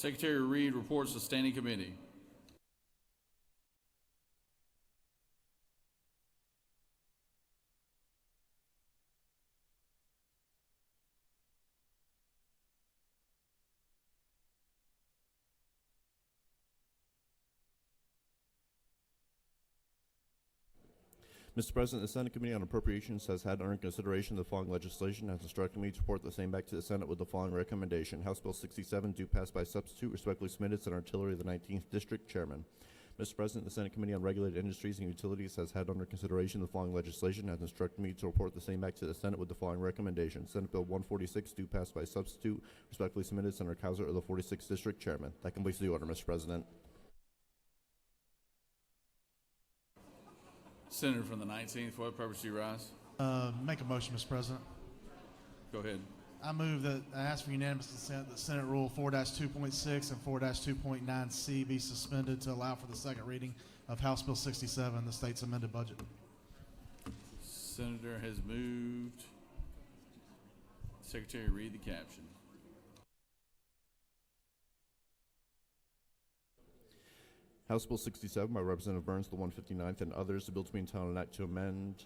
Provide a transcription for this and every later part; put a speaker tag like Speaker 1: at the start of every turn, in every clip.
Speaker 1: Secretary Reed reports to Standing Committee.
Speaker 2: Mr. President, the Senate Committee on Appropriations has had under consideration the following legislation and has instructed me to report the same back to the Senate with the following recommendation. House Bill 67, due pass by substitute, respectfully submitted, Senator Tillery, the 19th District Chairman. Mr. President, the Senate Committee on Regulated Industries and Utilities has had under consideration the following legislation and has instructed me to report the same back to the Senate with the following recommendation. Senate Bill 146, due pass by substitute, respectfully submitted, Senator Kauser, the 46th District Chairman. That completes the order, Mr. President.
Speaker 1: Senator from the 19th, for what purpose do you rise?
Speaker 3: Make a motion, Mr. President.
Speaker 1: Go ahead.
Speaker 3: I move that I ask for unanimous consent that Senate Rule 4-2.6 and 4-2.9C be suspended to allow for the second reading of House Bill 67, the state's amended budget.
Speaker 1: Senator has moved. Secretary, read the caption.
Speaker 2: House Bill 67 by Representative Burns, the 159th, and others, the bill to be entitled an act to amend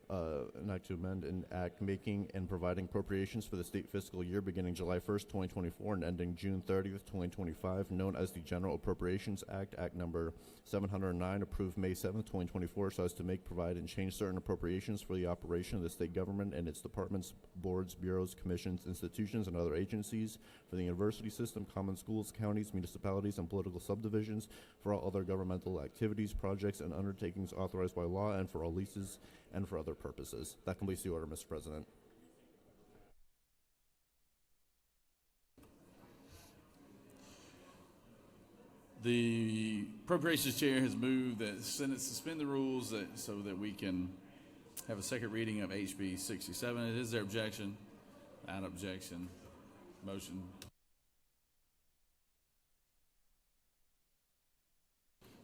Speaker 2: an act making and providing appropriations for the state fiscal year beginning July 1st, 2024 and ending June 30th, 2025, known as the General Appropriations Act, Act Number 709, approved May 7th, 2024, so as to make, provide, and change certain appropriations for the operation of the state government and its departments, boards, bureaus, commissions, institutions, and other agencies, for the university system, common schools, counties, municipalities, and political subdivisions, for all other governmental activities, projects, and undertakings authorized by law, and for all leases and for other purposes. That completes the order, Mr. President.
Speaker 1: The Appropriations Chair has moved that the Senate suspend the rules so that we can have a second reading of HB 67. Is there objection? Without objection. Motion.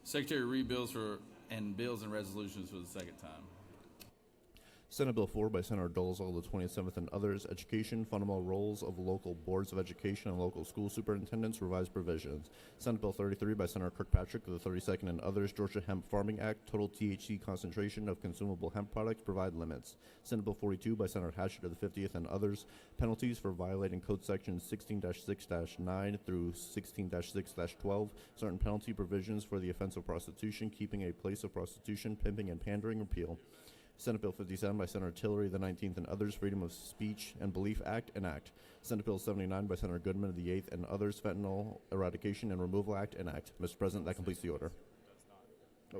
Speaker 1: Secretary read bills and resolutions for the second time.
Speaker 2: Senate Bill 4 by Senator Dolezal, the 27th, and others, Education, Fundamental Roles of Local Boards of Education and Local School Superintendents, Revised Provisions. Senate Bill 33 by Senator Kirkpatrick, the 32nd, and others, Georgia Hemp Farming Act, Total THC Concentration of Consumable Hemp Products, Provide Limits. Senate Bill 42 by Senator Hatchett of the 50th, and others, Penalties for Violating Code Sections 16-6-9 through 16-6-12, Certain Penalty Provisions for the Offense of Prostitution, Keeping a Place of Prostitution, Pimping, and Pandering, Repeal. Senate Bill 57 by Senator Tillery, the 19th, and others, Freedom of Speech and Belief Act, Enact. Senate Bill 79 by Senator Goodman of the 8th, and others, Fentanyl Eradication and Removal Act, Enact. Mr. President, that completes the order.
Speaker 4: Does not.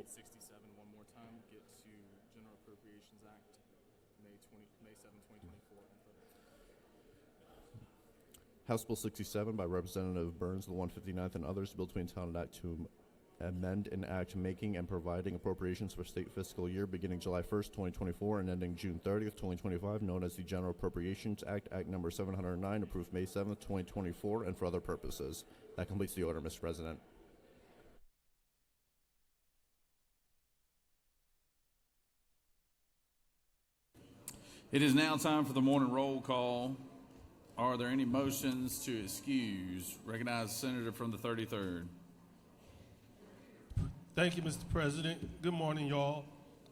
Speaker 4: 67 one more time. Get to General Appropriations Act, May 7, 2024.
Speaker 2: House Bill 67 by Representative Burns, the 159th, and others, bill to be entitled an act to amend an act making and providing appropriations for state fiscal year beginning July 1st, 2024 and ending June 30th, 2025, known as the General Appropriations Act, Act Number 709, approved May 7th, 2024, and for other purposes. That completes the order, Mr. President.
Speaker 1: It is now time for the morning roll call. Are there any motions to excuse? Recognize the Senator from the 33rd.
Speaker 5: Thank you, Mr. President. Good morning, y'all.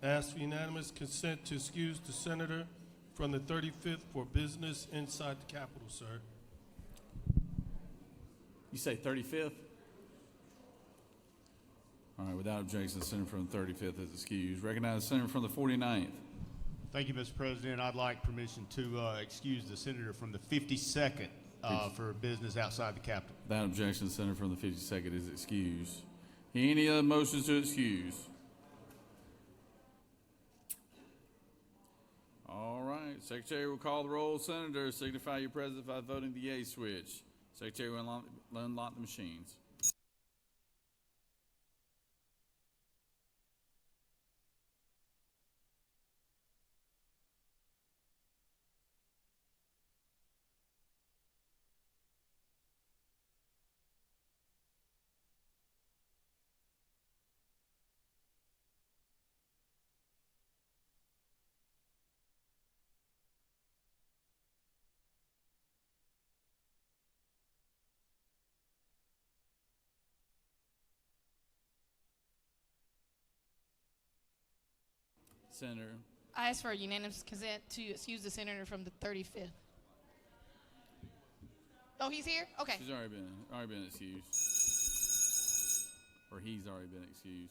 Speaker 5: I ask for unanimous consent to excuse the Senator from the 35th for business inside the Capitol, sir.
Speaker 1: You say 35th? All right, without objection, the Senator from the 35th is excused. Recognize the Senator from the 49th.
Speaker 6: Thank you, Mr. President. I'd like permission to excuse the Senator from the 52nd for business outside the Capitol.
Speaker 1: Without objection, the Senator from the 52nd is excused. Any other motions to excuse? All right. Secretary will call the roll. Senator, signify your presence by voting the yea switch. Secretary will unlock the machines. Senator.
Speaker 7: I ask for unanimous consent to excuse the senator from the 35th. Oh, he's here? Okay.
Speaker 1: She's already been excused. Or he's already been excused.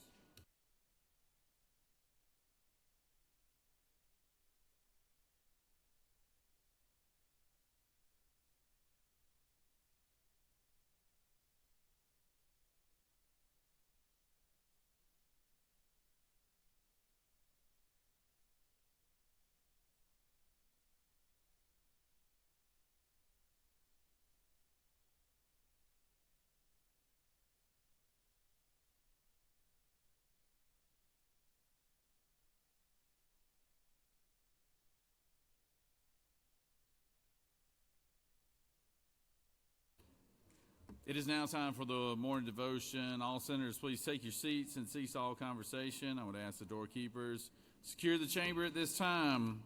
Speaker 1: It is now time for the morning devotion. All senators, please take your seats and cease all conversation. I would ask the doorkeepers secure the chamber at this time.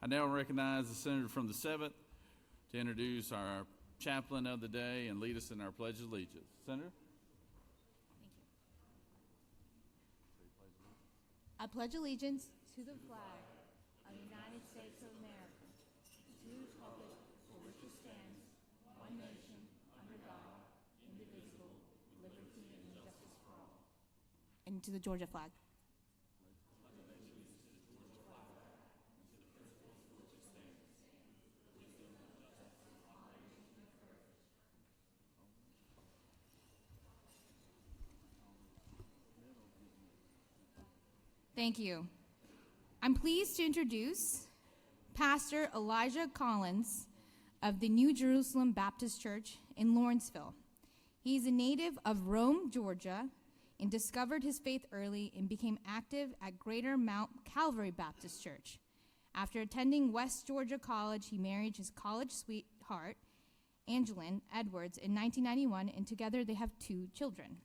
Speaker 1: I now recognize the senator from the 7th to introduce our chaplain of the day and lead us in our Pledge of Allegiance. Senator?
Speaker 8: I pledge allegiance to the flag of the United States of America, to the republic for which it stands, one nation, under God, indivisible, liberty and justice for all. And to the Georgia flag. Thank you. I'm pleased to introduce Pastor Elijah Collins of the New Jerusalem Baptist Church in Lawrenceville. He's a native of Rome, Georgia, and discovered his faith early and became active at Greater Mount Calvary Baptist Church. After attending West Georgia College, he married his college sweetheart, Angeline Edwards, in 1991, and together they have 2 children.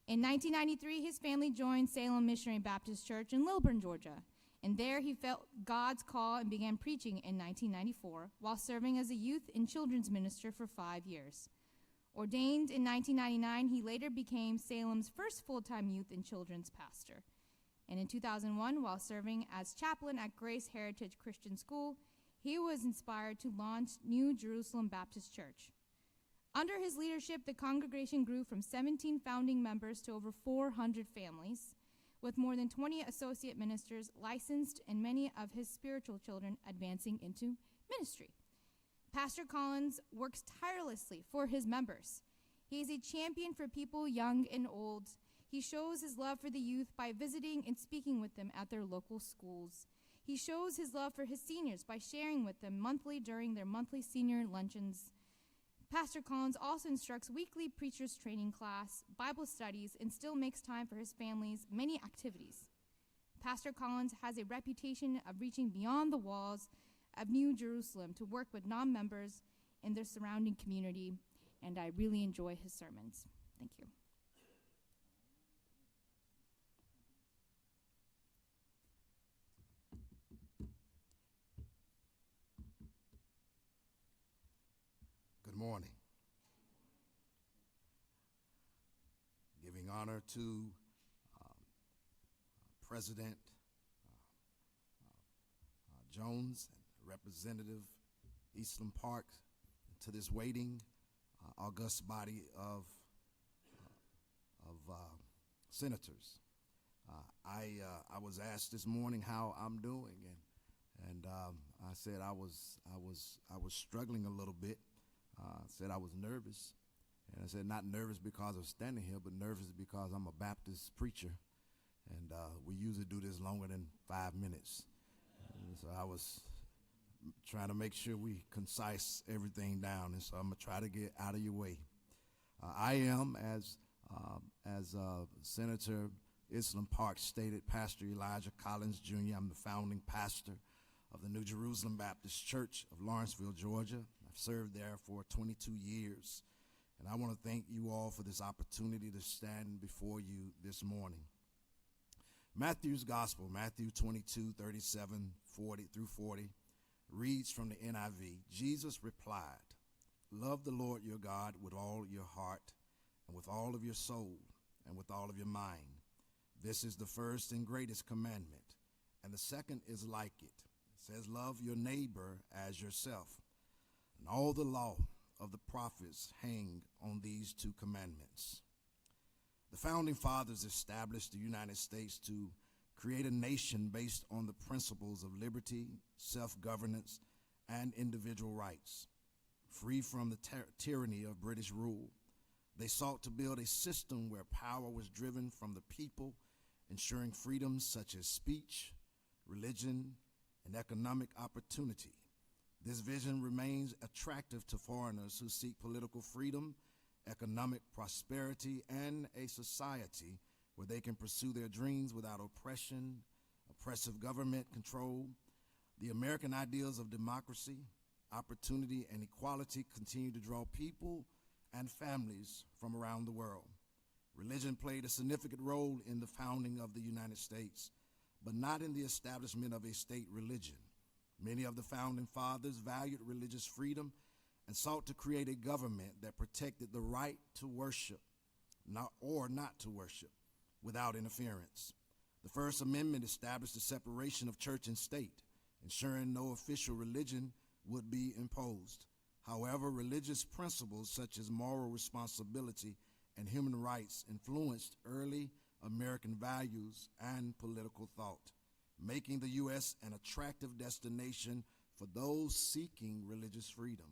Speaker 8: In 1993, his family joined Salem Missionary Baptist Church in Lilburn, Georgia, and there he felt God's call and began preaching in 1994 while serving as a youth and children's minister for 5 years. Ordained in 1999, he later became Salem's first full-time youth and children's pastor. And in 2001, while serving as chaplain at Grace Heritage Christian School, he was inspired to launch New Jerusalem Baptist Church. Under his leadership, the congregation grew from 17 founding members to over 400 families, with more than 20 associate ministers licensed and many of his spiritual children advancing into ministry. Pastor Collins works tirelessly for his members. He is a champion for people young and old. He shows his love for the youth by visiting and speaking with them at their local schools. He shows his love for his seniors by sharing with them monthly during their monthly senior luncheons. Pastor Collins also instructs weekly preachers training class, Bible studies, and still makes time for his family's many activities. Pastor Collins has a reputation of reaching beyond the walls of New Jerusalem to work with non-members in their surrounding community, and I really enjoy his sermons. Thank you.
Speaker 9: Good morning. Giving honor to President Jones and Representative Eastland Park, and to this waiting august body of senators. I was asked this morning how I'm doing, and I said I was struggling a little bit. I said I was nervous, and I said not nervous because of standing here, but nervous because I'm a Baptist preacher, and we usually do this longer than 5 minutes. And so I was trying to make sure we concise everything down, and so I'm gonna try to get out of your way. I am, as Senator Eastland Park stated, Pastor Elijah Collins Jr. I'm the founding pastor of the New Jerusalem Baptist Church of Lawrenceville, Georgia. I've served there for 22 years, and I want to thank you all for this opportunity to stand before you this morning. Matthew's Gospel, Matthew 22, 37, 40 through 40, reads from the NIV. Jesus replied, "Love the Lord your God with all your heart and with all of your soul and with all of your mind. This is the first and greatest commandment. and the second is like it. It says, love your neighbor as yourself. And all the law of the prophets hang on these two commandments. The founding fathers established the United States to create a nation based on the principles of liberty, self-governance, and individual rights, free from the tyranny of British rule. They sought to build a system where power was driven from the people, ensuring freedoms such as speech, religion, and economic opportunity. This vision remains attractive to foreigners who seek political freedom, economic prosperity, and a society where they can pursue their dreams without oppression, oppressive government control. The American ideals of democracy, opportunity, and equality continue to draw people and families from around the world. Religion played a significant role in the founding of the United States, but not in the establishment of a state religion. Many of the founding fathers valued religious freedom and sought to create a government that protected the right to worship, not to worship, without interference. The First Amendment established the separation of church and state, ensuring no official religion would be imposed. However, religious principles such as moral responsibility and human rights influenced early American values and political thought, making the U.S. an attractive destination for those seeking religious freedom.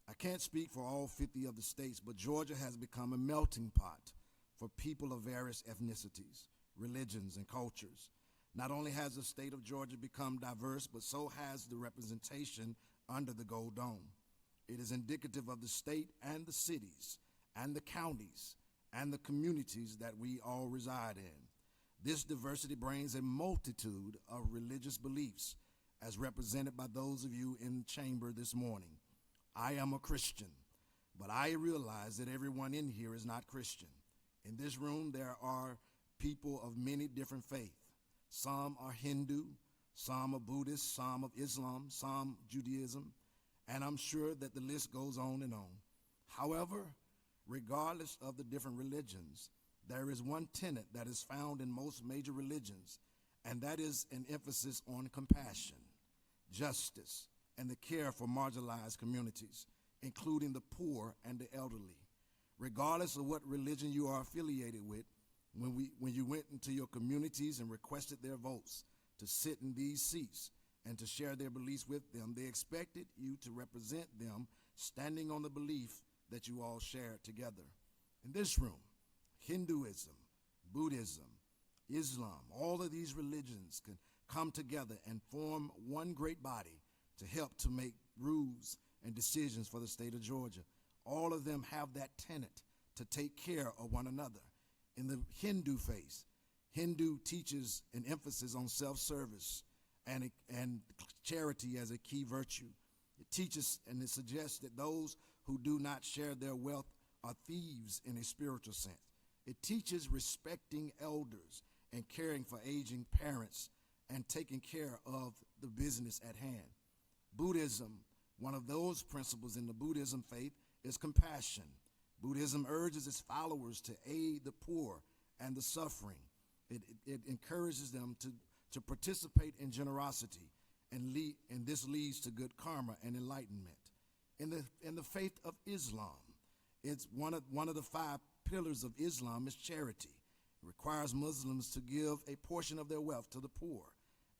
Speaker 9: I can't speak for all 50 of the states, but Georgia has become a melting pot for people of various ethnicities, religions, and cultures. Not only has the state of Georgia become diverse, but so has the representation under the Gold Dome. It is indicative of the state and the cities and the counties and the communities that we all reside in. This diversity brings a multitude of religious beliefs, as represented by those of you in the chamber this morning. I am a Christian, but I realize that everyone in here is not Christian. In this room, there are people of many different faiths. Some are Hindu, some are Buddhist, some of Islam, some Judaism, and I'm sure that the list goes on and on. However, regardless of the different religions, there is one tenet that is found in most major religions, and that is an emphasis on compassion, justice, and the care for marginalized communities, including the poor and the elderly. Regardless of what religion you are affiliated with, when you went into your communities and requested their votes to sit in these seats and to share their beliefs with them, they expected you to represent them standing on the belief that you all share together. In this room, Hinduism, Buddhism, Islam, all of these religions can come together and form one great body to help to make rules and decisions for the state of Georgia. All of them have that tenet to take care of one another. In the Hindu faith, Hindu teaches an emphasis on self-service and charity as a key virtue. It teaches and it suggests that those who do not share their wealth are thieves in a spiritual sense. It teaches respecting elders and caring for aging parents and taking care of the business at hand. Buddhism, one of those principles in the Buddhism faith is compassion. Buddhism urges its followers to aid the poor and the suffering. It encourages them to participate in generosity, and this leads to good karma and enlightenment. In the faith of Islam, it's one of the 5 pillars of Islam is charity. It requires Muslims to give a portion of their wealth to the poor,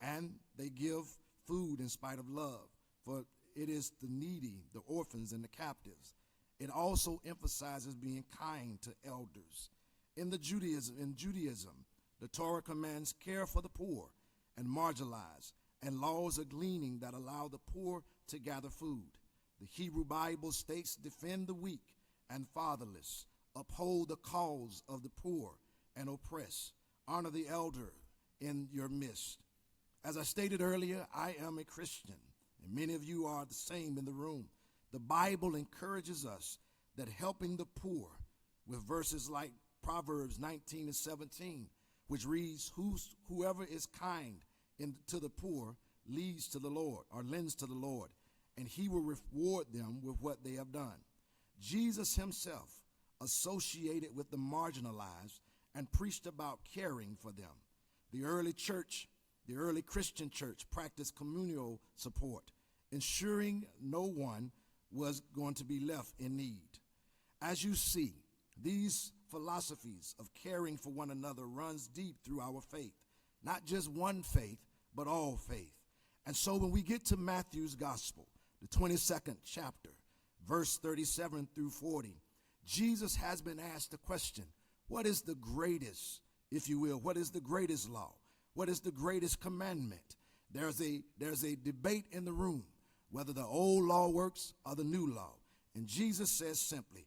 Speaker 9: and they give food in spite of love, for it is the needy, the orphans, and the captives. It also emphasizes being kind to elders. In Judaism, the Torah commands care for the poor and marginalized, and laws of gleaning that allow the poor to gather food. The Hebrew Bible states, defend the weak and fatherless, uphold the cause of the poor and oppressed, honor the elder in your midst. As I stated earlier, I am a Christian, and many of you are the same in the room. The Bible encourages us that helping the poor, with verses like Proverbs 19 and 17, which reads, whoever is kind to the poor leads to the Lord, or lends to the Lord, and he will reward them with what they have done. Jesus himself associated with the marginalized and preached about caring for them. The early church The early Christian church practiced communal support, ensuring no one was going to be left in need. As you see, these philosophies of caring for one another runs deep through our faith, not just one faith, but all faith. And so when we get to Matthew's gospel, the 22nd chapter, verse 37 through 40, Jesus has been asked the question, what is the greatest, if you will, what is the greatest law? What is the greatest commandment? There's a debate in the room, whether the old law works or the new law. And Jesus says simply,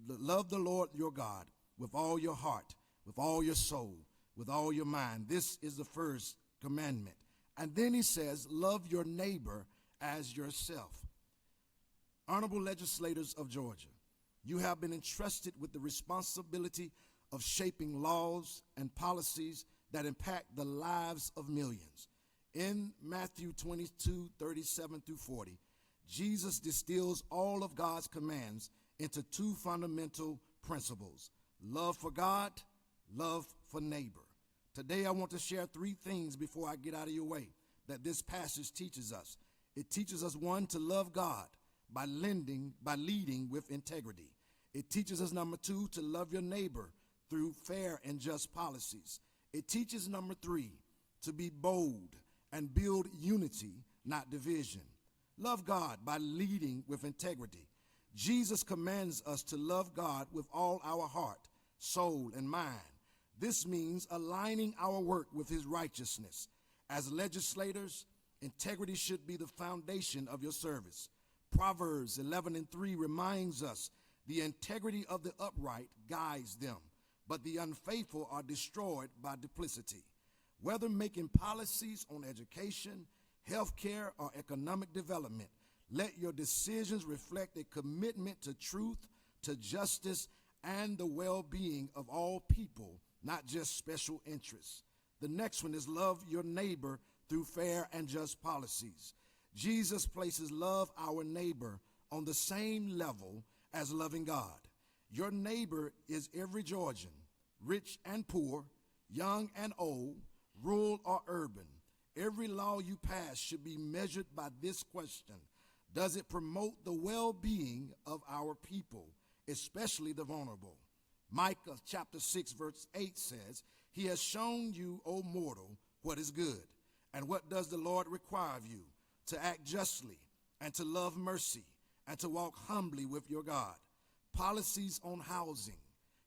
Speaker 9: love the Lord your God with all your heart, with all your soul, with all your mind. This is the first commandment. And then he says, love your neighbor as yourself. Honorable legislators of Georgia, you have been entrusted with the responsibility of shaping laws and policies that impact the lives of millions. In Matthew 22:37 through 40, Jesus distills all of God's commands into two fundamental principles: love for God, love for neighbor. Today I want to share three things before I get out of your way that this passage teaches us. It teaches us, one, to love God by leading with integrity. It teaches us, number two, to love your neighbor through fair and just policies. It teaches, number three, to be bold and build unity, not division. Love God by leading with integrity. Jesus commands us to love God with all our heart, soul, and mind. This means aligning our work with his righteousness. As legislators, integrity should be the foundation of your service. Proverbs 11:3 reminds us the integrity of the upright guides them, but the unfaithful are destroyed by duplicity. Whether making policies on education, health care, or economic development, let your decisions reflect a commitment to truth, to justice, and the well-being of all people, not just special interests. The next one is love your neighbor through fair and just policies. Jesus places love our neighbor on the same level as loving God. Your neighbor is every Georgian, rich and poor, young and old, rural or urban. Every law you pass should be measured by this question: does it promote the well-being of our people, especially the vulnerable? Micah chapter 6 verse 8 says, he has shown you, O mortal, what is good. And what does the Lord require of you? To act justly and to love mercy and to walk humbly with your God. Policies on housing,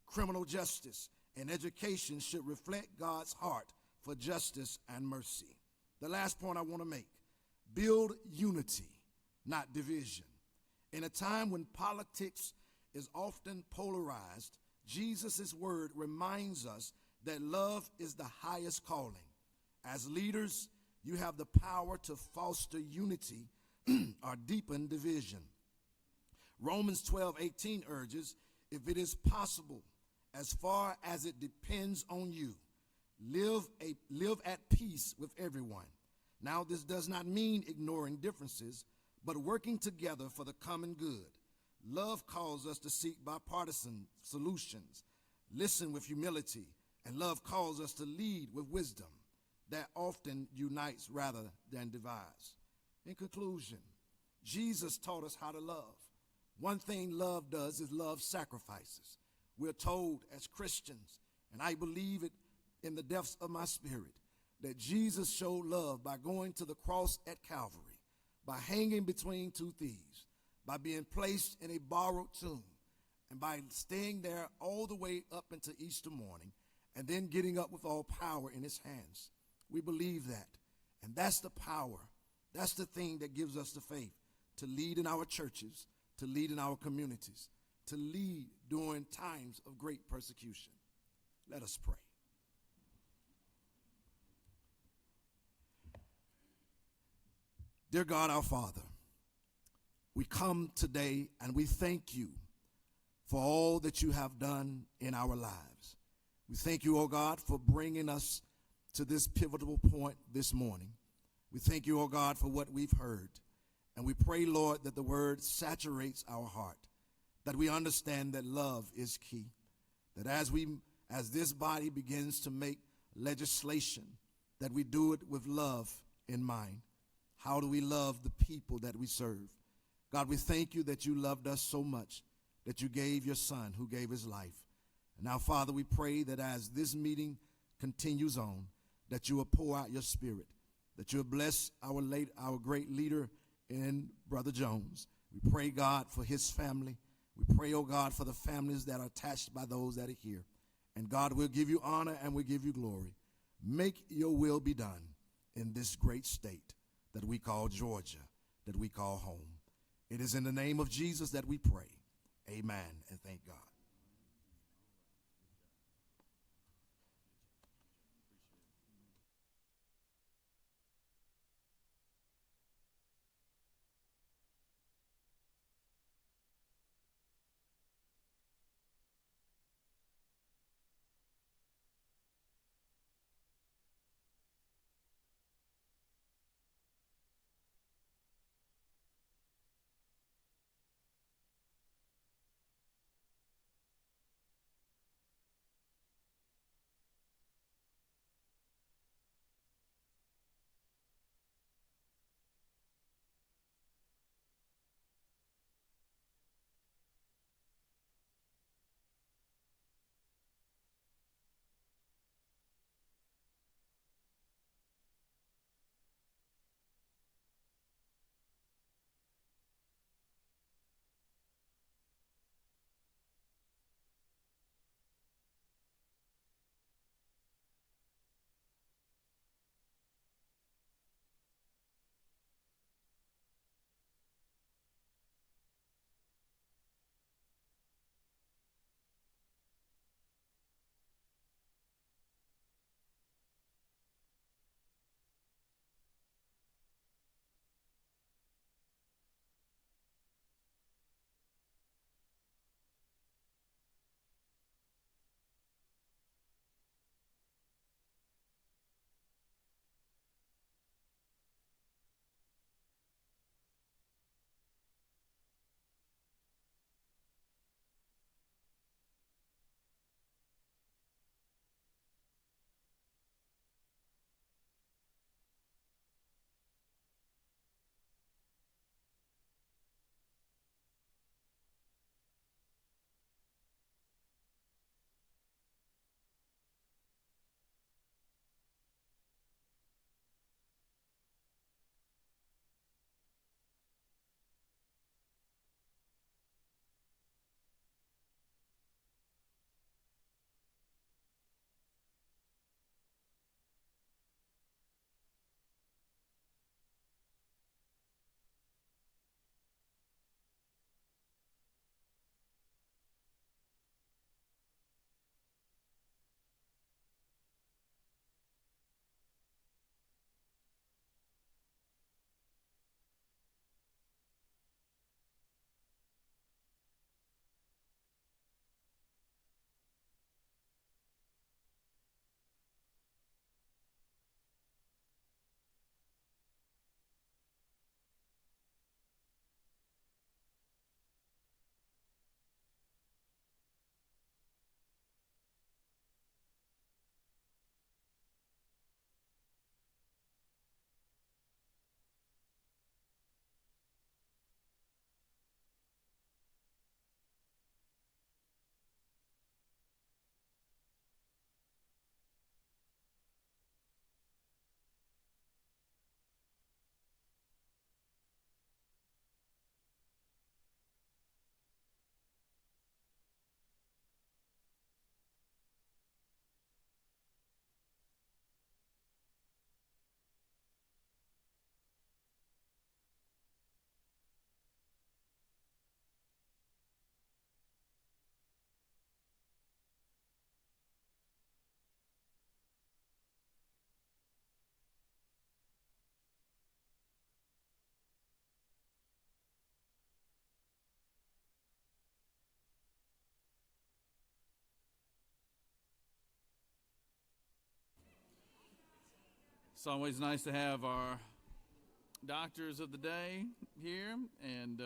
Speaker 9: criminal justice, and education should reflect God's heart for justice and mercy. The last point I want to make: build unity, not division. In a time when politics is often polarized, Jesus' word reminds us that love is the highest calling. As leaders, you have the power to foster unity or deepen division. Romans 12:18 urges, if it is possible, as far as it depends on you, live at peace with everyone. Now, this does not mean ignoring differences, but working together for the common good. Love calls us to seek bipartisan solutions, listen with humility, and love calls us to lead with wisdom that often unites rather than divides. In conclusion, Jesus taught us how to love. One thing love does is love sacrifices. We're told as Christians, and I believe it in the depths of my spirit, that Jesus showed love by going to the cross at Calvary, by hanging between two thieves, by being placed in a borrowed tomb, and by staying there all the way up into Easter morning, and then getting up with all power in his hands. We believe that, and that's the power. That's the thing that gives us the faith to lead in our churches, to lead in our communities, to lead during times of great persecution. Let us pray. Dear God, our Father, we come today and we thank you for all that you have done in our lives. We thank you, oh God, for bringing us to this pivotal point this morning. We thank you, oh God, for what we've heard. And we pray, Lord, that the word saturates our heart, that we understand that love is key, that as this body begins to make legislation that we do it with love in mind. How do we love the people that we serve? God, we thank you that you loved us so much that you gave your son who gave his life. And now, Father, we pray that as this meeting continues on, that you will pour out your spirit, that you will bless our great leader in Brother Jones. We pray, God, for his family. We pray, oh God, for the families that are attached by those that are here. And God, we'll give you honor and we'll give you glory. Make your will be done in this great state that we call Georgia, that we call home. It is in the name of Jesus that we pray. Amen, and thank God.
Speaker 1: It's always nice to have our doctors of the day here, and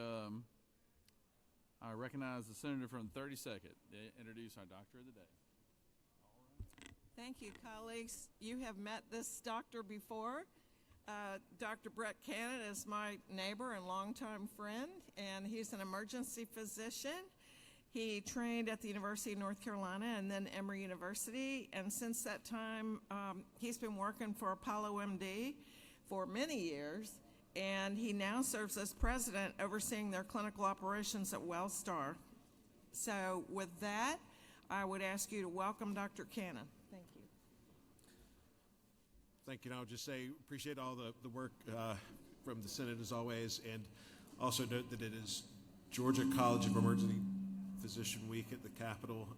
Speaker 1: I recognize the senator from the 32nd to introduce our doctor of the day.
Speaker 10: Thank you, colleagues. You have met this doctor before. Dr. Brett Cannon is my neighbor and longtime friend, and he's an emergency physician. He trained at the University of North Carolina and then Emory University, and since that time, he's been working for Apollo MD for many years, and he now serves as president overseeing their clinical operations at Wellstar. So with that, I would ask you to welcome Dr. Cannon. Thank you.
Speaker 11: Thank you. And I'll just say, appreciate all the work from the Senate as always, and also note that it is Georgia College of Emergency Physician Week at the Capitol.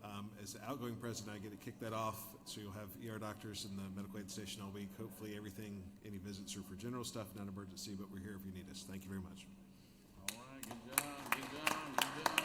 Speaker 11: As the outgoing president, I get to kick that off, so you'll have ER doctors in the medical aid station all week. Hopefully everything, any visits are for general stuff, not emergency, but we're here if you need us. Thank you very much.
Speaker 1: All right, good job, good job, good job.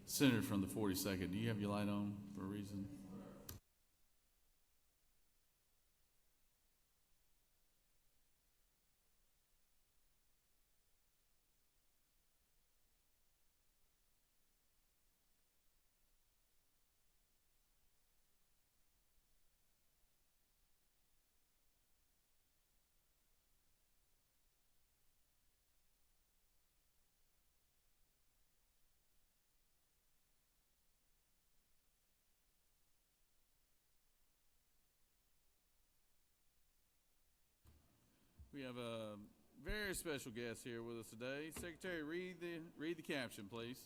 Speaker 1: Senator from the 42nd, do you have your light on for a reason? We have a very special guest here with us today. Secretary, read the caption, please.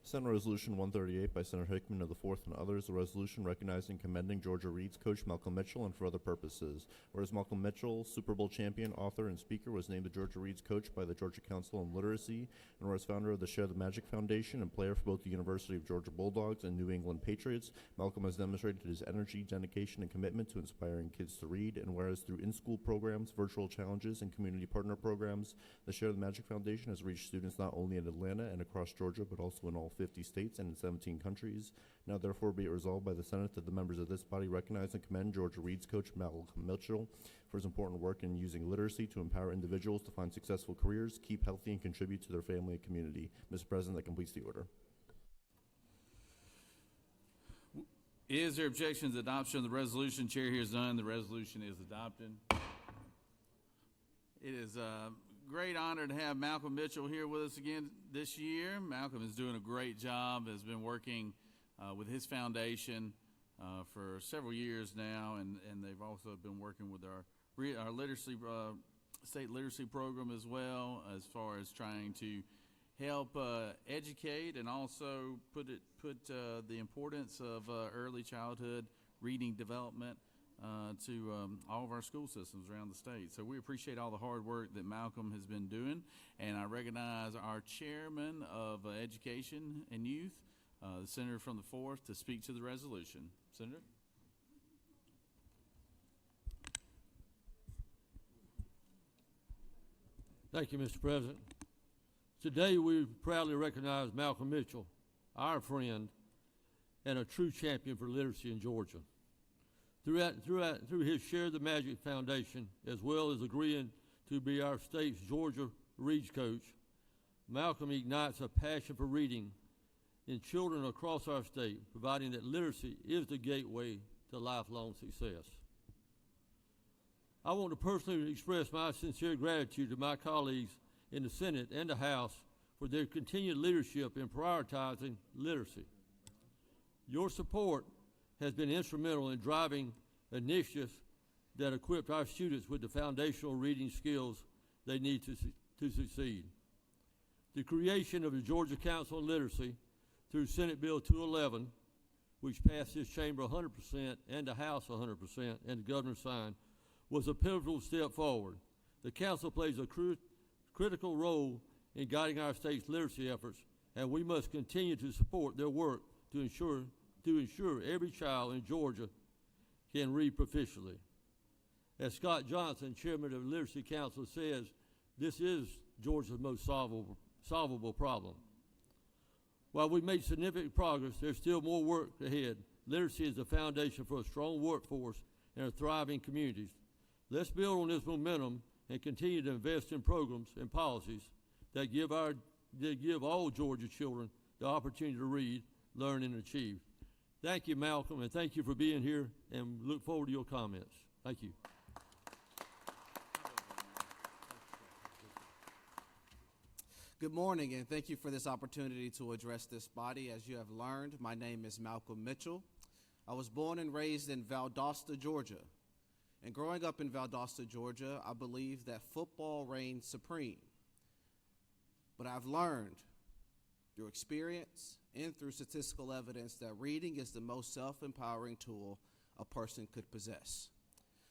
Speaker 2: Senate Resolution 138 by Senator Hickman of the 4th and others, a resolution recognizing and commending Georgia Reed's coach Malcolm Mitchell and for other purposes. Whereas Malcolm Mitchell, Super Bowl champion, author, and speaker, was named the Georgia Reed's coach by the Georgia Council on Literacy, and whereas founder of the Share the Magic Foundation and player for both the University of Georgia Bulldogs and New England Patriots, Malcolm has demonstrated his energy, dedication, and commitment to inspiring kids to read, and whereas through in-school programs, virtual challenges, and community partner programs, the Share the Magic Foundation has reached students not only in Atlanta and across Georgia, but also in all 50 states and in 17 countries. Now therefore be it resolved by the Senate that the members of this body recognize and commend Georgia Reed's coach Malcolm Mitchell for his important work in using literacy to empower individuals to find successful careers, keep healthy, and contribute to their family and community. Mr. President, that completes the order.
Speaker 1: Is there objection to the adoption of the resolution? Chair hears none. The resolution is adopted. It is great honor to have Malcolm Mitchell here with us again this year. Malcolm is doing a great job, has been working with his foundation for several years now, and they've also been working with our literacy state literacy program as well, as far as trying to help educate and also put the importance of early childhood reading development to all of our school systems around the state. So we appreciate all the hard work that Malcolm has been doing, and I recognize our chairman of education and youth, the senator from the 4th, to speak to the resolution. Senator?
Speaker 12: Thank you, Mr. President. Today we proudly recognize Malcolm Mitchell, our friend, and a true champion for literacy in Georgia. Through his Share the Magic Foundation, as well as agreeing to be our state's Georgia Reed's coach, Malcolm ignites a passion for reading in children across our state, providing that literacy is the gateway to lifelong success. I want to personally express my sincere gratitude to my colleagues in the Senate and the House for their continued leadership in prioritizing literacy. Your support has been instrumental in driving initiatives that equip our students with the foundational reading skills they need to succeed. The creation of the Georgia Council on Literacy through Senate Bill 211 which passed this chamber 100% and the House 100% and the governor signed, was a pivotal step forward. The council plays a critical role in guiding our state's literacy efforts, and we must continue to support their work to ensure every child in Georgia can read proficiently. As Scott Johnson, chairman of the Literacy Council, says, this is Georgia's most solvable problem. While we've made significant progress, there's still more work ahead. Literacy is the foundation for a strong workforce and a thriving communities. Let's build on this momentum and continue to invest in programs and policies that give all Georgia children the opportunity to read, learn, and achieve. Thank you, Malcolm, and thank you for being here, and look forward to your comments. Thank you.
Speaker 13: Good morning, and thank you for this opportunity to address this body. As you have learned, my name is Malcolm Mitchell. I was born and raised in Valdosta, Georgia. And growing up in Valdosta, Georgia, I believe that football reigns supreme. But I've learned through experience and through statistical evidence that reading is the most self-empowering tool a person could possess.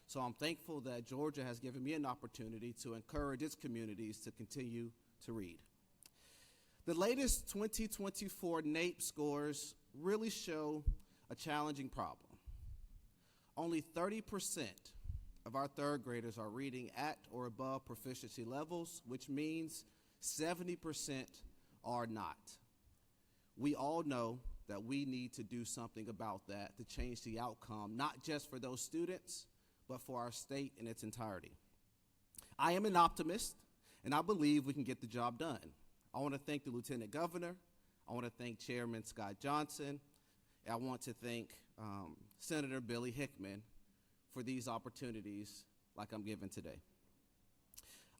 Speaker 13: So I'm thankful that Georgia has given me an opportunity to encourage its communities to continue to read. The latest 2024 NAEP scores really show a challenging problem. Only 30% of our third graders are reading at or above proficiency levels, which means 70% are not. We all know that we need to do something about that to change the outcome, not just for those students, but for our state in its entirety. I am an optimist, and I believe we can get the job done. I want to thank the Lieutenant Governor. I want to thank Chairman Scott Johnson. I want to thank Senator Billy Hickman for these opportunities like I'm given today.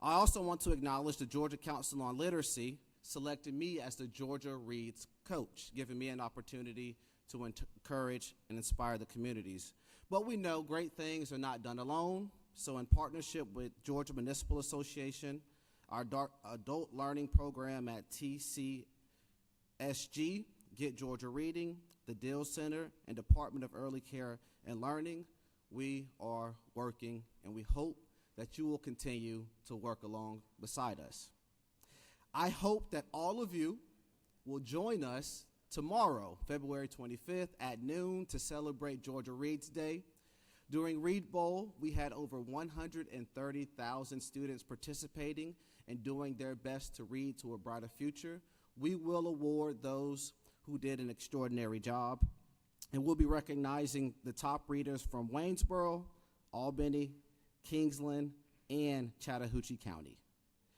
Speaker 13: I also want to acknowledge the Georgia Council on Literacy selected me as the Georgia Reads coach, giving me an opportunity to encourage and inspire the communities. But we know great things are not done alone, so in partnership with Georgia Municipal Association, our adult learning program at TCSG, Get Georgia Reading, the Dill Center, and Department of Early Care and Learning, we are working, and we hope that you will continue to work along beside us. I hope that all of you will join us tomorrow, February 25th at noon, to celebrate Georgia Reads Day. During Read Bowl, we had over 130,000 students participating and doing their best to read to a brighter future. We will award those who did an extraordinary job, and we'll be recognizing the top readers from Waynesboro, Albany, Kingsland, and Chattahoochee County.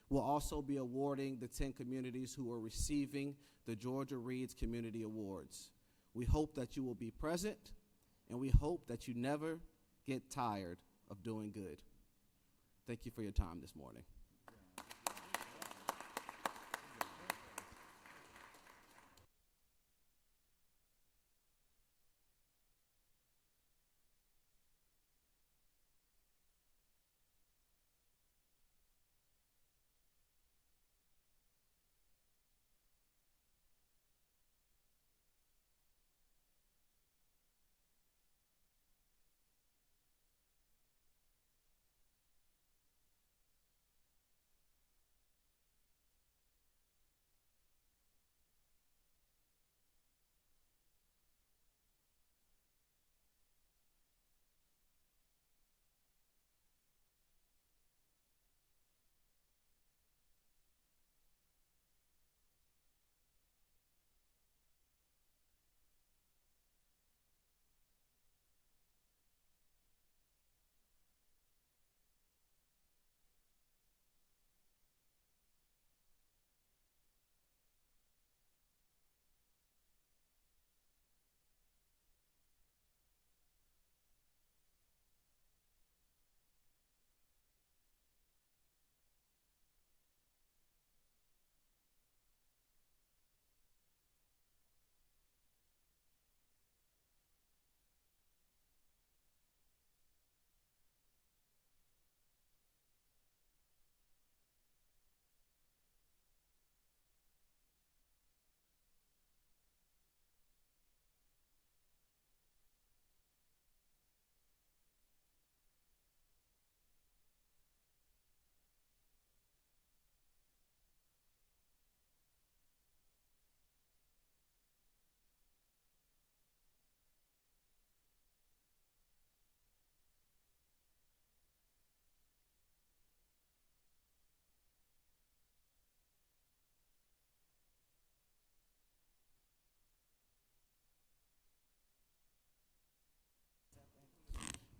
Speaker 13: We'll also be awarding the 10 communities who are receiving the Georgia Reads Community Awards. We hope that you will be present, and we hope that you never get tired of doing good. Thank you for your time this morning.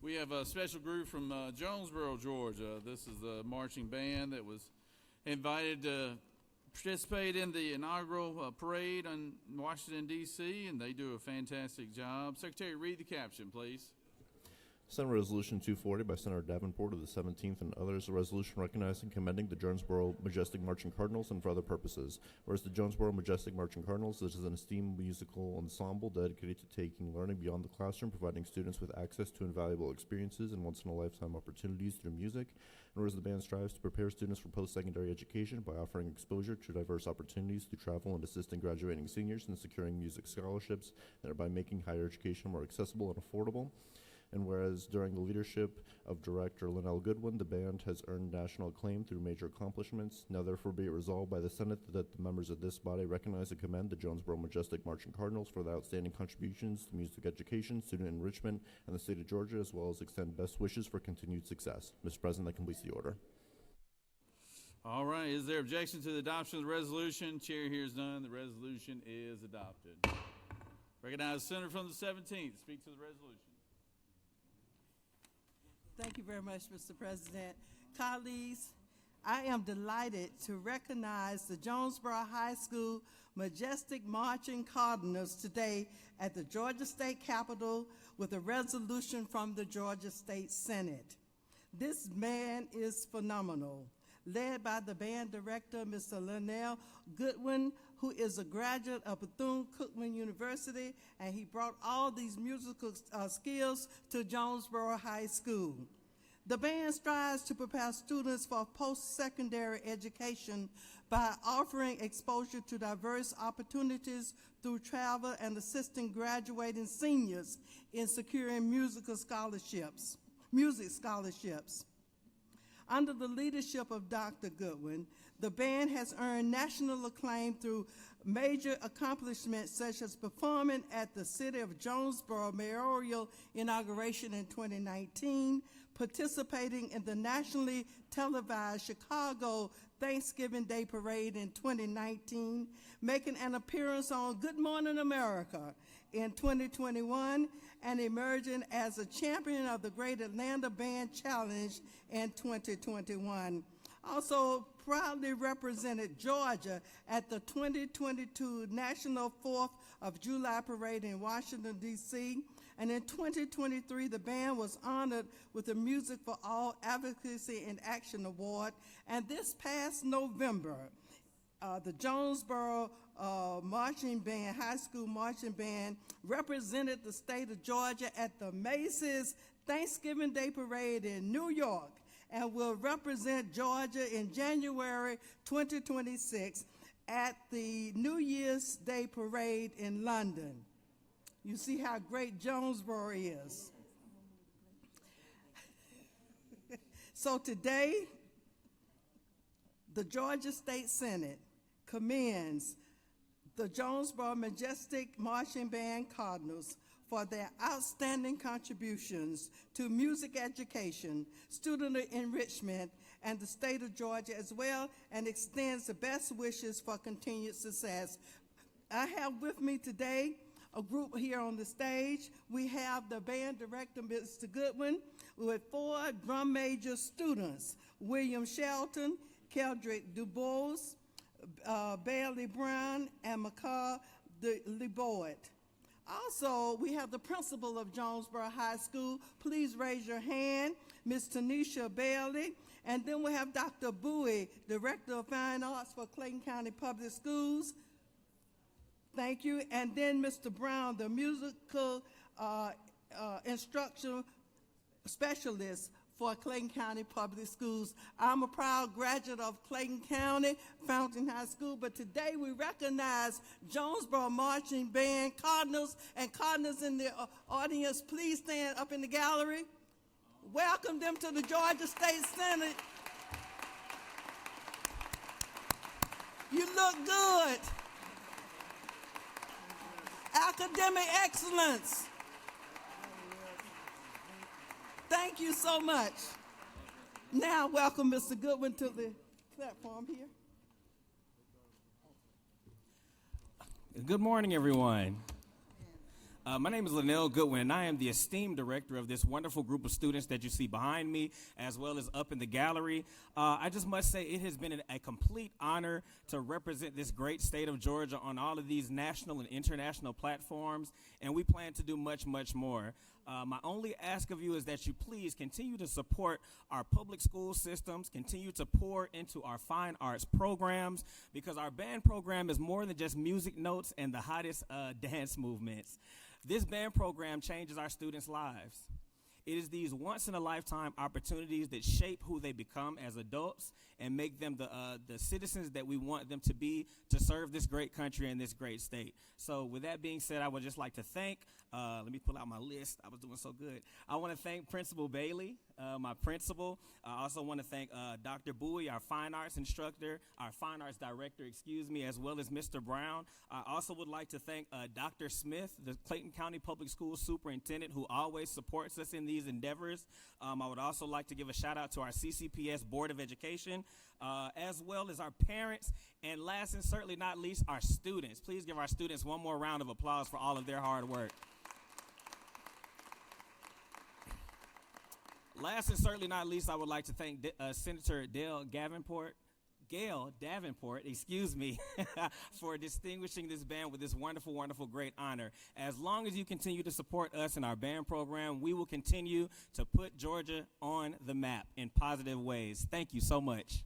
Speaker 1: We have a special group from Jonesboro, Georgia. This is the marching band that was invited to participate in the inaugural parade in Washington, D.C., and they do a fantastic job. Secretary, read the caption, please.
Speaker 2: Senate Resolution 240 by Senator Davenport of the 17th and others, a resolution recognizing and commending the Jonesboro Majestic Marching Cardinals and for other purposes. Whereas the Jonesboro Majestic Marching Cardinals is an esteemed musical ensemble dedicated to taking learning beyond the classroom, providing students with access to invaluable experiences and once-in-a-lifetime opportunities through music. And whereas the band strives to prepare students for post-secondary education by offering exposure to diverse opportunities through travel and assisting graduating seniors in securing music scholarships, thereby making higher education more accessible and affordable. And whereas during the leadership of director Linnell Goodwin, the band has earned national acclaim through major accomplishments, now therefore be it resolved by the Senate that the members of this body recognize and commend the Jonesboro Majestic Marching Cardinals for their outstanding contributions to music education, student enrichment, and the state of Georgia, as well as extend best wishes for continued success. Mr. President, that completes the order.
Speaker 1: All right, is there objection to the adoption of the resolution? Chair hears none. The resolution is adopted. Recognize the senator from the 17th. Speak to the resolution.
Speaker 14: Thank you very much, Mr. President. Colleagues, I am delighted to recognize the Jonesboro High School Majestic Marching Cardinals today at the Georgia State Capitol with a resolution from the Georgia State Senate. This band is phenomenal, led by the band director, Mr. Linnell Goodwin, who is a graduate of Bethune-Cookman University, and he brought all these musical skills to Jonesboro High School. The band strives to prepare students for post-secondary education by offering exposure to diverse opportunities through travel and assisting graduating seniors in securing music scholarships. Under the leadership of Dr. Goodwin, the band has earned national acclaim through major accomplishments such as performing at the City of Jonesboro mayoral inauguration in 2019, participating in the nationally televised Chicago Thanksgiving Day Parade in 2019, making an appearance on Good Morning America in 2021, and emerging as a champion of the Great Atlanta Band Challenge in 2021. Also proudly represented Georgia at the 2022 National 4th of July Parade in Washington, D.C., and in 2023, the band was honored with the Music for All Advocacy and Action Award. And this past November, the Jonesboro marching band, high school marching band, represented the state of Georgia at the Macy's Thanksgiving Day Parade in New York, and will represent Georgia in January 2026 at the New Year's Day Parade in London. You see how great Jonesboro is. So today, the Georgia State Senate commends the Jonesboro Majestic Marching Band Cardinals for their outstanding contributions to music education, student enrichment, and the state of Georgia as well, and extends the best wishes for continued success. I have with me today a group here on the stage. We have the band director, Mr. Goodwin, with 4 drum major students, William Shelton, Keldrick DuBois, Bailey Brown, and McCall LeBoyd. Also, we have the principal of Jonesboro High School. Please raise your hand, Ms. Tanisha Bailey. And then we have Dr. Bowie, Director of Fine Arts for Clayton County Public Schools. Thank you. And then Mr. Brown, the musical instructional specialist for Clayton County Public Schools. I'm a proud graduate of Clayton County, Fountain High School, but today we recognize Jonesboro Marching Band Cardinals, and Cardinals in the audience, please stand up in the gallery. Welcome them to the Georgia State Senate. You look good. Academic excellence. Thank you so much. Now, welcome Mr. Goodwin to the platform here.
Speaker 15: Good morning, everyone. My name is Linnell Goodwin, and I am the esteemed director of this wonderful group of students that you see behind me, as well as up in the gallery. I just must say it has been a complete honor to represent this great state of Georgia on all of these national and international platforms, and we plan to do much, much more. My only ask of you is that you please continue to support our public school systems, continue to pour into our fine arts programs, because our band program is more than just music notes and the hottest dance movements. This band program changes our students' lives. It is these once-in-a-lifetime opportunities that shape who they become as adults and make them the citizens that we want them to be to serve this great country and this great state. So with that being said, I would just like to thank, let me pull out my list. I was doing so good. I want to thank Principal Bailey, my principal. I also want to thank Dr. Bowie, our fine arts instructor, our fine arts director, as well as Mr. Brown. I also would like to thank Dr. Smith, the Clayton County Public Schools superintendent, who always supports us in these endeavors. I would also like to give a shout out to our CCPS Board of Education, as well as our parents, and last and certainly not least, our students. Please give our students one more round of applause for all of their hard work. Last and certainly not least, I would like to thank Senator Gail Davenport, for distinguishing this band with this wonderful, wonderful, great honor. As long as you continue to support us in our band program, we will continue to put Georgia on the map in positive ways. Thank you so much.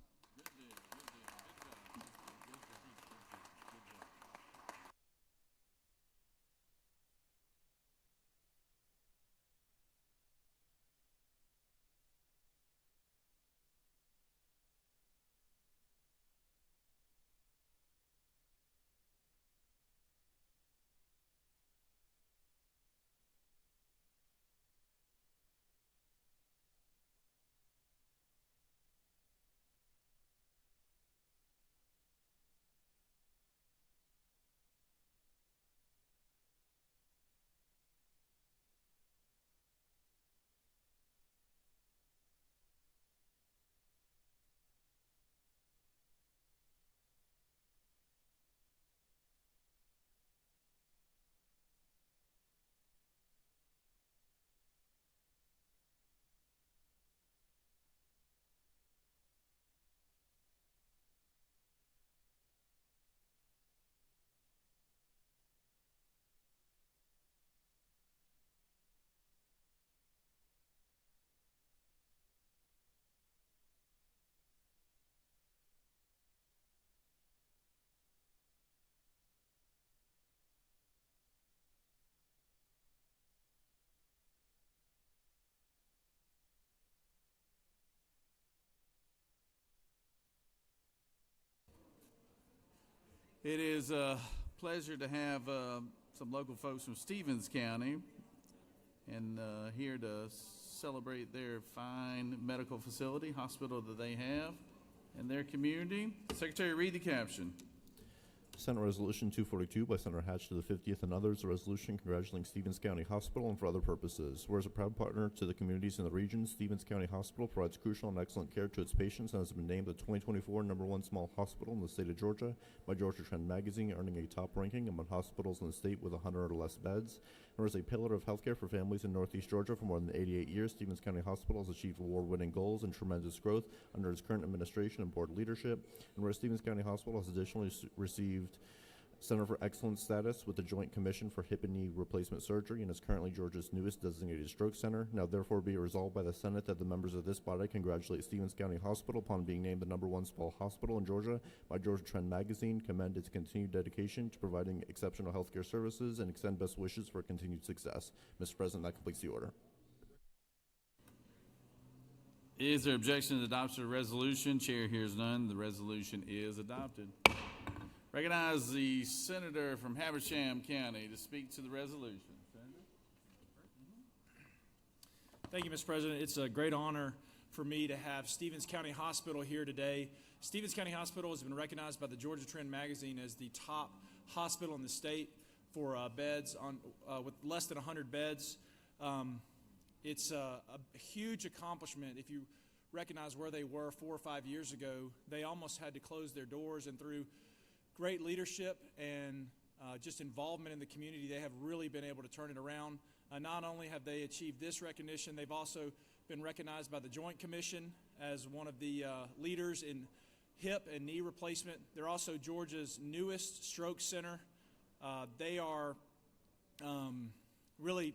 Speaker 1: It is a pleasure to have some local folks from Stevens County and here to celebrate their fine medical facility, hospital that they have in their community. Secretary, read the caption.
Speaker 2: Senate Resolution 242 by Senator Hatch to the 50th and others, a resolution congratulating Stevens County Hospital and for other purposes. Whereas a proud partner to the communities in the region, Stevens County Hospital provides crucial and excellent care to its patients and has been named the 2024 #1 small hospital in the state of Georgia by Georgia Trend Magazine, earning a top ranking among hospitals in the state with 100 or less beds. And as a pillar of healthcare for families in Northeast Georgia for more than 88 years, Stevens County Hospital has achieved award-winning goals and tremendous growth under its current administration and board leadership. And whereas Stevens County Hospital has additionally received Center for Excellence status with the Joint Commission for Hip and Knee Replacement Surgery and is currently Georgia's newest designated stroke center. Now therefore be it resolved by the Senate that the members of this body congratulate Stevens County Hospital upon being named the #1 small hospital in Georgia by Georgia Trend Magazine, commend its continued dedication to providing exceptional healthcare services, and extend best wishes for continued success. Mr. President, that completes the order.
Speaker 1: Is there objection to the adoption of the resolution? Chair hears none. The resolution is adopted. Recognize the senator from Habersham County to speak to the resolution. Senator?
Speaker 16: Thank you, Mr. President. It's a great honor for me to have Stevens County Hospital here today. Stevens County Hospital has been recognized by the Georgia Trend Magazine as the top hospital in the state for beds with less than 100 beds. It's a huge accomplishment. If you recognize where they were 4 or 5 years ago, they almost had to close their doors, and through great leadership and just involvement in the community, they have really been able to turn it around. Not only have they achieved this recognition, they've also been recognized by the Joint Commission as one of the leaders in hip and knee replacement. They're also Georgia's newest stroke center. They are really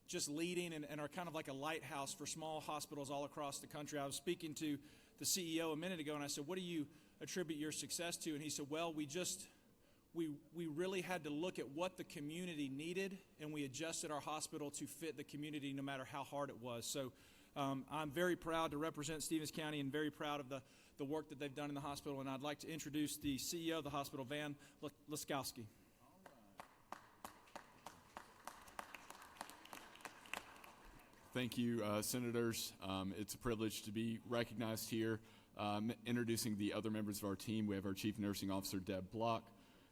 Speaker 16: just leading and are kind of like a lighthouse for small hospitals all across the country. I was speaking to the CEO a minute ago, and I said, what do you attribute your success to? And he said, well, we really had to look at what the community needed, and we adjusted our hospital to fit the community no matter how hard it was. So I'm very proud to represent Stevens County and very proud of the work that they've done in the hospital, and I'd like to introduce the CEO of the hospital, Van Laskowski.
Speaker 17: Thank you, Senators. It's a privilege to be recognized here. Introducing the other members of our team, we have our Chief Nursing Officer, Deb Block,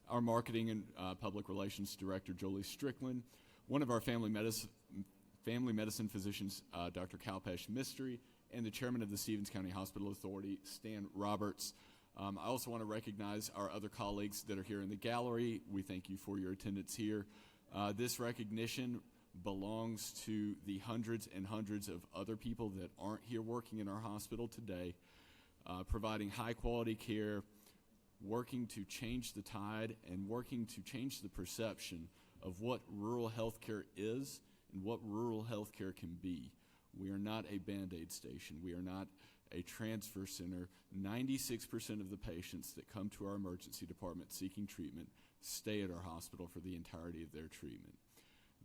Speaker 17: our Marketing and Public Relations Director, Jolie Strickland, one of our family medicine physicians, Dr. Kalpesh Mistry, and the Chairman of the Stevens County Hospital Authority, Stan Roberts. I also want to recognize our other colleagues that are here in the gallery. We thank you for your attendance here. This recognition belongs to the hundreds and hundreds of other people that aren't here working in our hospital today, providing high quality care, working to change the tide and working to change the perception of what rural health care is and what rural health care can be. We are not a Band-Aid station. We are not a transfer center. 96% of the patients that come to our emergency department seeking treatment stay at our hospital for the entirety of their treatment.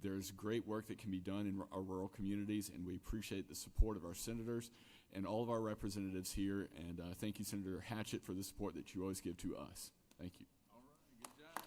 Speaker 17: There's great work that can be done in our rural communities, and we appreciate the support of our senators and all of our representatives here. And thank you, Senator Hatchett, for the support that you always give to us. Thank you.
Speaker 1: All right, good job.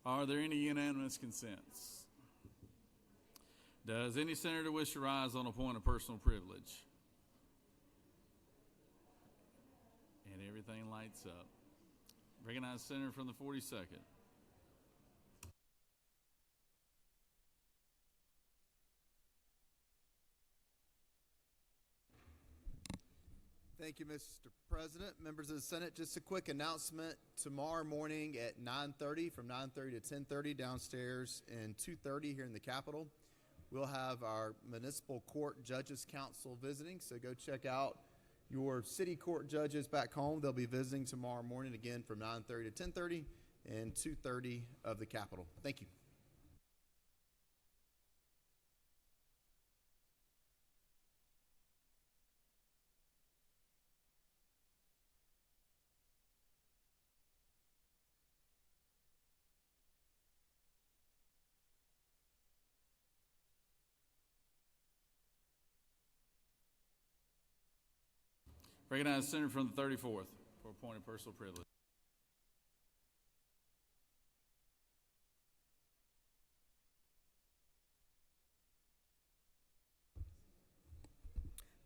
Speaker 1: Are there any unanimous consents? Does any senator wish to rise on a point of personal privilege? And everything lights up. Recognize Senator from the 42nd.
Speaker 18: Thank you, Mr. President. Members of the Senate, just a quick announcement. Tomorrow morning at 9:30, from 9:30 to 10:30 downstairs, and 2:30 here in the Capitol, we'll have our Municipal Court Judges Council visiting. So go check out your city court judges back home. They'll be visiting tomorrow morning again from 9:30 to 10:30 and 2:30 of the Capitol. Thank you.
Speaker 1: Recognize the senator from the 34th for a point of personal privilege.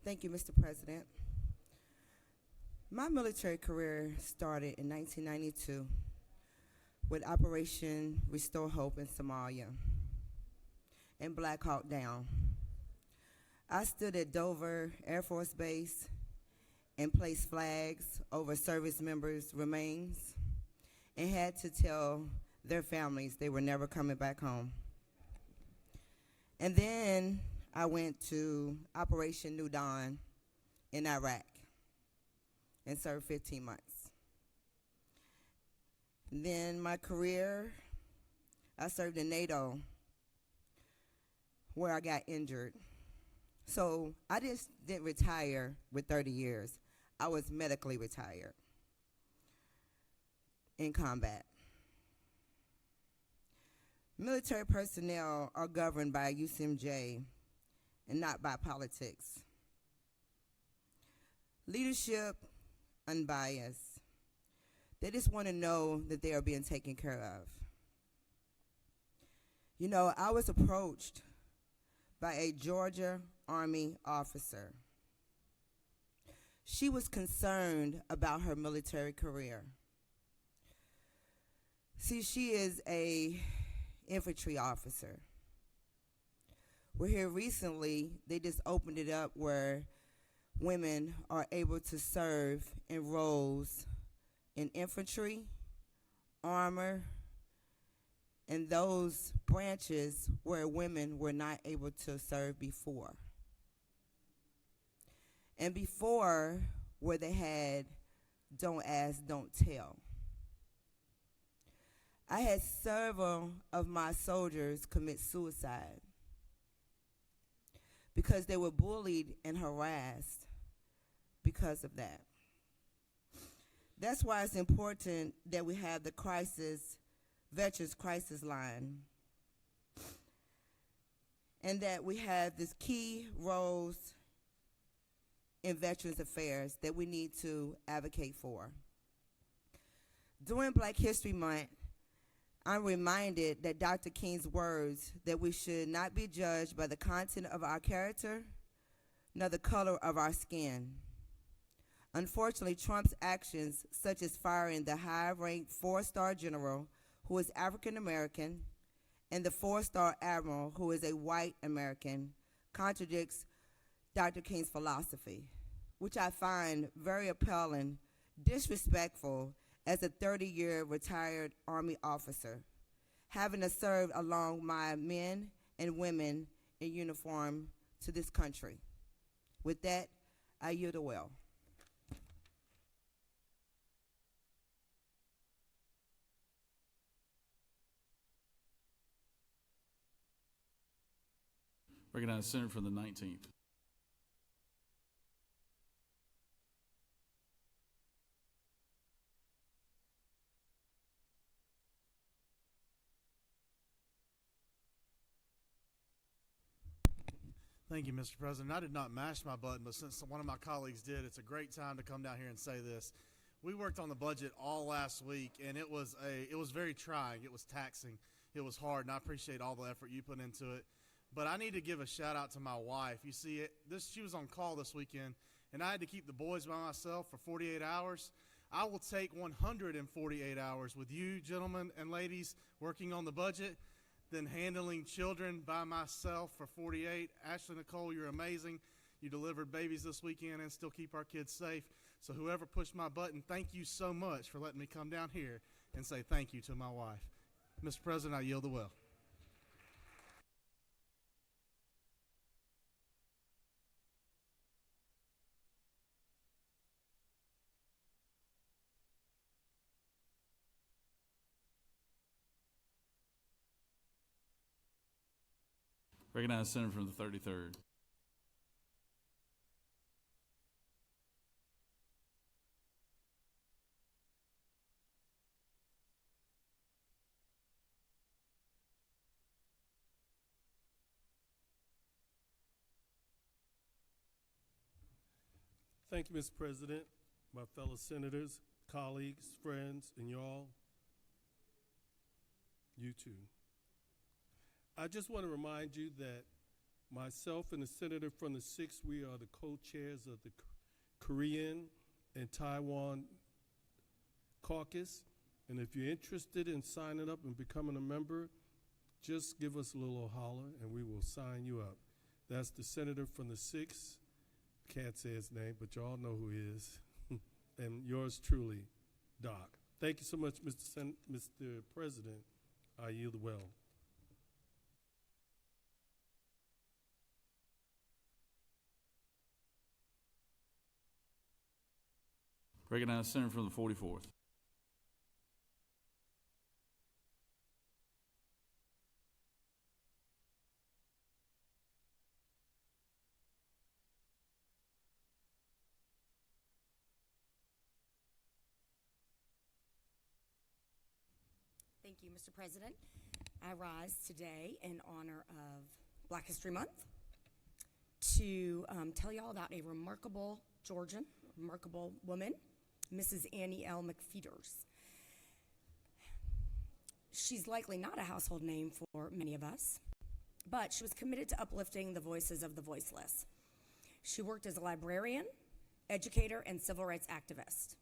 Speaker 19: Thank you, Mr. President. My military career started in 1992 with Operation Restore Hope in Somalia. and Black Hawk Down. I stood at Dover Air Force Base and placed flags over service members' remains and had to tell their families they were never coming back home. And then I went to Operation New Dawn in Iraq and served 15 months. And then my career, I served in NATO where I got injured. So I just didn't retire with 30 years. I was medically retired in combat. Military personnel are governed by UCMJ and not by politics. Leadership, unbiased. They just want to know that they are being taken care of. You know, I was approached by a Georgia Army officer. She was concerned about her military career. See, she is a infantry officer. We're here recently, they just opened it up where women are able to serve in roles in infantry, armor, and those branches where women were not able to serve before. And before, where they had don't ask, don't tell. I had several of my soldiers commit suicide because they were bullied and harassed because of that. That's why it's important that we have the Veterans Crisis Line, and that we have these key roles in Veterans Affairs that we need to advocate for. During Black History Month, I'm reminded that Dr. King's words that we should not be judged by the content of our character, nor the color of our skin. Unfortunately, Trump's actions, such as firing the high-ranked 4-star general who is African American and the 4-star admiral who is a white American, contradicts Dr. King's philosophy, which I find very appalling, disrespectful as a 30-year retired Army officer, having to serve along my men and women in uniform to this country. With that, I yield the well.
Speaker 1: Recognize Senator from the 19th.
Speaker 3: Thank you, Mr. President. I did not mash my button, but since one of my colleagues did, it's a great time to come down here and say this. We worked on the budget all last week, and it was very trying. It was taxing. It was hard, and I appreciate all the effort you put into it. But I need to give a shout out to my wife. You see, she was on call this weekend, and I had to keep the boys by myself for 48 hours. I will take 148 hours with you, gentlemen and ladies, working on the budget, than handling children by myself for 48. Ashley Nicole, you're amazing. You delivered babies this weekend and still keep our kids safe. So whoever pushed my button, thank you so much for letting me come down here and say thank you to my wife. Mr. President, I yield the well.
Speaker 1: Recognize Senator from the 33rd.
Speaker 5: Thank you, Mr. President, my fellow senators, colleagues, friends, and y'all. You too. I just want to remind you that myself and the senator from the 6th, we are the co-chairs of the Korean and Taiwan caucus. And if you're interested in signing up and becoming a member, just give us a little holler and we will sign you up. That's the senator from the 6th. Can't say his name, but y'all know who he is. And yours truly, Doc. Thank you so much, Mr. President. I yield well.
Speaker 1: Recognize Senator from the 44th.
Speaker 20: Thank you, Mr. President. I rise today in honor of Black History Month to tell you all about a remarkable Georgian, remarkable woman, Mrs. Annie L. McFeeters. She's likely not a household name for many of us, but she was committed to uplifting the voices of the voiceless. She worked as a librarian, educator, and civil rights activist.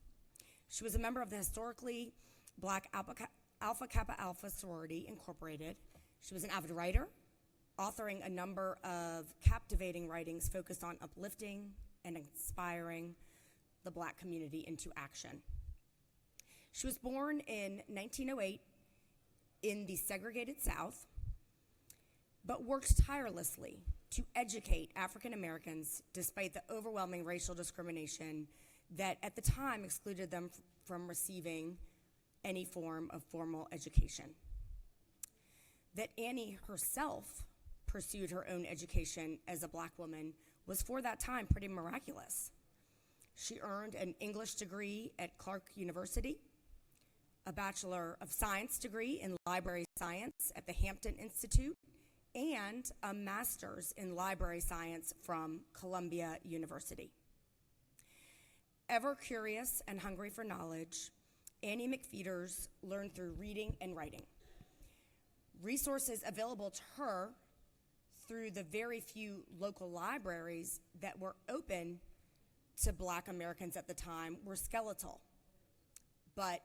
Speaker 20: She was a member of the historically Black Alpha Kappa Alpha Sorority Incorporated. She was an avid writer, authoring a number of captivating writings focused on uplifting and inspiring the Black community into action. She was born in 1908 in the segregated South, but worked tirelessly to educate African Americans despite the overwhelming racial discrimination that at the time excluded them from receiving any form of formal education. That Annie herself pursued her own education as a Black woman was for that time pretty miraculous. She earned an English degree at Clark University, a Bachelor of Science degree in Library Science at the Hampton Institute, and a Master's in Library Science from Columbia University. Ever curious and hungry for knowledge, Annie McFeeters learned through reading and writing. Resources available to her through the very few local libraries that were open to Black Americans at the time were skeletal, but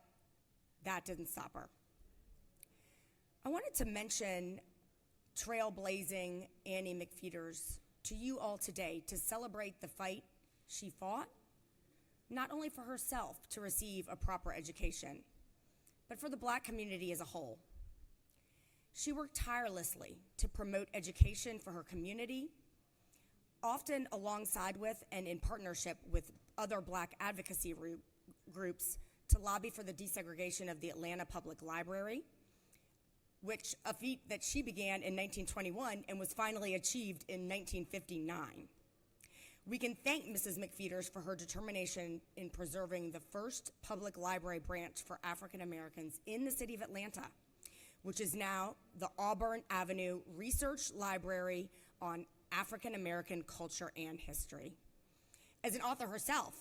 Speaker 20: that didn't stop her. I wanted to mention trailblazing Annie McFeeters to you all today to celebrate the fight she fought, not only for herself to receive a proper education, but for the Black community as a whole. She worked tirelessly to promote education for her community, often alongside with and in partnership with other Black advocacy groups to lobby for the desegregation of the Atlanta Public Library, which a feat that she began in 1921 and was finally achieved in 1959. We can thank Mrs. McFeeters for her determination in preserving the first public library branch for African Americans in the city of Atlanta, which is now the Auburn Avenue Research Library on African American culture and history. As an author herself,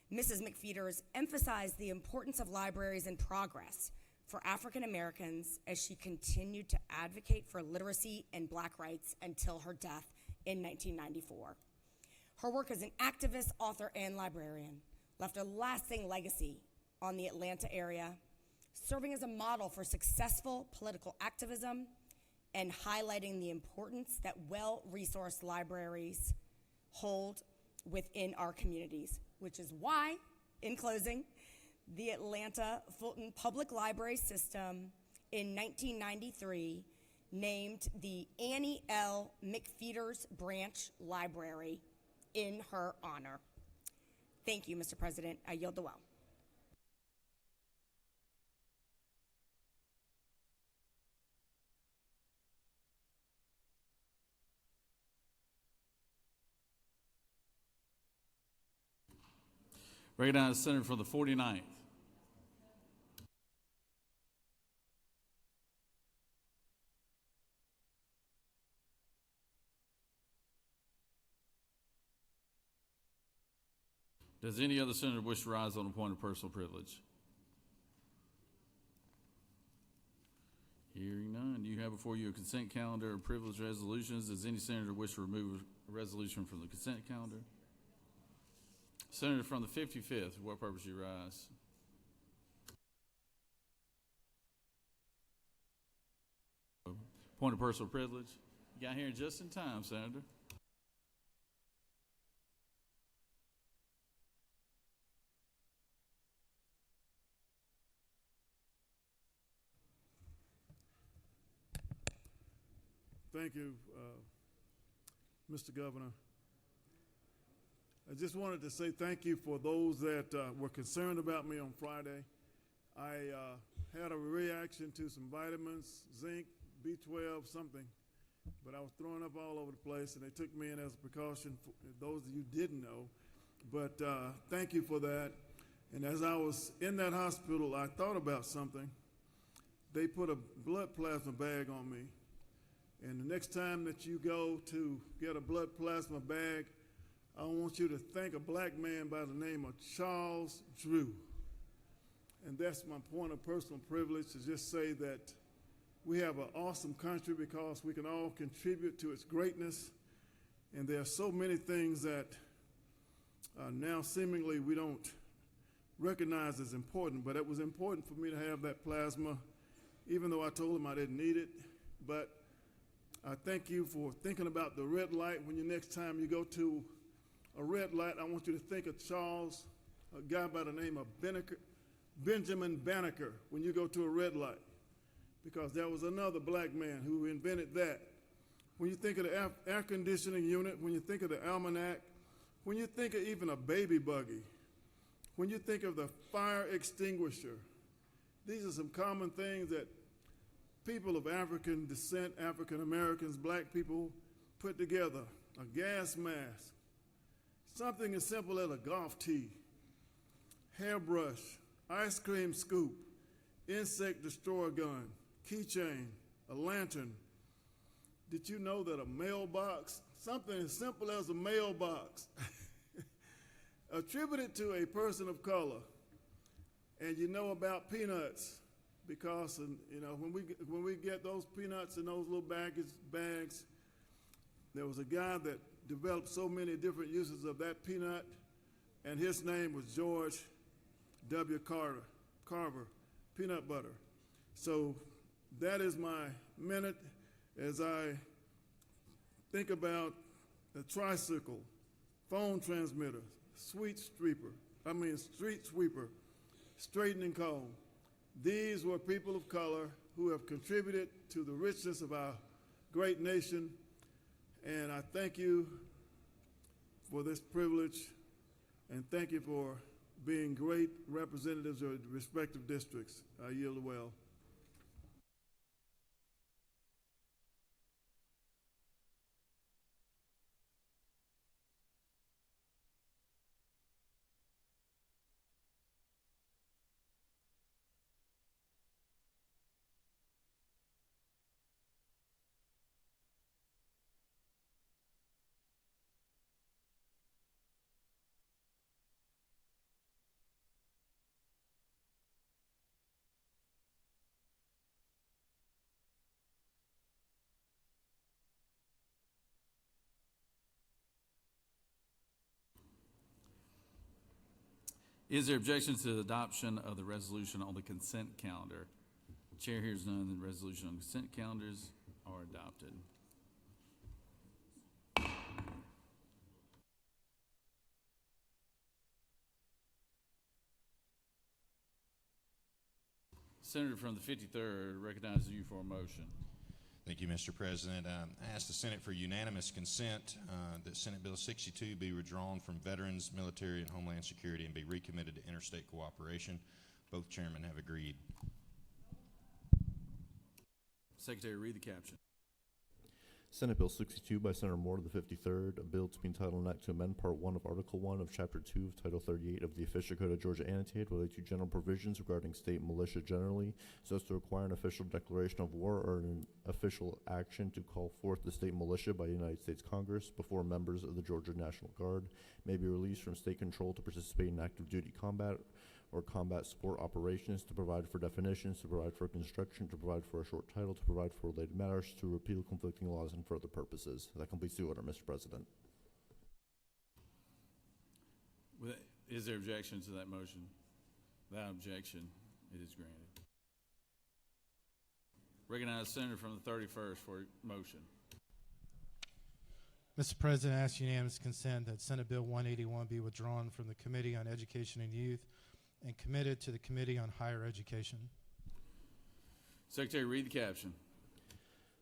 Speaker 20: Mrs. McFeeters emphasized the importance of libraries in progress for African Americans as she continued to advocate for literacy and Black rights until her death in 1994. Her work as an activist, author, and librarian left a lasting legacy on the Atlanta area, serving as a model for successful political activism and highlighting the importance that well-resourced libraries hold within our communities, which is why, in closing, the Atlanta Fulton Public Library System in 1993 named the Annie L. McFeeters Branch Library in her honor. Thank you, Mr. President. I yield the well.
Speaker 1: Recognize the Senator for the 49th. Does any other senator wish to rise on a point of personal privilege? Hearing none, you have before you a consent calendar of privilege resolutions. Does any senator wish to remove a resolution from the consent calendar? Senator from the 55th, for what purpose you rise? Point of personal privilege. You got here just in time, Senator.
Speaker 21: Thank you, Mr. Governor. I just wanted to say thank you for those that were concerned about me on Friday. I had a reaction to some vitamins, zinc, B12, something, but I was throwing up all over the place, and they took me in as a precaution for those of you didn't know. But thank you for that. And as I was in that hospital, I thought about something. They put a blood plasma bag on me. And the next time that you go to get a blood plasma bag, I want you to thank a black man by the name of Charles Drew. And that's my point of personal privilege, to just say that we have an awesome country because we can all contribute to its greatness. And there are so many things that now seemingly we don't recognize as important, but it was important for me to have that plasma, even though I told him I didn't need it. But I thank you for thinking about the red light. When next time you go to a red light, I want you to think of Charles, a guy by the name of Benjamin Banneker, when you go to a red light, because there was another black man who invented that. When you think of the air conditioning unit, when you think of the almanac, when you think of even a baby buggy, when you think of the fire extinguisher, these are some common things that people of African descent, African Americans, black people, put together. A gas mask, something as simple as a golf tee, hairbrush, ice cream scoop, insect destroyer gun, keychain, a lantern. Did you know that a mailbox, something as simple as a mailbox, attributed to a person of color, and you know about peanuts, because when we get those peanuts in those little bags, there was a guy that developed so many different uses of that peanut, and his name was George W. Carver, peanut butter. So that is my minute as I think about the tricycle, phone transmitter, street sweeper, straightening comb. These were people of color who have contributed to the richness of our great nation, and I thank you for this privilege, and thank you for being great representatives of the respective districts. I yield well.
Speaker 1: Is there objection to the adoption of the resolution on the consent calendar? Chair hears none. The resolution on consent calendars are adopted. Senator from the 53rd recognizes you for a motion.
Speaker 22: Thank you, Mr. President. I ask the Senate for unanimous consent that Senate Bill 62 be withdrawn from Veterans, Military, and Homeland Security and be recommitted to interstate cooperation. Both chairmen have agreed.
Speaker 1: Secretary, read the caption.
Speaker 2: Senate Bill 62 by Senator Moore of the 53rd, a bill to be entitled an act to amend Part 1 of Article 1 of Chapter 2 of Title 38 of the Official Code of Georgia Annotated relating to general provisions regarding state militia generally, so as to require an official declaration of war or an official action to call forth the state militia by the United States Congress before members of the Georgia National Guard may be released from state control to participate in active duty combat or combat support operations, to provide for definitions, to provide for construction, to provide for a short title, to provide for related matters, to repeal conflicting laws and for other purposes. That completes the order, Mr. President.
Speaker 1: Is there objection to that motion? Without objection, it is granted. Recognize Senator from the 31st for a motion.
Speaker 4: Mr. President, I ask unanimous consent that Senate Bill 181 be withdrawn from the Committee on Education and Youth and committed to the Committee on Higher Education.
Speaker 1: Secretary, read the caption.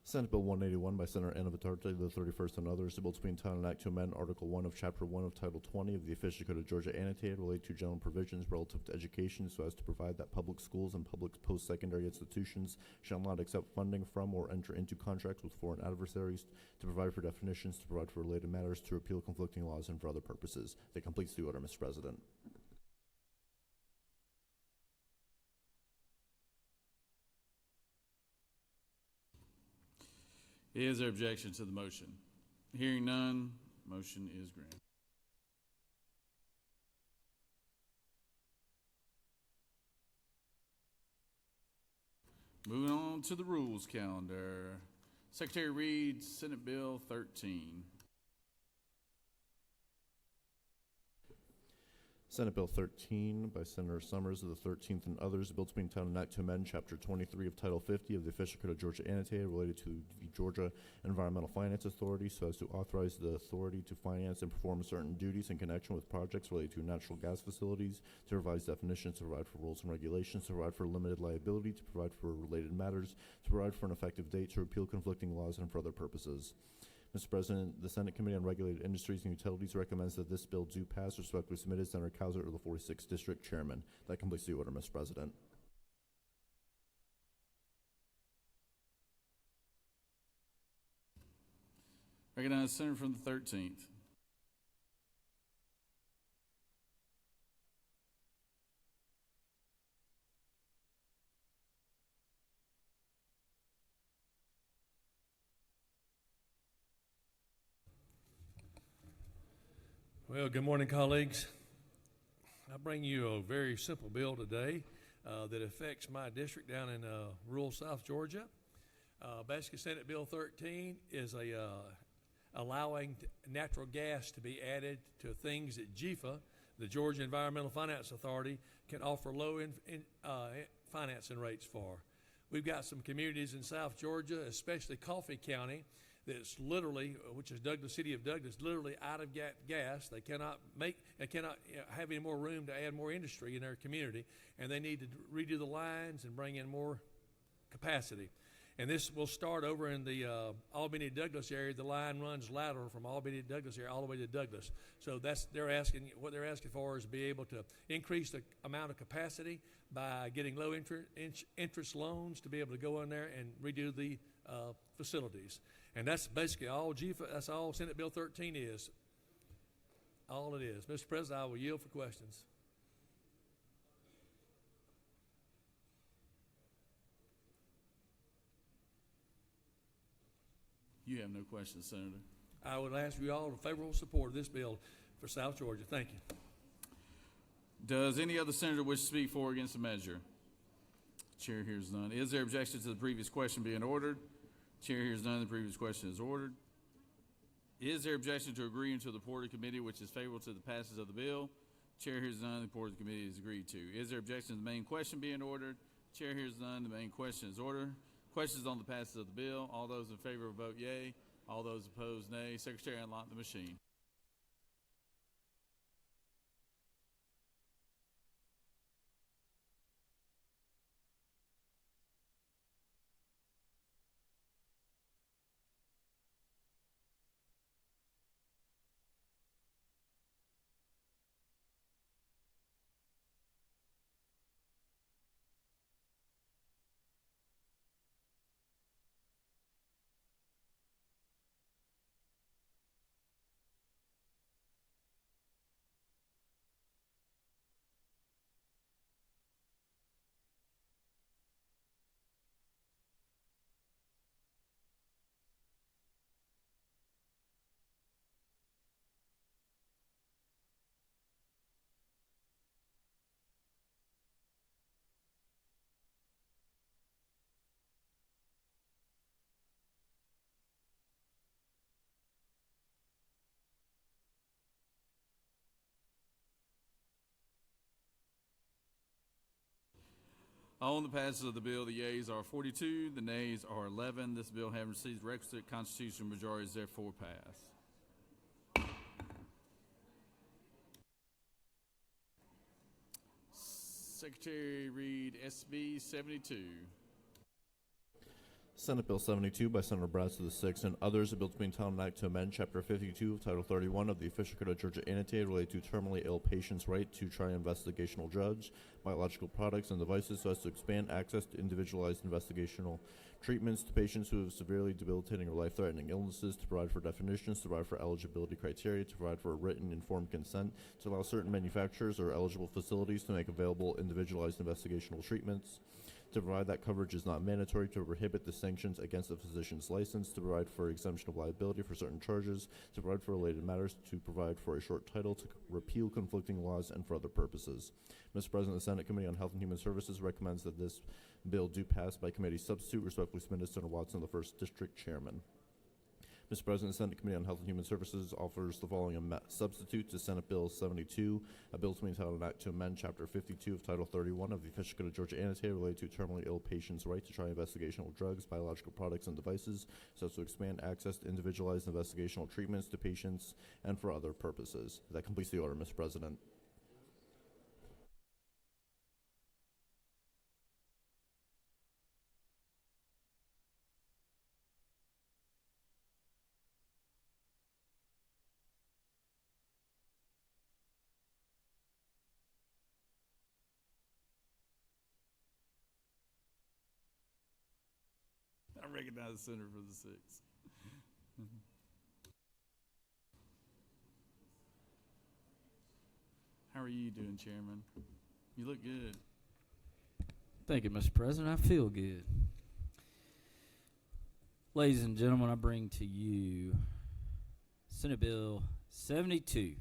Speaker 2: Senate Bill 181 by Senator Anna Vitarte, the 31st, and others, a bill to be entitled an act to amend Article 1 of Chapter 1 of Title 20 of the Official Code of Georgia annotated related to general provisions relative to education so as to provide that public schools and public post-secondary institutions shall not accept funding from or enter into contracts with foreign adversaries, to provide for definitions, to provide for related matters, to repeal conflicting laws, and for other purposes. That completes the order, Mr. President.
Speaker 1: Is there objection to the motion? Hearing none, motion is granted. Moving on to the rules calendar. Secretary reads Senate Bill 13.
Speaker 2: Senate Bill 13 by Senator Summers of the 13th and others, a bill to be entitled an act to amend Chapter 23 of Title 50 of the Official Code of Georgia annotated related to the Georgia Environmental Finance Authority so as to authorize the authority to finance and perform certain duties in connection with projects related to natural gas facilities, to revise definitions, to provide for rules and regulations, to provide for limited liability, to provide for related matters, to provide for an effective date, to repeal conflicting laws, and for other purposes. Mr. President, the Senate Committee on Regulated Industries and Utilities recommends that this bill do pass. Respectfully submitted, Senator Cowser, the 46th District Chairman. That completes the order, Mr. President.
Speaker 1: Recognize the Senator from the 13th.
Speaker 5: Well, good morning, colleagues. I bring you a very simple bill today that affects my district down in rural South Georgia. Basically, Senate Bill 13 is allowing natural gas to be added to things that GEFA, the Georgia Environmental Finance Authority, can offer low financing rates for. We've got some communities in South Georgia, especially Coffee County, that's literally, which is Douglas, city of Douglas, literally out of gas. They cannot have any more room to add more industry in their community, and they need to redo the lines and bring in more capacity. And this will start over in the Albany-Douglas area. The line runs lateral from Albany-Douglas area all the way to Douglas. So what they're asking for is to be able to increase the amount of capacity by getting low interest loans to be able to go in there and redo the facilities. And that's basically all that's all Senate Bill 13 is. All it is. Mr. President, I will yield for questions.
Speaker 1: You have no questions, Senator.
Speaker 5: I would ask you all to favorable support of this bill for South Georgia. Thank you.
Speaker 1: Does any other senator wish to speak for or against the measure? Chair hears none. Is there objection to the previous question being ordered? Chair hears none. The previous question is ordered. Is there objection to agreeing to the report of the committee which is favorable to the passage of the bill? Chair hears none. The report of the committee is agreed to. Is there objection to the main question being ordered? Chair hears none. The main question is ordered. Questions on the passage of the bill. All those in favor vote yea. All those opposed, nay. Secretary, unlock the machine. On the passage of the bill, the yeas are 42, the nays are 11. This bill, having received the requisite constitutional majority, is therefore passed. Secretary read SB 72.
Speaker 2: Senate Bill 72 by Senator Bratz of the 6th and others, a bill to be entitled an act to amend Chapter 52 of Title 31 of the Official Code of Georgia Annotated related to terminally ill patients' right to try investigational drugs, biological products, and devices so as to expand access to individualized investigational treatments to patients who have severely debilitating or life-threatening illnesses, to provide for definitions, to provide for eligibility criteria, to provide for a written informed consent, to allow certain manufacturers or eligible facilities to make available individualized investigational treatments, to provide that coverage is not mandatory, to prohibit the sanctions against a physician's license, to provide for exemption of liability for certain charges, to provide for related matters, to provide for a short title, to repeal conflicting laws, and for other purposes. Mr. President, the Senate Committee on Health and Human Services recommends that this bill do pass by committee substitute. Respectfully submitted, Senator Watson, the 1st District Chairman. Mr. President, the Senate Committee on Health and Human Services offers the following substitute to Senate Bill 72, a bill to be entitled an act to amend Chapter 52 of Title 31 of the Official Code of Georgia Annotated related to terminally ill patients' right to try investigational drugs, biological products, and devices, so as to expand access to individualized investigational treatments to patients and for other purposes. That completes the order, Mr. President.
Speaker 1: I recognize the senator for the 6th. How are you doing, Chairman? You look good.
Speaker 6: Thank you, Mr. President. I feel good. Ladies and gentlemen, I bring to you Senate Bill 72.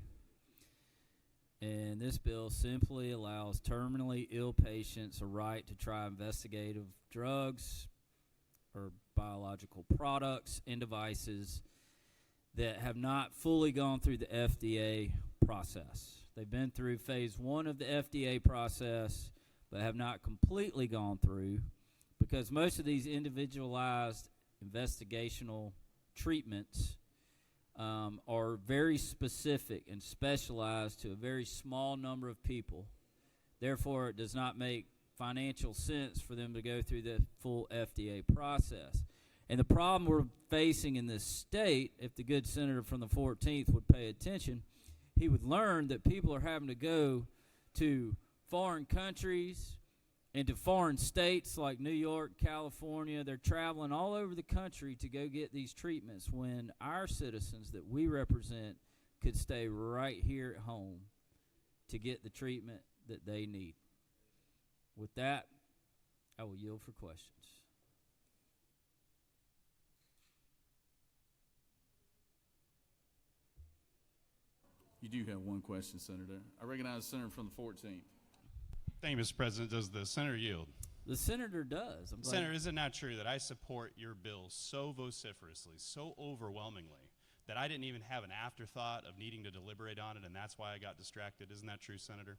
Speaker 6: And this bill simply allows terminally ill patients a right to try investigative drugs or biological products and devices that have not fully gone through the FDA process. They've been through phase 1 of the FDA process, but have not completely gone through, because most of these individualized investigational treatments are very specific and specialized to a very small number of people. Therefore, it does not make financial sense for them to go through the full FDA process. And the problem we're facing in this state, if the good senator from the 14th would pay attention, he would learn that people are having to go to foreign countries and to foreign states like New York, California. They're traveling all over the country to go get these treatments when our citizens that we represent could stay right here at home to get the treatment that they need. With that, I will yield for questions.
Speaker 1: You do have one question, Senator. I recognize the senator from the 14th.
Speaker 7: Thank you, Mr. President. Does the senator yield?
Speaker 6: The senator does.
Speaker 7: Senator, is it not true that I support your bill so vociferously, so overwhelmingly, that I didn't even have an afterthought of needing to deliberate on it, and that's why I got distracted? Isn't that true, Senator?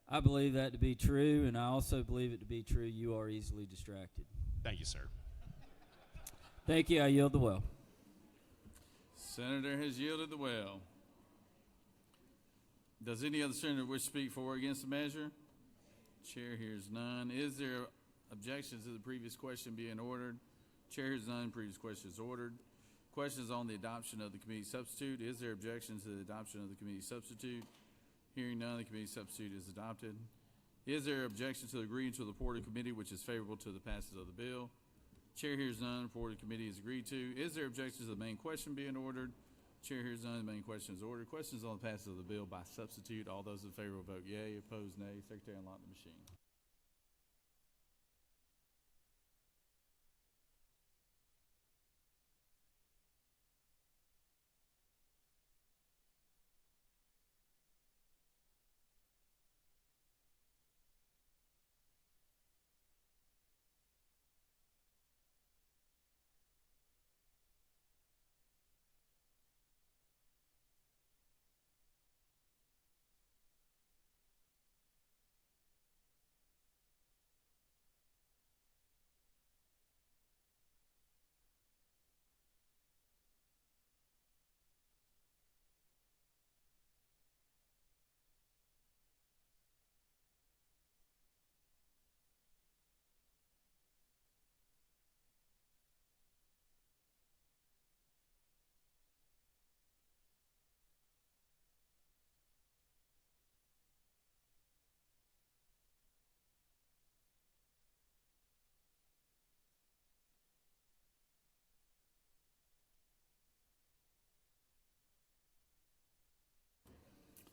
Speaker 6: I believe that to be true, and I also believe it to be true you are easily distracted.
Speaker 7: Thank you, sir.
Speaker 6: Thank you. I yield the well.
Speaker 1: Senator has yielded the well. Does any other senator wish to speak for or against the measure? Chair hears none. Is there objection to the previous question being ordered? Chair hears none. Previous question is ordered. Questions on the adoption of the committee substitute. Is there objection to the adoption of the committee substitute? Hearing none, the committee substitute is adopted. Is there objection to agreeing to the report of committee which is favorable to the passage of the bill? Chair hears none. Report of committee is agreed to. Is there objection to the main question being ordered? Chair hears none. The main question is ordered. Questions on the passage of the bill by substitute. All those in favor will vote yea. Opposed, nay. Secretary, unlock the machine.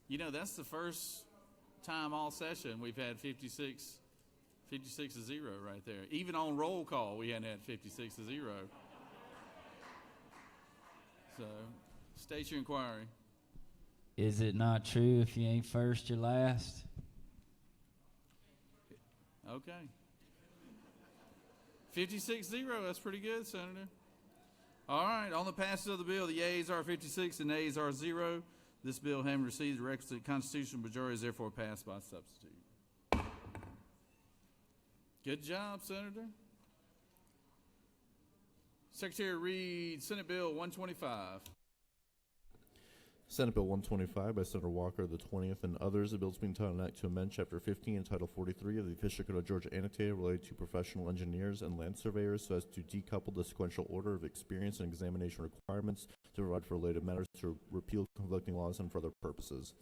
Speaker 1: You know, that's the first time all session we've had 56 to 0 right there. Even on roll call, we hadn't had 56 to 0. So, state your inquiry.
Speaker 6: Is it not true if you ain't first, you're last?
Speaker 1: Okay. 56-0, that's pretty good, Senator. All right, on the passage of the bill, the yeas are 56 and nays are 0. This bill, having received the requisite constitutional majority, is therefore passed by substitute. Good job, Senator. Secretary read Senate Bill 125.
Speaker 2: Senate Bill 125 by Senator Walker, the 20th, and others. The bill is being titled an act to amend Chapter 15 and Title 43 of the Official Code of Georgia Annotated related to professional engineers and land surveyors so as to decouple the sequential order of experience and examination requirements to provide for related matters, to repeal conflicting laws, and for other purposes.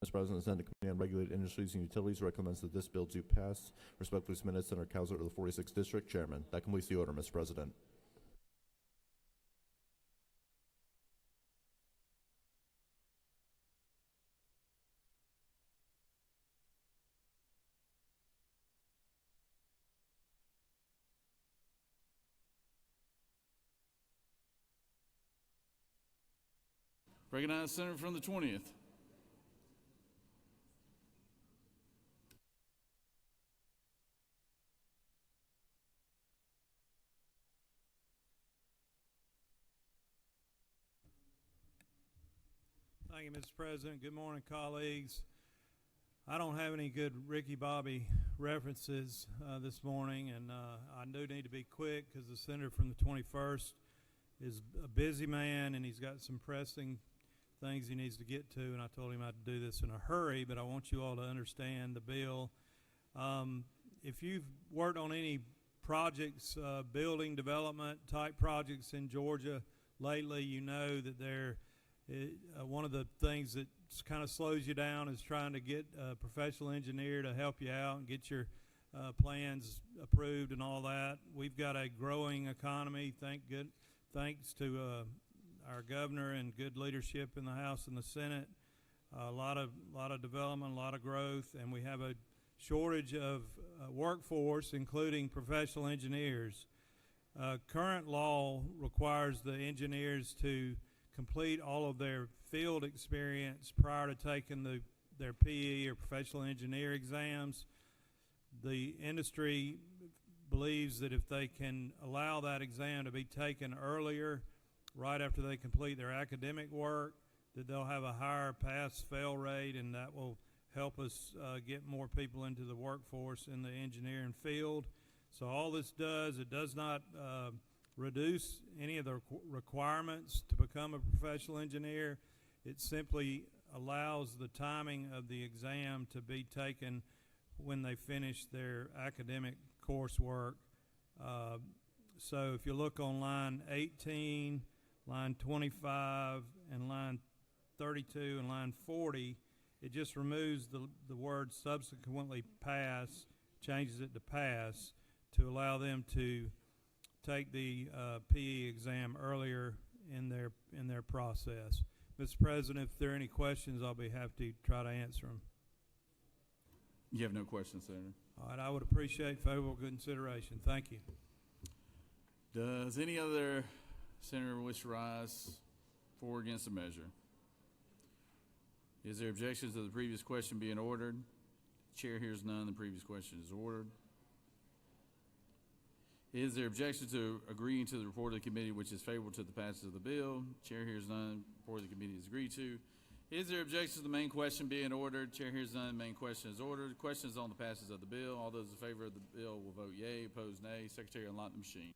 Speaker 2: Mr. President, the Senate Committee on Regulated Industries and Utilities recommends that this bill do pass. Respectfully submitted, Senator Cowser of the 46th District, Chairman. That completes the order, Mr. President.
Speaker 1: Recognize the Senator from the 20th.
Speaker 8: Thank you, Mr. President. Good morning, colleagues. I don't have any good Ricky Bobby references this morning, and I do need to be quick because the senator from the 21st is a busy man, and he's got some pressing things he needs to get to, and I told him I'd do this in a hurry, but I want you all to understand the bill. If you've worked on any projects, building development type projects in Georgia lately, you know that one of the things that kind of slows you down is trying to get a professional engineer to help you out and get your plans approved and all that. We've got a growing economy, thanks to our governor and good leadership in the House and the Senate. A lot of development, a lot of growth, and we have a shortage of workforce, including professional engineers. Current law requires the engineers to complete all of their field experience prior to taking their PE or professional engineer exams. The industry believes that if they can allow that exam to be taken earlier, right after they complete their academic work, that they'll have a higher pass-fail rate, and that will help us get more people into the workforce in the engineering field. So all this does, it does not reduce any of the requirements to become a professional engineer. It simply allows the timing of the exam to be taken when they finish their academic coursework. So if you look on line 18, line 25, and line 32 and line 40, it just removes the word subsequently pass, changes it to pass, to allow them to take the PE exam earlier in their process. Mr. President, if there are any questions, I'll be happy to try to answer them.
Speaker 1: You have no questions, Senator.
Speaker 8: All right, I would appreciate favorable consideration. Thank you.
Speaker 1: Does any other senator wish to rise for or against the measure? Is there objections to the previous question being ordered? Chair hears none. The previous question is ordered. Is there objection to agreeing to the report of the committee which is favorable to the passage of the bill? Chair hears none. Report of the committee is agreed to. Is there objection to the main question being ordered? Chair hears none. Main question is ordered. Questions on the passage of the bill. All those in favor of the bill will vote yea. Opposed, nay. Secretary, unlock the machine.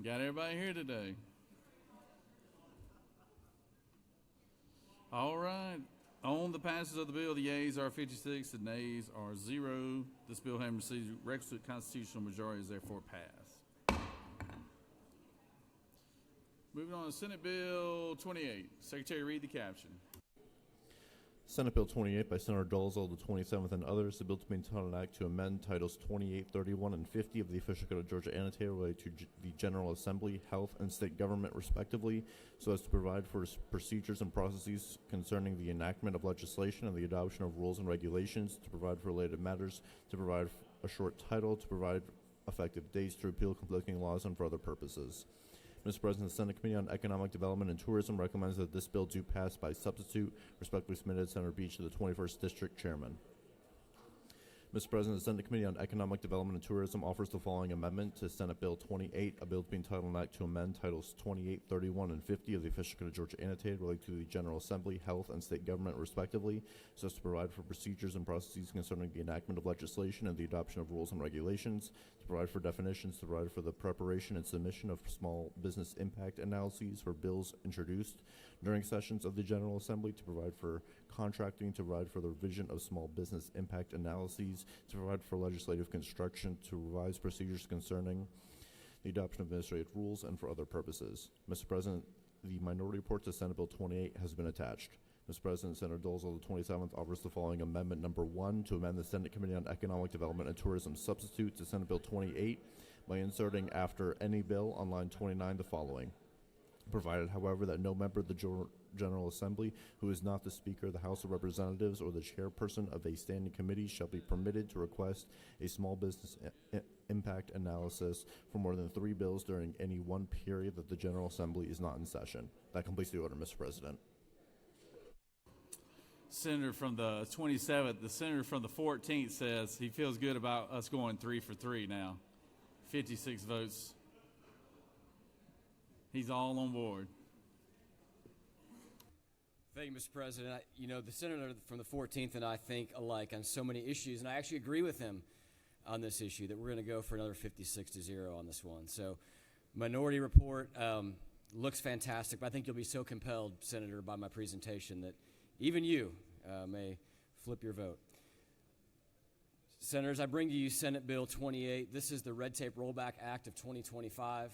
Speaker 1: Got everybody here today. All right. On the passage of the bill, the yeas are 56, the nays are 0. This bill having received requisite constitutional majority is therefore passed. Moving on to Senate Bill 28. Secretary, read the caption.
Speaker 2: Senate Bill 28 by Senator Dolezal, the 27th, and others, the bill to be entitled an act to amend Titles 28, 31, and 50 of the Official Code of Georgia Annotated related to the General Assembly, Health, and State Government, respectively, so as to provide for procedures and processes concerning the enactment of legislation and the adoption of rules and regulations, to provide for related matters, to provide a short title, to provide effective dates, to repeal conflicting laws, and for other purposes. Mr. President, the Senate Committee on Economic Development and Tourism recommends that this bill do pass by substitute. Respectfully submitted, Senator Beach, to the 21st District Chairman. Mr. President, the Senate Committee on Economic Development and Tourism offers the following amendment to Senate Bill 28, a bill to be entitled an act to amend Titles 28, 31, and 50 of the Official Code of Georgia Annotated related to the General Assembly, Health, and State Government, respectively, so as to provide for procedures and processes concerning the enactment of legislation and the adoption of rules and regulations, to provide for definitions, to provide for the preparation and submission of small business impact analyses for bills introduced during sessions of the General Assembly, to provide for contracting, to provide for the revision of small business impact analyses, to provide for legislative construction, to revise procedures concerning the adoption of administrative rules, and for other purposes. Mr. President, the minority report to Senate Bill 28 has been attached. Mr. President, Senator Dolezal, the 27th, offers the following amendment number 1 to amend the Senate Committee on Economic Development and Tourism substitute to Senate Bill 28 by inserting after any bill on line 29 the following. Provided, however, that no member of the General Assembly who is not the Speaker of the House of Representatives or the chairperson of a standing committee shall be permitted to request a small business impact analysis for more than 3 bills during any one period that the General Assembly is not in session. That completes the order, Mr. President.
Speaker 1: Senator from the 27th, the senator from the 14th says he feels good about us going 3 for 3 now. 56 votes. He's all on board.
Speaker 9: Thank you, Mr. President. The senator from the 14th and I think alike on so many issues, and I actually agree with him on this issue that we're going to go for another 56-0 on this one. So, minority report looks fantastic, but I think you'll be so compelled, Senator, by my presentation that even you may flip your vote. Senators, I bring to you Senate Bill 28. This is the Red Tape Rollback Act of 2025.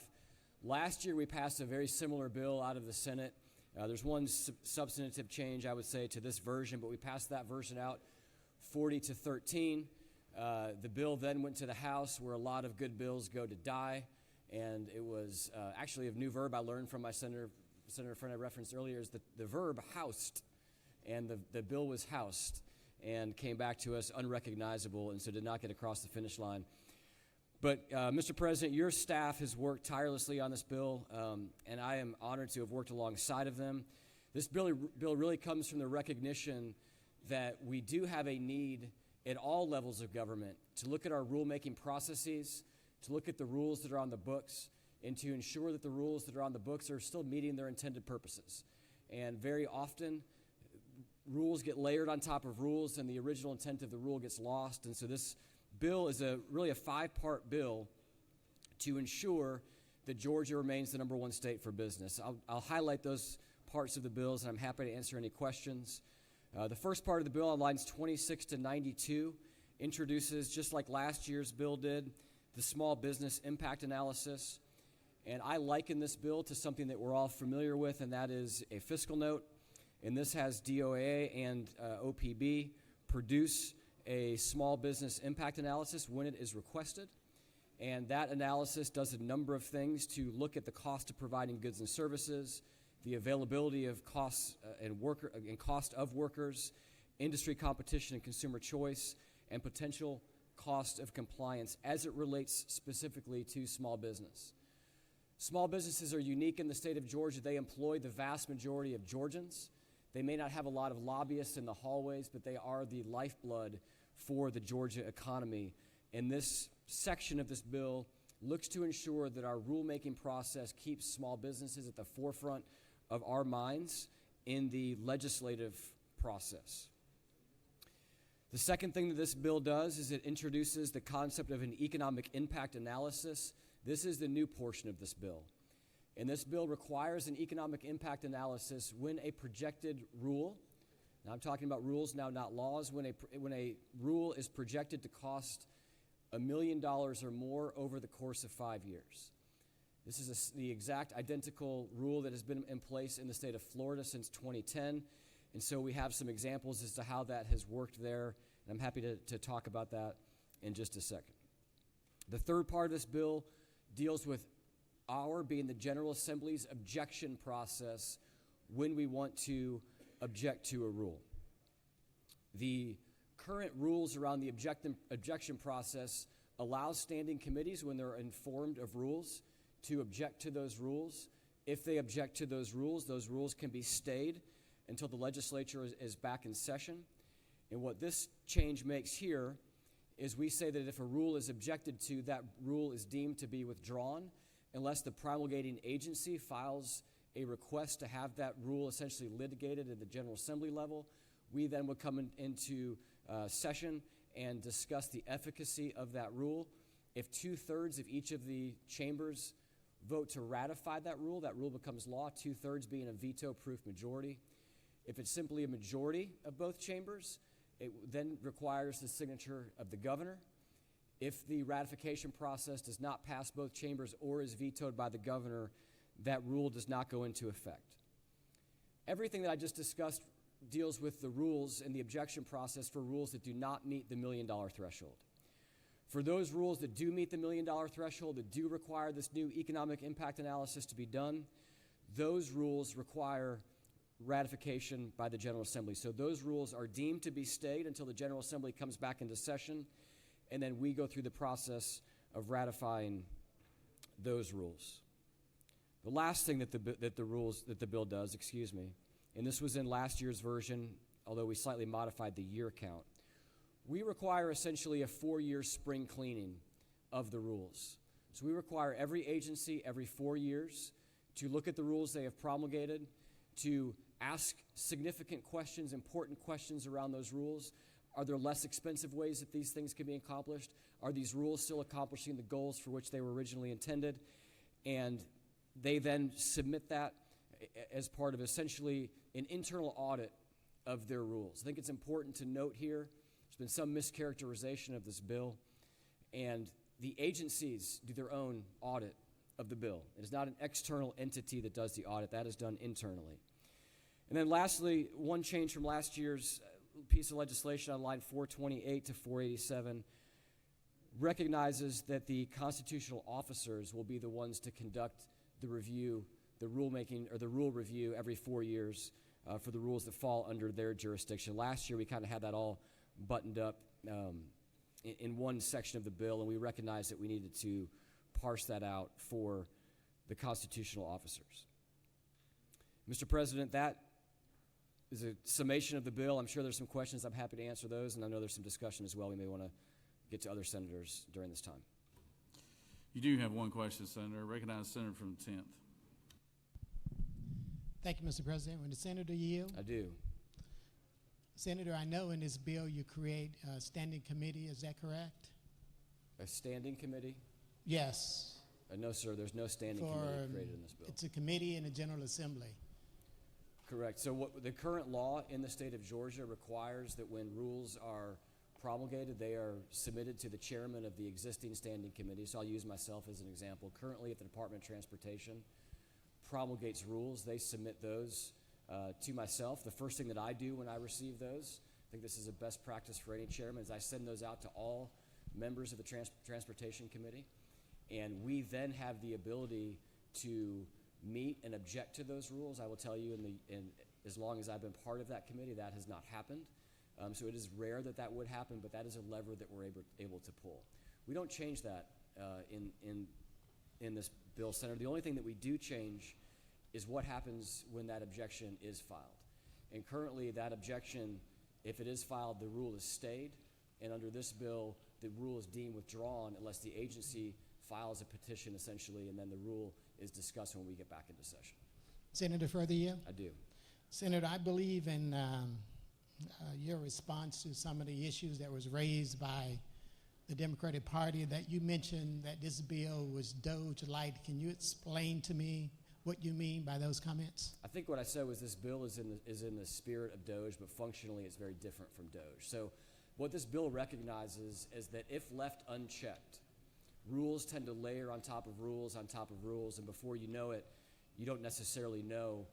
Speaker 9: Last year, we passed a very similar bill out of the Senate. There's one substantive change, I would say, to this version, but we passed that version out 40-13. The bill then went to the House, where a lot of good bills go to die, and it was actually a new verb I learned from my senator friend I referenced earlier, is the verb housed, and the bill was housed and came back to us unrecognizable, and so did not get across the finish line. But, Mr. President, your staff has worked tirelessly on this bill, and I am honored to have worked alongside of them. This bill really comes from the recognition that we do have a need at all levels of government to look at our rulemaking processes, to look at the rules that are on the books, and to ensure that the rules that are on the books are still meeting their intended purposes. And very often, rules get layered on top of rules, and the original intent of the rule gets lost, and so this bill is really a 5-part bill to ensure that Georgia remains the #1 state for business. I'll highlight those parts of the bills, and I'm happy to answer any questions. The first part of the bill on lines 26-92 introduces, just like last year's bill did, the small business impact analysis. And I liken this bill to something that we're all familiar with, and that is a fiscal note. And this has DOA and OPB produce a small business impact analysis when it is requested. And that analysis does a number of things to look at the cost of providing goods and services, the availability of costs and cost of workers, industry competition and consumer choice, and potential cost of compliance as it relates specifically to small business. Small businesses are unique in the state of Georgia. They employ the vast majority of Georgians. They may not have a lot of lobbyists in the hallways, but they are the lifeblood for the Georgia economy. And this section of this bill looks to ensure that our rulemaking process keeps small businesses at the forefront of our minds in the legislative process. The second thing that this bill does is it introduces the concept of an economic impact analysis This is the new portion of this bill. And this bill requires an economic impact analysis when a projected rule, now I'm talking about rules now, not laws, when a rule is projected to cost $1 million or more over the course of 5 years. This is the exact identical rule that has been in place in the state of Florida since 2010, and so we have some examples as to how that has worked there, and I'm happy to talk about that in just a second. The third part of this bill deals with our, being the General Assembly's, objection process when we want to object to a rule. The current rules around the objection process allow standing committees, when they're informed of rules, to object to those rules. If they object to those rules can be stayed until the legislature is back in session. And what this change makes here is we say that if a rule is objected to, that rule is deemed to be withdrawn unless the promulgating agency files a request to have that rule essentially litigated at the General Assembly level. We then would come into session and discuss the efficacy of that rule. If 2/3 of each of the chambers vote to ratify that rule becomes law, 2/3 being a veto-proof majority. If it's simply a majority of both chambers, it then requires the signature of the governor. If the ratification process does not pass both chambers or is vetoed by the governor, that rule does not go into effect. Everything that I just discussed deals with the rules and the objection process for rules that do not meet the $1 million threshold. For those rules that do meet the $1 million threshold, that do require this new economic impact analysis to be done, those rules require ratification by the General Assembly. So those rules are deemed to be stayed until the General Assembly comes back into session, and then we go through the process of ratifying those rules. The last thing that the bill does, and this was in last year's version, although we slightly modified the year count. We require essentially a 4-year spring cleaning of the rules. So we require every agency every 4 years to look at the rules they have promulgated, to ask significant questions, important questions around those rules. Are there less expensive ways that these things can be accomplished? Are these rules still accomplishing the goals for which they were originally intended? And they then submit that as part of essentially an internal audit of their rules. I think it's important to note here, there's been some mischaracterization of this bill, and the agencies do their own audit of the bill. It is not an external entity that does the audit. That is done internally. And then lastly, one change from last year's piece of legislation on line 428 to 487 recognizes that the constitutional officers will be the ones to conduct the review, the rulemaking, or the rule review every 4 years for the rules that fall under their jurisdiction. Last year, we kind of had that all buttoned up in one section of the bill, and we recognized that we needed to parse that out for the constitutional officers. Mr. President, that is a summation of the bill. I'm sure there's some questions. I'm happy to answer those, and I know there's some discussion as well. We may want to get to other senators during this time.
Speaker 1: You do have one question, Senator. Recognize the senator from the 10th.
Speaker 10: Thank you, Mr. President. When the senator yield?
Speaker 9: I do.
Speaker 10: Senator, I know in this bill you create a standing committee. Is that correct?
Speaker 9: A standing committee?
Speaker 10: Yes.
Speaker 9: No, sir. There's no standing committee created in this bill.
Speaker 10: It's a committee in the General Assembly.
Speaker 9: Correct. So what the current law in the state of Georgia requires that when rules are promulgated, they are submitted to the chairman of the existing standing committee. So I'll use myself as an example. Currently at the Department of Transportation promulgates rules. They submit those to myself. The first thing that I do when I receive those, I think this is a best practice for any chairman, is I send those out to all members of the Transportation Committee. And we then have the ability to meet and object to those rules. I will tell you, as long as I've been part of that committee, that has not happened. So it is rare that would happen, but that is a lever that we're able to pull. We don't change that in this bill, Senator. The only thing that we do change is what happens when that objection is filed. And currently, that objection, if it is filed, the rule is stayed. And under this bill, the rule is deemed withdrawn unless the agency files a petition, essentially, and then the rule is discussed when we get back into session.
Speaker 10: Senator Further,
Speaker 9: I do.
Speaker 10: Senator, I believe in your response to some of the issues that was raised by the Democratic Party that you mentioned that this bill was Doge light. Can you explain to me what you mean by those comments?
Speaker 9: I think what I said was this bill is in the spirit of Doge, but functionally it's very different from Doge. So what this bill recognizes is that if left unchecked, rules tend to layer on top of rules on top of rules, and before you know it, you don't necessarily know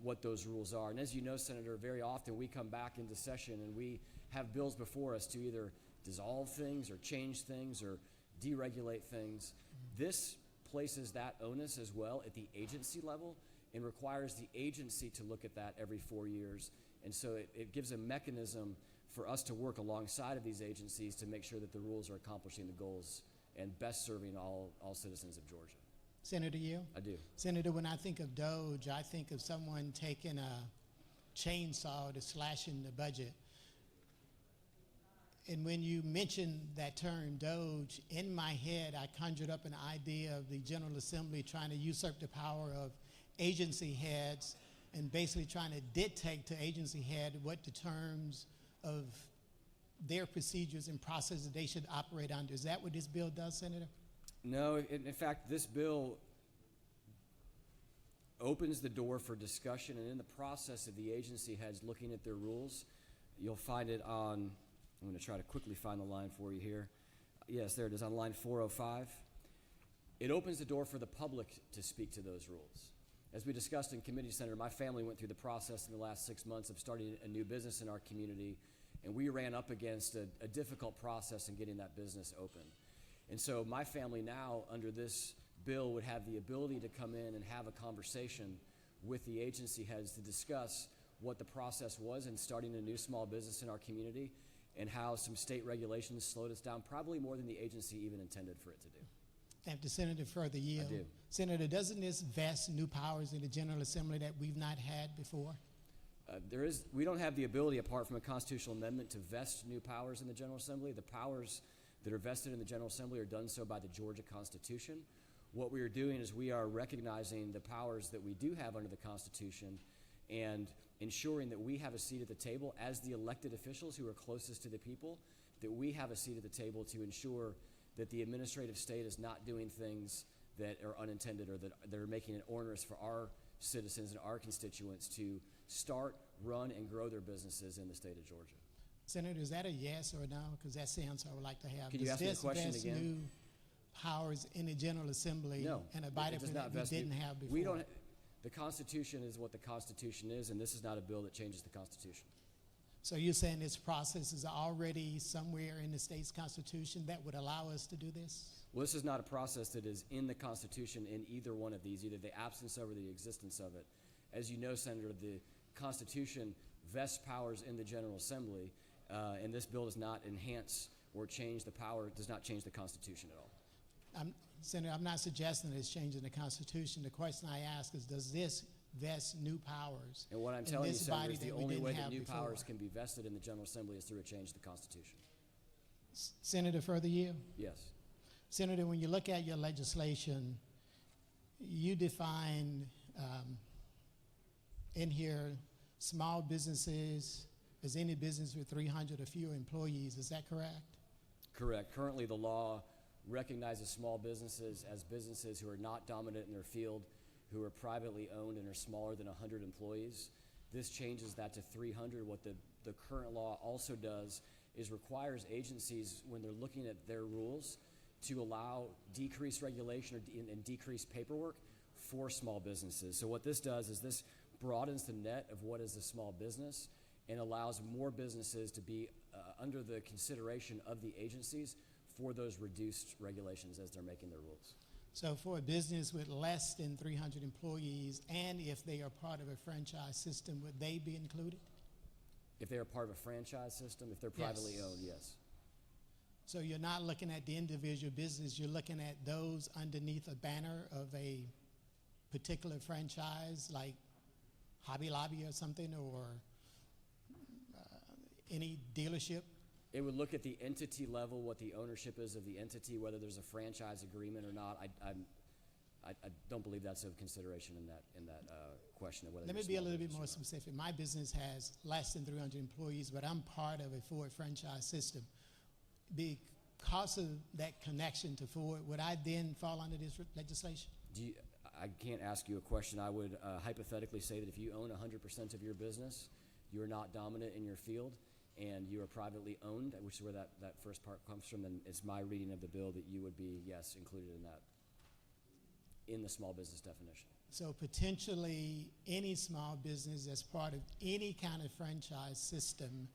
Speaker 9: what those rules are. And as you know, Senator, very often we come back into session and we have bills before us to either dissolve things or change things or deregulate things. This places that onus as well at the agency level and requires the agency to look at that every 4 years. And so it gives a mechanism for us to work alongside of these agencies to make sure that the rules are accomplishing the goals and best serving all citizens of Georgia.
Speaker 10: Senator Yield?
Speaker 9: I do.
Speaker 10: Senator, when I think of Doge, I think of someone taking a chainsaw to slashing the budget. And when you mentioned that term, Doge, in my head, I conjured up an idea of the General Assembly trying to usurp the power of agency heads and basically trying to dictate to agency head what the terms of their procedures and processes they should operate under. Is that what this bill does, Senator?
Speaker 9: No, in fact, this bill opens the door for discussion, and in the process of the agency heads looking at their rules, you'll find it on, I'm going to try to quickly find the line for you here. Yes, there it is on line 405. It opens the door for the public to speak to those rules. As we discussed in committee, Senator, my family went through the process in the last 6 months of starting a new business in our community, and we ran up against a difficult process in getting that business open. And so my family now, under this bill, would have the ability to come in and have a conversation with the agency heads to discuss what the process was in starting a new small business in our community and how some state regulations slowed us down probably more than the agency even intended for it to do.
Speaker 10: Thank the Senator for the yield.
Speaker 9: I do.
Speaker 10: Senator, doesn't this vest new powers in the General Assembly that we've not had before?
Speaker 9: We don't have the ability, apart from a constitutional amendment, to vest new powers in the General Assembly. The powers that are vested in the General Assembly are done so by the Georgia Constitution. What we are doing is we are recognizing the powers that we do have under the Constitution and ensuring that we have a seat at the table as the elected officials who are closest to the people, that we have a seat at the table to ensure that the administrative state is not doing things that are unintended or that are making it onerous for our citizens and our constituents to start, run, and grow their businesses in the state of Georgia.
Speaker 10: Senator, is that a yes or a no? Because that's the answer I would like to have.
Speaker 9: Can you ask me the question
Speaker 10: vest
Speaker 9: again?
Speaker 10: New powers in the General Assembly
Speaker 9: No,
Speaker 10: and a
Speaker 9: it
Speaker 10: body
Speaker 9: does
Speaker 10: that
Speaker 9: not
Speaker 10: we
Speaker 9: vest
Speaker 10: didn't
Speaker 9: new-
Speaker 10: have before?
Speaker 9: We don't. The Constitution is what the Constitution is, and this is not a bill that changes the Constitution.
Speaker 10: So you're saying this process is already somewhere in the state's constitution that would allow us to do this?
Speaker 9: Well, this is not a process that is in the Constitution in either one of these, either the absence of or the existence of it. As you know, Senator, the Constitution vests powers in the General Assembly, and this bill does not enhance or change the power, does not change the Constitution at all.
Speaker 10: Senator, I'm not suggesting it's changing the Constitution. The question I ask is, does this vest new powers?
Speaker 9: And what I'm
Speaker 10: in
Speaker 9: telling you,
Speaker 10: this
Speaker 9: Senator,
Speaker 10: body
Speaker 9: is the
Speaker 10: that we
Speaker 9: only
Speaker 10: didn't
Speaker 9: way that
Speaker 10: have
Speaker 9: new
Speaker 10: before?
Speaker 9: powers can be vested in the General Assembly is through a change to the Constitution.
Speaker 10: Senator, further you?
Speaker 9: Yes.
Speaker 10: Senator, when you look at your legislation, you define in here small businesses as any business with 300 or fewer employees. Is that correct?
Speaker 9: Correct. Currently, the law recognizes small businesses as businesses who are not dominant in their field, who are privately owned and are smaller than 100 employees. This changes that to 300. What the current law also does is requires agencies, when they're looking at their rules, to allow decreased regulation and decreased paperwork for small businesses. So what this does is this broadens the net of what is a small business and allows more businesses to be under the consideration of the agencies for those reduced regulations as they're making their rules.
Speaker 10: So for a business with less than 300 employees, and if they are part of a franchise system, would they be included?
Speaker 9: If they are part of a franchise system, if they're privately owned, yes.
Speaker 10: So you're not looking at the individual business, you're looking at those underneath a banner of a particular franchise like Hobby Lobby or something, or any dealership?
Speaker 9: It would look at the entity level, what the ownership is of the entity, whether there's a franchise agreement or not. I don't believe that's of consideration in that question of whether.
Speaker 10: Let me
Speaker 9: you're
Speaker 10: be a
Speaker 9: small
Speaker 10: little bit
Speaker 9: business
Speaker 10: more
Speaker 9: or not.
Speaker 10: specific. My business has less than 300 employees, but I'm part of a Ford franchise system. Be because of that connection to Ford, would I then fall under this legislation?
Speaker 9: I can't ask you a question. I would hypothetically say that if you own 100% of your business, you're not dominant in your field, and you are privately owned, which is where that first part comes from, then it's my reading of the bill that you would be, yes, included in that, in the small business definition.
Speaker 10: So potentially any small business as part of any kind of franchise system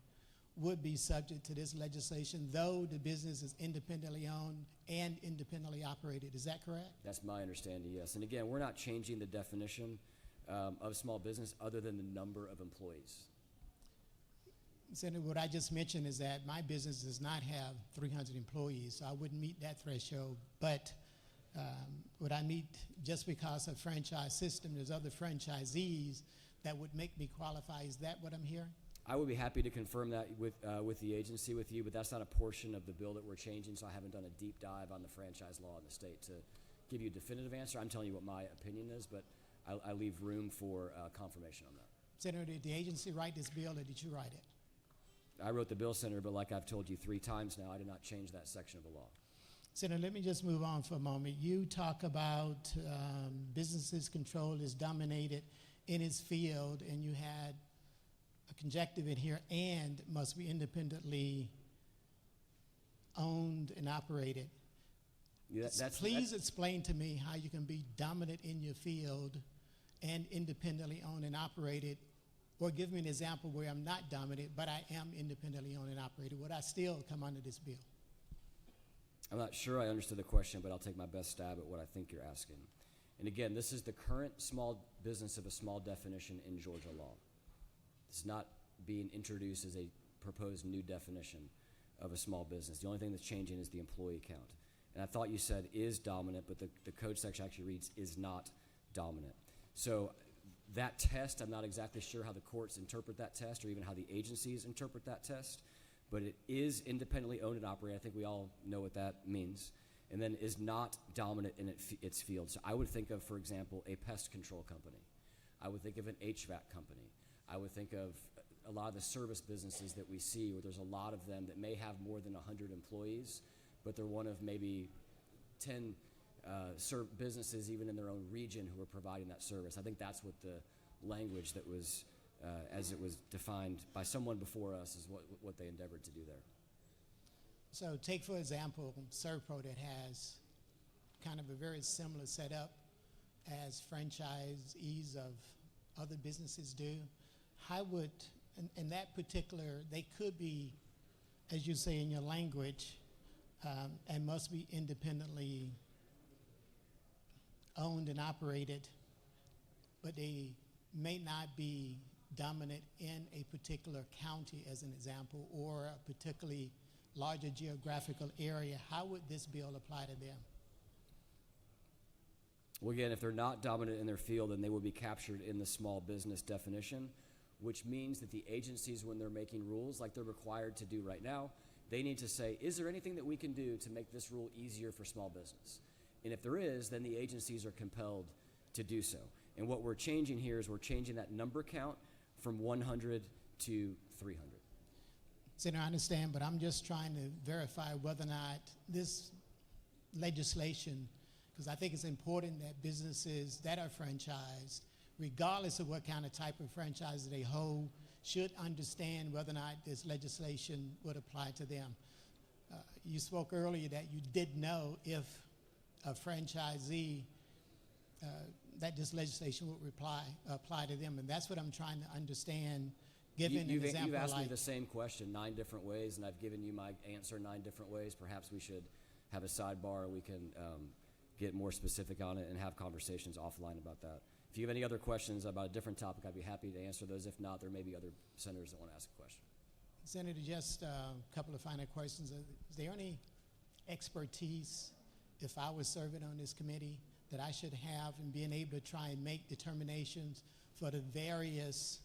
Speaker 10: would be subject to this legislation, though the business is independently owned and independently operated. Is that correct?
Speaker 9: That's my understanding, yes. And again, we're not changing the definition of small business other than the number of employees.
Speaker 10: Senator, what I just mentioned is that my business does not have 300 employees, so I wouldn't meet that threshold. But would I meet, just because of franchise system, there's other franchisees that would make me qualify? Is that what I'm hearing?
Speaker 9: I would be happy to confirm that with the agency with you, but that's not a portion of the bill that we're changing, so I haven't done a deep dive on the franchise law in the state to give you a definitive answer. I'm telling you what my opinion is, but I leave room for confirmation on that.
Speaker 10: Senator, did the agency write this bill, or did you write it?
Speaker 9: I wrote the bill, Senator, but like I've told you 3 times now, I did not change that section of the law.
Speaker 10: Senator, let me just move on for a moment. You talk about businesses' control is dominated in its field, and you had a conjunctive in here, and must be independently owned and operated.
Speaker 9: Yeah,
Speaker 10: Please explain to me how you can be dominant in your field and independently owned and operated, or give me an example where I'm not dominant, but I am independently owned and operated. Would I still come under this bill?
Speaker 9: I'm not sure I understood the question, but I'll take my best stab at what I think you're asking. And again, this is the current small business of a small definition in Georgia law. It's not being introduced as a proposed new definition of a small business. The only thing that's changing is the employee count. And I thought you said is dominant, but the code section actually reads is not dominant. So that test, I'm not exactly sure how the courts interpret that test or even how the agencies interpret that test, but it is independently owned and operated. I think we all know what that means. And then is not dominant in its field. So I would think of, for example, a pest control company. I would think of an HVAC company. I would think of a lot of the service businesses that we see where there's a lot of them that may have more than 100 employees, but they're one of maybe 10 businesses even in their own region who are providing that service. I think that's what the language that was, as it was defined by someone before us, is what they endeavored to do there.
Speaker 10: So take, for example, Servpro that has kind of a very similar setup as franchisees of other businesses do. How would, in that particular, they could be, as you say in your language, and must be independently owned and operated, but they may not be dominant in a particular county, as an example, or a particularly larger geographical area. How would this bill apply to them?
Speaker 9: Well, again, if they're not dominant in their field, then they will be captured in the small business definition, which means that the agencies, when they're making rules like they're required to do right now, they need to say, is there anything that we can do to make this rule easier for small business? And if there is, then the agencies are compelled to do so. And what we're changing here is we're changing that number count from 100 to 300.
Speaker 10: Senator, I understand, but I'm just trying to verify whether or not this legislation, because I think it's important that businesses that are franchised, regardless of what kind of type of franchise they hold, should understand whether or not this legislation would apply to them. You spoke earlier that you did know if a franchisee, that this legislation would apply to them, and that's what I'm trying to understand. Given
Speaker 9: You've
Speaker 10: an example
Speaker 9: asked
Speaker 10: like
Speaker 9: me the same question 9 different ways, and I've given you my answer 9 different ways. Perhaps we should have a sidebar and we can get more specific on it and have conversations offline about that. If you have any other questions about a different topic, I'd be happy to answer those. If not, there may be other senators that want to ask a question.
Speaker 10: Senator, just a couple of final questions. Is there any expertise, if I was serving on this committee, that I should have in being able to try and make determinations for the various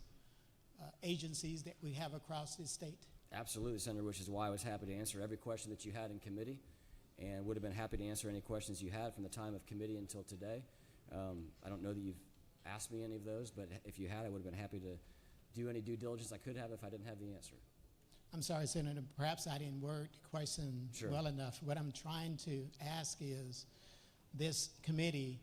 Speaker 10: agencies that we have across this state?
Speaker 9: Absolutely, Senator, which is why I was happy to answer every question that you had in committee, and would have been happy to answer any questions you had from the time of committee until today. I don't know that you've asked me any of those, but if you had, I would have been happy to do any due diligence I could have if I didn't have the answer.
Speaker 10: I'm sorry, Senator, perhaps I didn't word the question
Speaker 9: Sure.
Speaker 10: well enough. What I'm trying to ask is, this committee,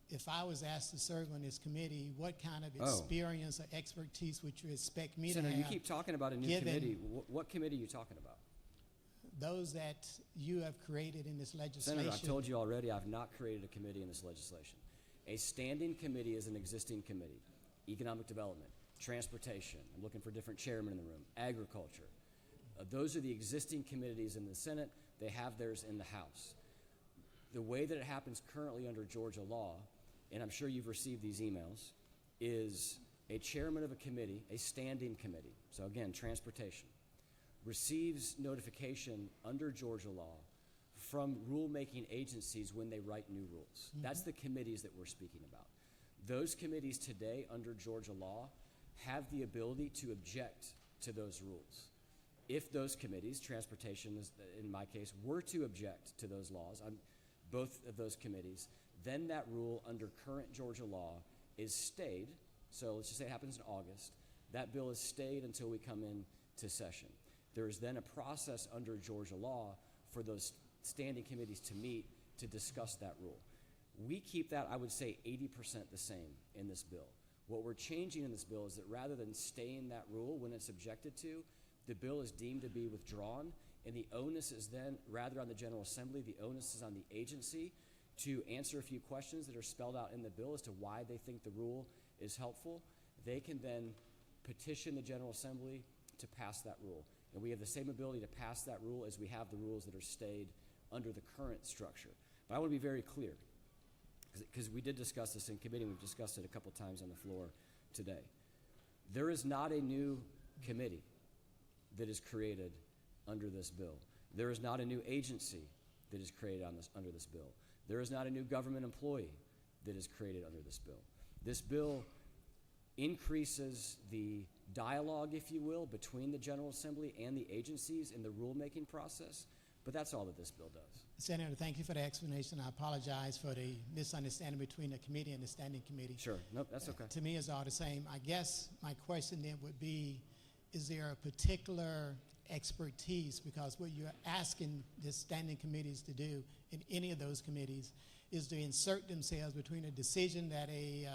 Speaker 10: if I was asked to serve on this committee, what kind of
Speaker 9: Oh.
Speaker 10: experience or expertise would you expect me
Speaker 9: Senator,
Speaker 10: to
Speaker 9: you
Speaker 10: have?
Speaker 9: keep talking about a new
Speaker 10: given
Speaker 9: committee. What committee are you talking about?
Speaker 10: Those that you have created in this legislation.
Speaker 9: Senator, I've told you already, I've not created a committee in this legislation. A standing committee is an existing committee. Economic development, transportation, I'm looking for different chairmen in the room, agriculture. Those are the existing committees in the Senate. They have theirs in the House. The way that it happens currently under Georgia law, and I'm sure you've received these emails, is a chairman of a committee, a standing committee, so again, transportation, receives notification under Georgia law from rulemaking agencies when they write new rules. That's the committees that we're speaking about. Those committees today under Georgia law have the ability to object to those rules. If those committees, transportation is, in my case, were to object to those laws, both of those committees, then that rule under current Georgia law is stayed. So let's just say it happens in August. That bill is stayed until we come into session. There is then a process under Georgia law for those standing committees to meet to discuss that rule. We keep that, I would say, 80% the same in this bill. What we're changing in this bill is that rather than staying that rule when it's objected to, the bill is deemed to be withdrawn, and the onus is then, rather on the General Assembly, the onus is on the agency to answer a few questions that are spelled out in the bill as to why they think the rule is helpful. They can then petition the General Assembly to pass that rule. And we have the same ability to pass that rule as we have the rules that are stayed under the current structure. But I want to be very clear, because we did discuss this in committee, we've discussed it a couple times on the floor today. There is not a new committee that is created under this bill. There is not a new agency that is created under this bill. There is not a new government employee that is created under this bill. This bill increases the dialogue, if you will, between the General Assembly and the agencies in the rulemaking process, but that's all that this bill does.
Speaker 10: Senator, thank you for the explanation. I apologize for the misunderstanding between the committee and the standing committee.
Speaker 9: Sure, nope, that's okay.
Speaker 10: To me, it's all the same. I guess my question then would be, is there a particular expertise, because what you're asking the standing committees to do in any of those committees is to insert themselves between a decision that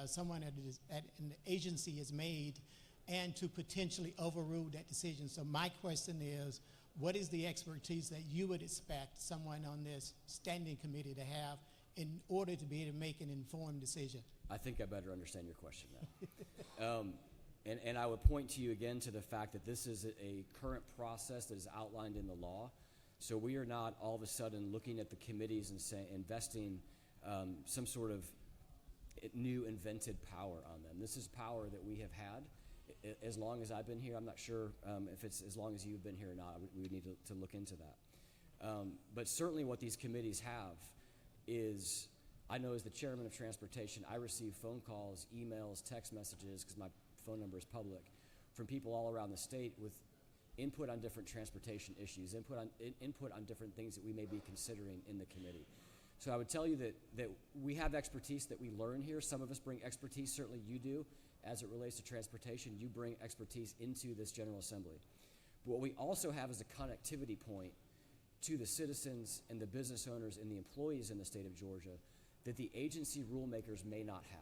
Speaker 10: someone at an agency has made and to potentially overrule that decision. So my question is, what is the expertise that you would expect someone on this standing committee to have in order to be able to make an informed decision?
Speaker 9: I think I better understand your question now. And I would point to you again to the fact that this is a current process that is outlined in the law. So we are not all of a sudden looking at the committees and investing some sort of new invented power on them. This is power that we have had as long as I've been here. I'm not sure if it's as long as you've been here or not. We would need to look into that. But certainly what these committees have is, I know as the chairman of transportation, I receive phone calls, emails, text messages, because my phone number is public, from people all around the state with input on different transportation issues, input on different things that we may be considering in the committee. So I would tell you that we have expertise that we learn here. Some of us bring expertise, certainly you do, as it relates to transportation. You bring expertise into this General Assembly. But what we also have is a connectivity point to the citizens and the business owners and the employees in the state of Georgia that the agency rulemakers may not have.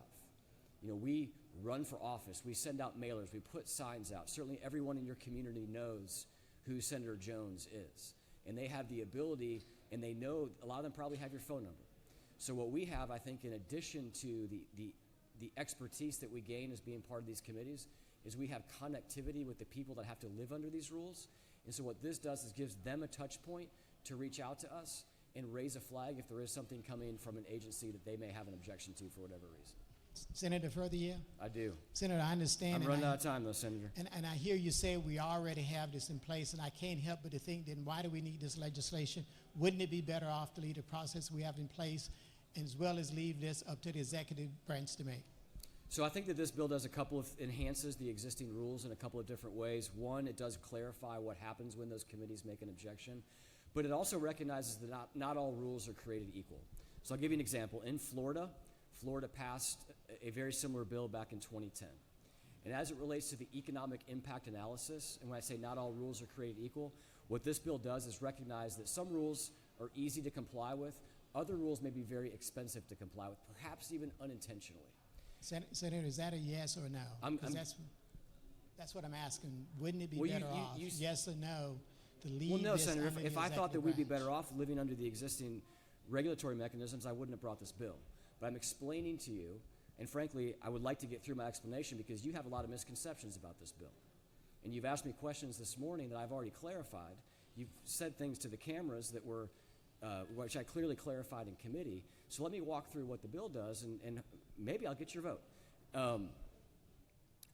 Speaker 9: You know, we run for office, we send out mailers, we put signs out. Certainly everyone in your community knows who Senator Jones is. And they have the ability, and they know, a lot of them probably have your phone number. So what we have, I think, in addition to the expertise that we gain as being part of these committees, is we have connectivity with the people that have to live under these rules. And so what this does is gives them a touch point to reach out to us and raise a flag if there is something coming from an agency that they may have an objection to for whatever reason.
Speaker 10: Senator, further year?
Speaker 9: I do.
Speaker 10: Senator, I understand.
Speaker 9: I'm running out of time, though, Senator.
Speaker 10: And I hear you say we already have this in place, and I can't help but to think, then why do we need this legislation? Wouldn't it be better off to leave the process we have in place, as well as leave this up to the executive branch to make?
Speaker 9: So I think that this bill does enhances the existing rules in a couple of different ways. One, it does clarify what happens when those committees make an objection, but it also recognizes that not all rules are created equal. So I'll give you an example. In Florida passed a very similar bill back in 2010. And as it relates to the economic impact analysis, and when I say not all rules are created equal, what this bill does is recognize that some rules are easy to comply with, other rules may be very expensive to comply with, perhaps even unintentionally.
Speaker 10: Senator, is that a yes or a no? 'Cause that's what I'm asking. Wouldn't it be better off, yes or no, to leave
Speaker 9: Well, no,
Speaker 10: this
Speaker 9: Senator,
Speaker 10: under
Speaker 9: if
Speaker 10: the
Speaker 9: I thought that we'd be
Speaker 10: executive
Speaker 9: better off living under the existing regulatory mechanisms, I wouldn't have brought this bill. But I'm explaining to you, and frankly, I would like to get through my explanation because you have a lot of misconceptions about this bill. And you've asked me questions this morning that I've already clarified. You've said things to the cameras that were, which I clearly clarified in committee. So let me walk through what the bill does, and maybe I'll get your vote.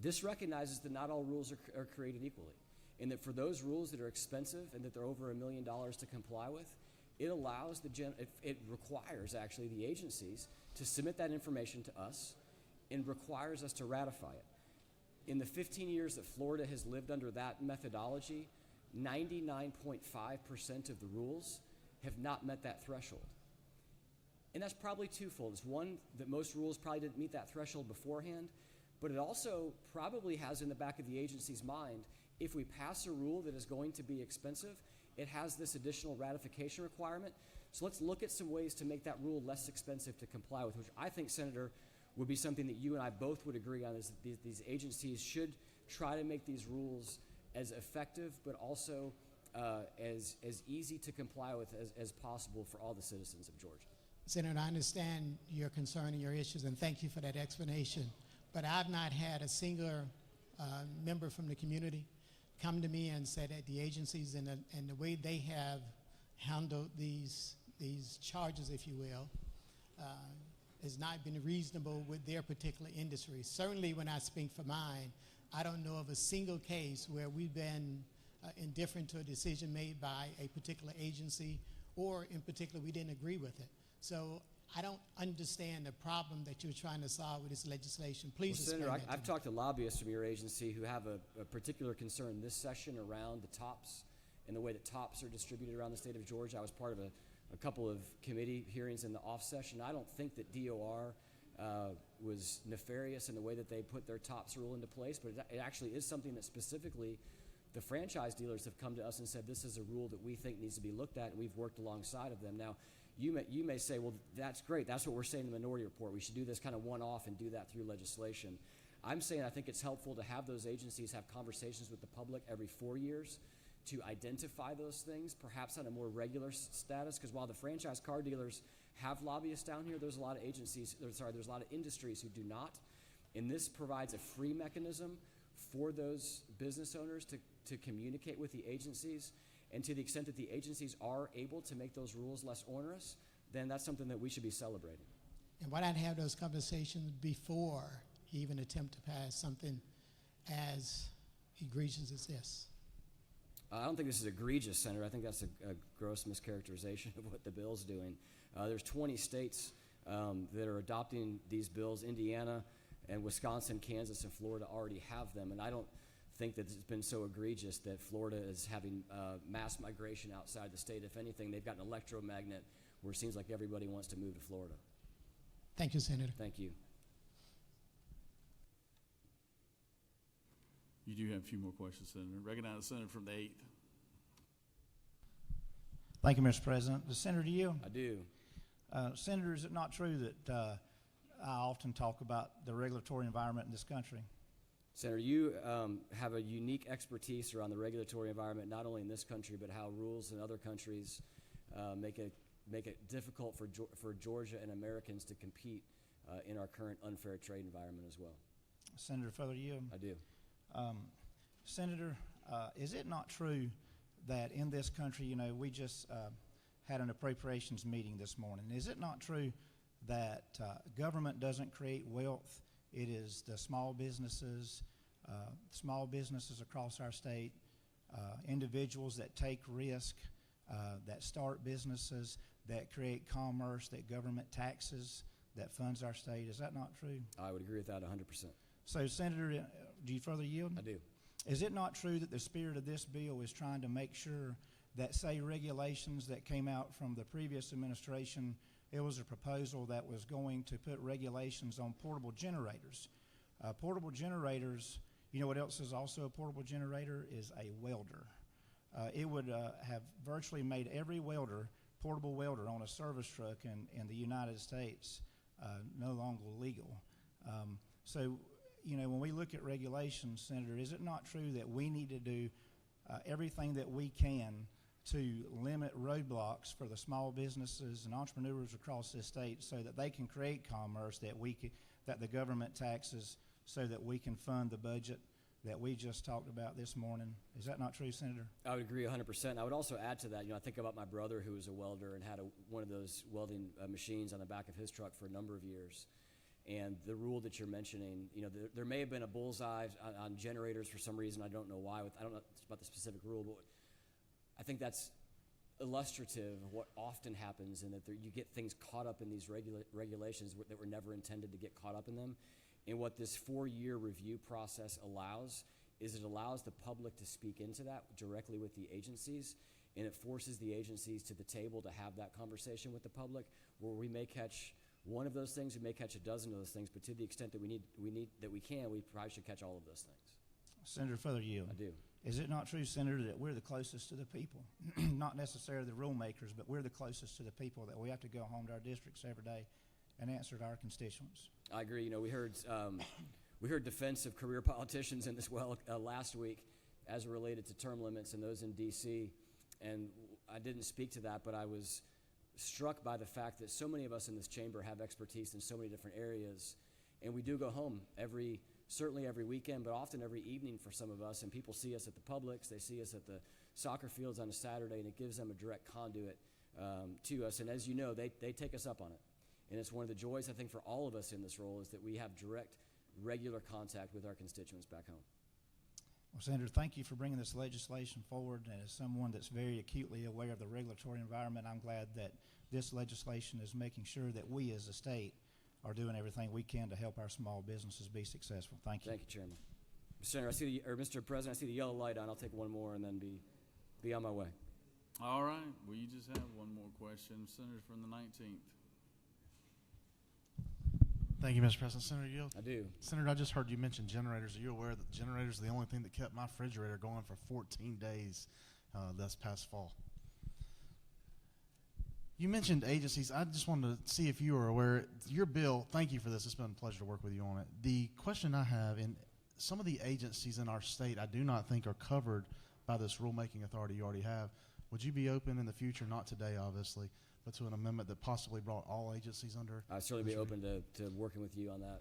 Speaker 9: This recognizes that not all rules are created equally, and that for those rules that are expensive and that they're over $1 million to comply with, it allows it requires actually the agencies to submit that information to us and requires us to ratify it. In the 15 years that Florida has lived under that methodology, 99.5% of the rules have not met that threshold. And that's probably twofold. It's one, that most rules probably didn't meet that threshold beforehand, but it also probably has in the back of the agency's mind, if we pass a rule that is going to be expensive, it has this additional ratification requirement. So let's look at some ways to make that rule less expensive to comply with, which I think, Senator, would be something that you and I both would agree on, is that these agencies should try to make these rules as effective, but also as easy to comply with as possible for all the citizens of Georgia.
Speaker 10: Senator, I understand your concern and your issues, and thank you for that explanation. But I've not had a single member from the community come to me and say that the agencies and the way they have handled these charges, if you will, has not been reasonable with their particular industry. Certainly when I speak for mine, I don't know of a single case where we've been indifferent to a decision made by a particular agency, or in particular we didn't agree with it. So I don't understand the problem that you're trying to solve with this legislation. Please explain
Speaker 9: Senator,
Speaker 10: that to
Speaker 9: I've
Speaker 10: me.
Speaker 9: talked to lobbyists from your agency who have a particular concern this session around the TOPS and the way that TOPS are distributed around the state of Georgia. I was part of a couple of committee hearings in the off session. I don't think that DOR was nefarious in the way that they put their TOPS rule into place, but it actually is something that specifically the franchise dealers have come to us and said this is a rule that we think needs to be looked at, and we've worked alongside of them. Now, you may say, well, that's great. That's what we're saying in the minority report. We should do this kind of one-off and do that through legislation. I'm saying I think it's helpful to have those agencies have conversations with the public every 4 years to identify those things, perhaps on a more regular status, because while the franchise car dealers have lobbyists down here, there's a lot of there's a lot of industries who do not. And this provides a free mechanism for those business owners to communicate with the agencies. And to the extent that the agencies are able to make those rules less onerous, then that's something that we should be celebrating.
Speaker 10: And why not have those conversations before you even attempt to pass something as egregious as this?
Speaker 9: I don't think this is egregious, Senator. I think that's a gross mischaracterization of what the bill's doing. There's 20 states that are adopting these bills. Indiana and Wisconsin, Kansas, and Florida already have them, and I don't think that it's been so egregious that Florida is having mass migration outside the state. If anything, they've got an electromagnet where it seems like everybody wants to move to Florida.
Speaker 10: Thank you, Senator.
Speaker 9: Thank you.
Speaker 1: You do have a few more questions, Senator. Recognize the senator from the 8th.
Speaker 11: Thank you, Mr. President. Senator, to you.
Speaker 9: I do.
Speaker 11: Senator, is it not true that I often talk about the regulatory environment in this country?
Speaker 9: Senator, you have a unique expertise around the regulatory environment, not only in this country, but how rules in other countries make it difficult for Georgia and Americans to compete in our current unfair trade environment as well.
Speaker 11: Senator, further to you.
Speaker 9: I do.
Speaker 11: Senator, is it not true that in this country, we just had an appropriations meeting this morning. Is it not true that government doesn't create wealth? It is the small businesses across our state, individuals that take risk, that start businesses, that create commerce, that government taxes, that funds our state. Is that not true?
Speaker 9: I would agree with that 100%.
Speaker 11: So, Senator, do you further yield?
Speaker 9: I do.
Speaker 11: Is it not true that the spirit of this bill is trying to make sure that, say, regulations that came out from the previous administration, it was a proposal that was going to put regulations on portable generators, Portable generators, you know what else is also a portable generator? Is a welder. It would have virtually made every portable welder on a service truck in the United States no longer legal. So, you know, when we look at regulations, Senator, is it not true that we need to do everything that we can to limit roadblocks for the small businesses and entrepreneurs across this state so that they can create commerce that the government taxes so that we can fund the budget that we just talked about this morning? Is that not true, Senator?
Speaker 9: I would agree 100%. I would also add to that, you know, I think about my brother who was a welder and had one of those welding machines on the back of his truck for a number of years. And the rule that you're mentioning, you know, there may have been a bullseye on generators for some reason. I don't know why. I don't know about the specific rule, but I think that's illustrative of what often happens, and that you get things caught up in these regulations that were never intended to get caught up in them. And what this 4-year review process allows is it allows the public to speak into that directly with the agencies, and it forces the agencies to the table to have that conversation with the public, where we may catch one of those things, we may catch a dozen of those things, but to the extent that we probably should catch all of those things.
Speaker 11: Senator Fothergill.
Speaker 9: I do.
Speaker 11: Is it not true, Senator, that we're the closest to the people? Not necessarily the rule makers, but we're the closest to the people, that we have to go home to our districts every day and answer to our constituents?
Speaker 9: I agree. You know, we heard defense of career politicians in this last week as it related to term limits and those in D.C., and I didn't speak to that, but I was struck by the fact that so many of us in this chamber have expertise in so many different areas, and we do go home certainly every weekend, but often every evening for some of us, and people see us at the Publix, they see us at the soccer fields on a Saturday, and it gives them a direct conduit to us, and as you know, they take us up on it. And it's one of the joys, I think, for all of us in this role, is that we have direct, regular contact with our constituents back home.
Speaker 11: Well, Senator, thank you for bringing this legislation forward. And as someone that's very acutely aware of the regulatory environment, I'm glad that this legislation is making sure that we as a state are doing everything we can to help our small businesses be successful. Thank you.
Speaker 9: Thank you, Chairman. Senator, Mr. President, I see the yellow light on. I'll take one more and then be on my way.
Speaker 1: All right. Well, you just have one more question. Senator from the 19th.
Speaker 3: Thank you, Mr. President. Senator Yield?
Speaker 9: I do.
Speaker 3: Senator, I just heard you mention generators. Are you aware that generators are the only thing that kept my refrigerator going for 14 days this past fall? You mentioned agencies. I just wanted to see if you were aware. Your bill, thank you for this. It's been a pleasure to work with you on it. The question I have, in some of the agencies in our state I do not think are covered by this rulemaking authority you already have. Would you be open in the future, not today obviously, but to an amendment that possibly brought all agencies under?
Speaker 9: I'd certainly be open to working with you on that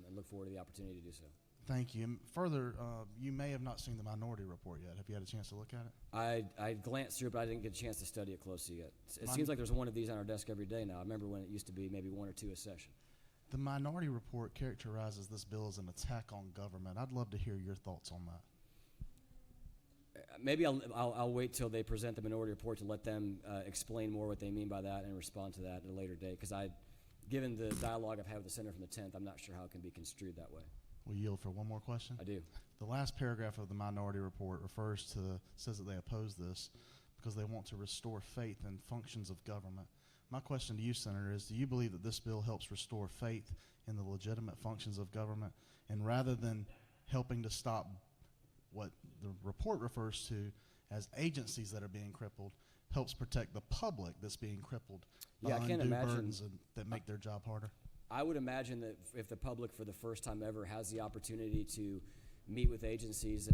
Speaker 9: and look forward to the opportunity to do so.
Speaker 3: Thank you. And further, you may have not seen the minority report yet. Have you had a chance to look at it?
Speaker 9: I glanced through it, but I didn't get a chance to study it closely yet. It seems like there's one of these on our desk every day now. I remember when it used to be maybe one or two a session.
Speaker 3: The minority report characterizes this bill as an attack on government. I'd love to hear your thoughts on that.
Speaker 9: Maybe I'll wait till they present the minority report to let them explain more what they mean by that and respond to that at a later date. Because given the dialogue I've had with the Senator from the 10th, I'm not sure how it can be construed that way.
Speaker 3: Will you yield for one more question?
Speaker 9: I do.
Speaker 3: The last paragraph of the minority report says that they oppose this because they want to restore faith in functions of government. My question to you, Senator, is do you believe that this bill helps restore faith in the legitimate functions of government, and rather than helping to stop what the report refers to as agencies that are being crippled, helps protect the public that's being crippled by undue burdens that make their job harder?
Speaker 9: I would imagine that if the public for the first time ever has the opportunity to meet with agencies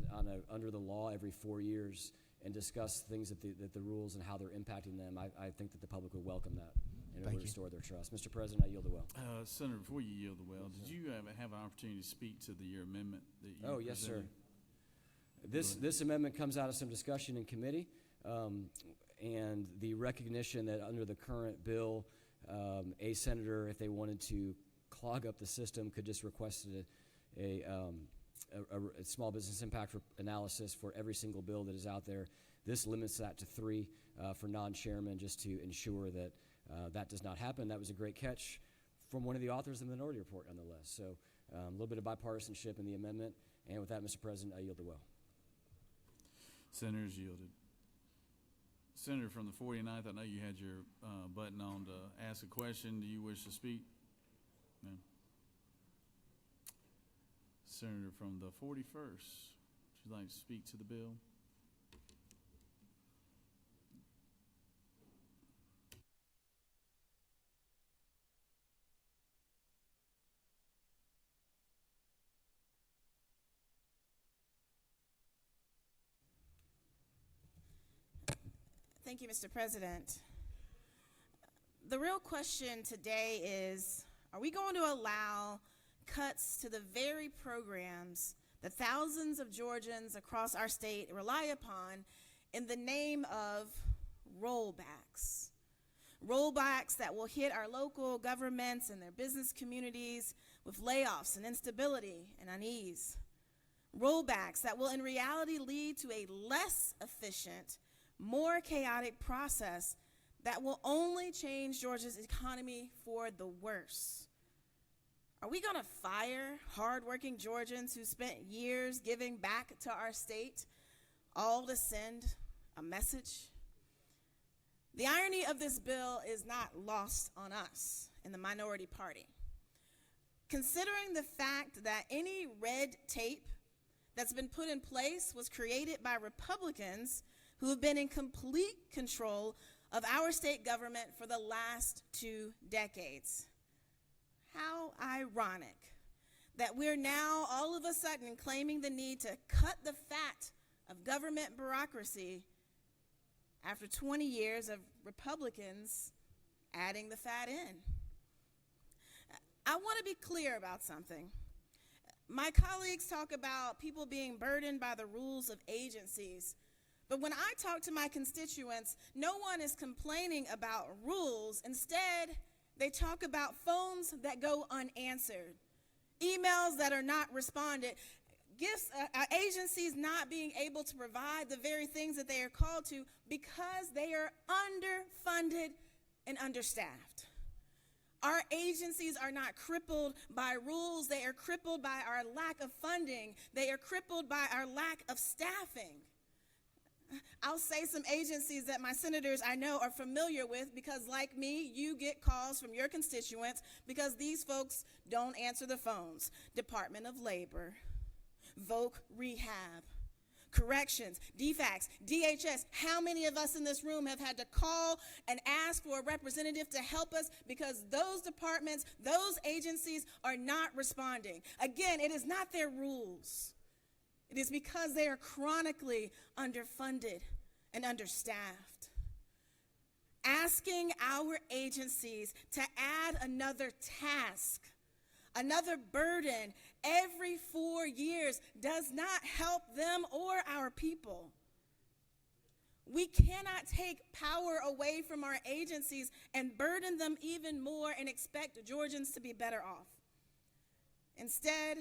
Speaker 9: under the law every 4 years and discuss things that the rules and how they're impacting them, I think that the public would welcome that and it would restore their trust. Mr. President, I yield the well.
Speaker 1: Senator, before you yield the well, did you have an opportunity to speak to your amendment that you
Speaker 9: yes, sir.
Speaker 1: presented?
Speaker 9: This amendment comes out of some discussion in committee and the recognition that under the current bill, a senator, if they wanted to clog up the system, could just request a small business impact analysis for every single bill that is out there. This limits that to 3 for non-chairmen, just to ensure that that does not happen. That was a great catch from one of the authors of the minority report, nonetheless. So a little bit of bipartisanship in the amendment. And with that, Mr. President, I yield the well.
Speaker 1: Senators yielded. Senator from the 49th, I know you had your button on to ask a question. Do you wish to speak? No. Senator from the 41st, would you like to speak to the bill?
Speaker 12: Thank you, Mr. President. The real question today is, are we going to allow cuts to the very programs that thousands of Georgians across our state rely upon in the name of rollbacks? Rollbacks that will hit our local governments and their business communities with layoffs and instability and unease. Rollbacks that will in reality lead to a less efficient, more chaotic process that will only change Georgia's economy for the worse. Are we going to fire hardworking Georgians who spent years giving back to our state, all to send a message? The irony of this bill is not lost on us in the minority party. Considering the fact that any red tape that's been put in place was created by Republicans who have been in complete control of our state government for the last 2 decades. How ironic that we're now all of a sudden claiming the need to cut the fat of government bureaucracy after 20 years of Republicans adding the fat in. I want to be clear about something. My colleagues talk about people being burdened by the rules of agencies. But when I talk to my constituents, no one is complaining about rules. Instead, they talk about phones that go unanswered, emails that are not responded, agencies not being able to provide the very things that they are called to because they are underfunded and understaffed. Our agencies are not crippled by rules. They are crippled by our lack of funding. They are crippled by our lack of staffing. I'll say some agencies that my senators I know are familiar with because, like me, you get calls from your constituents because these folks don't answer the phones. Department of Labor, Voc Rehab, Corrections, DFACS, DHS. How many of us in this room have had to call and ask for a representative to help us because those departments, those agencies are not responding? Again, it is not their rules. It is because they are chronically underfunded and understaffed. Asking our agencies to add another task, another burden every 4 years does not help them or our people. We cannot take power away from our agencies and burden them even more and expect Georgians to be better off. Instead,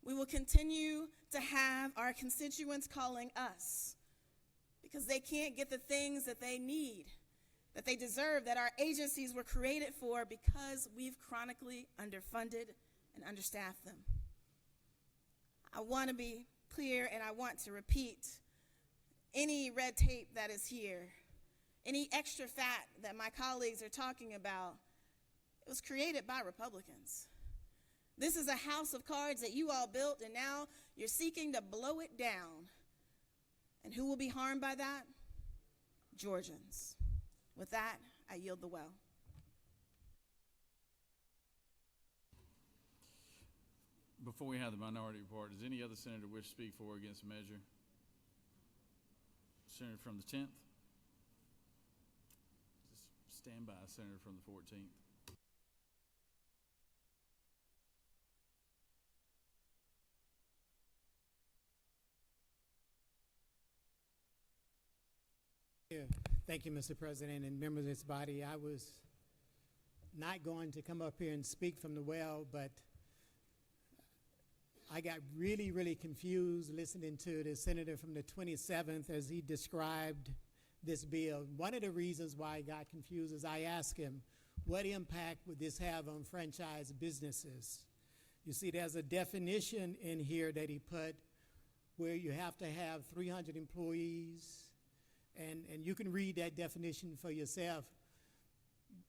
Speaker 12: we will continue to have our constituents calling us because they can't get the things that they need, that they deserve, that our agencies were created for because we've chronically underfunded and understaffed them. I want to be clear and I want to repeat, any red tape that is here, any extra fat that my colleagues are talking about, it was created by Republicans. This is a house of cards that you all built, and now you're seeking to blow it down. And who will be harmed by that? Georgians. With that, I yield the well.
Speaker 1: Before we have the minority report, does any other senator wish to speak for or against the measure? Senator from the 10th? Just stand by, Senator from the 14th.
Speaker 10: Thank you, Mr. President and members of this body. I was not going to come up here and speak from the well, but I got really, really confused listening to the senator from the 27th as he described this bill. One of the reasons why I got confused is I asked him, what impact would this have on franchise businesses? You see, there's a definition in here that he put where you have to have 300 employees, and you can read that definition for yourself.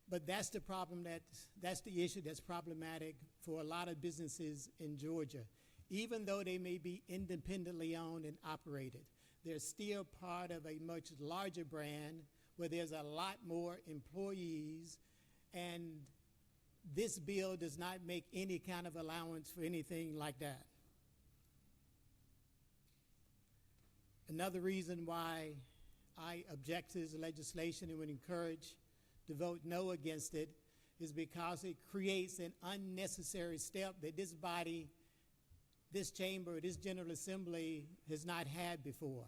Speaker 10: But that's the problem, that's the issue that's problematic for a lot of businesses in Georgia. even though they may be independently owned and operated. They're still part of a much larger brand where there's a lot more employees, and this bill does not make any kind of allowance for anything like that. Another reason why I object to this legislation and would encourage to vote no against it is because it creates an unnecessary step that this body, this chamber, this General Assembly has not had before.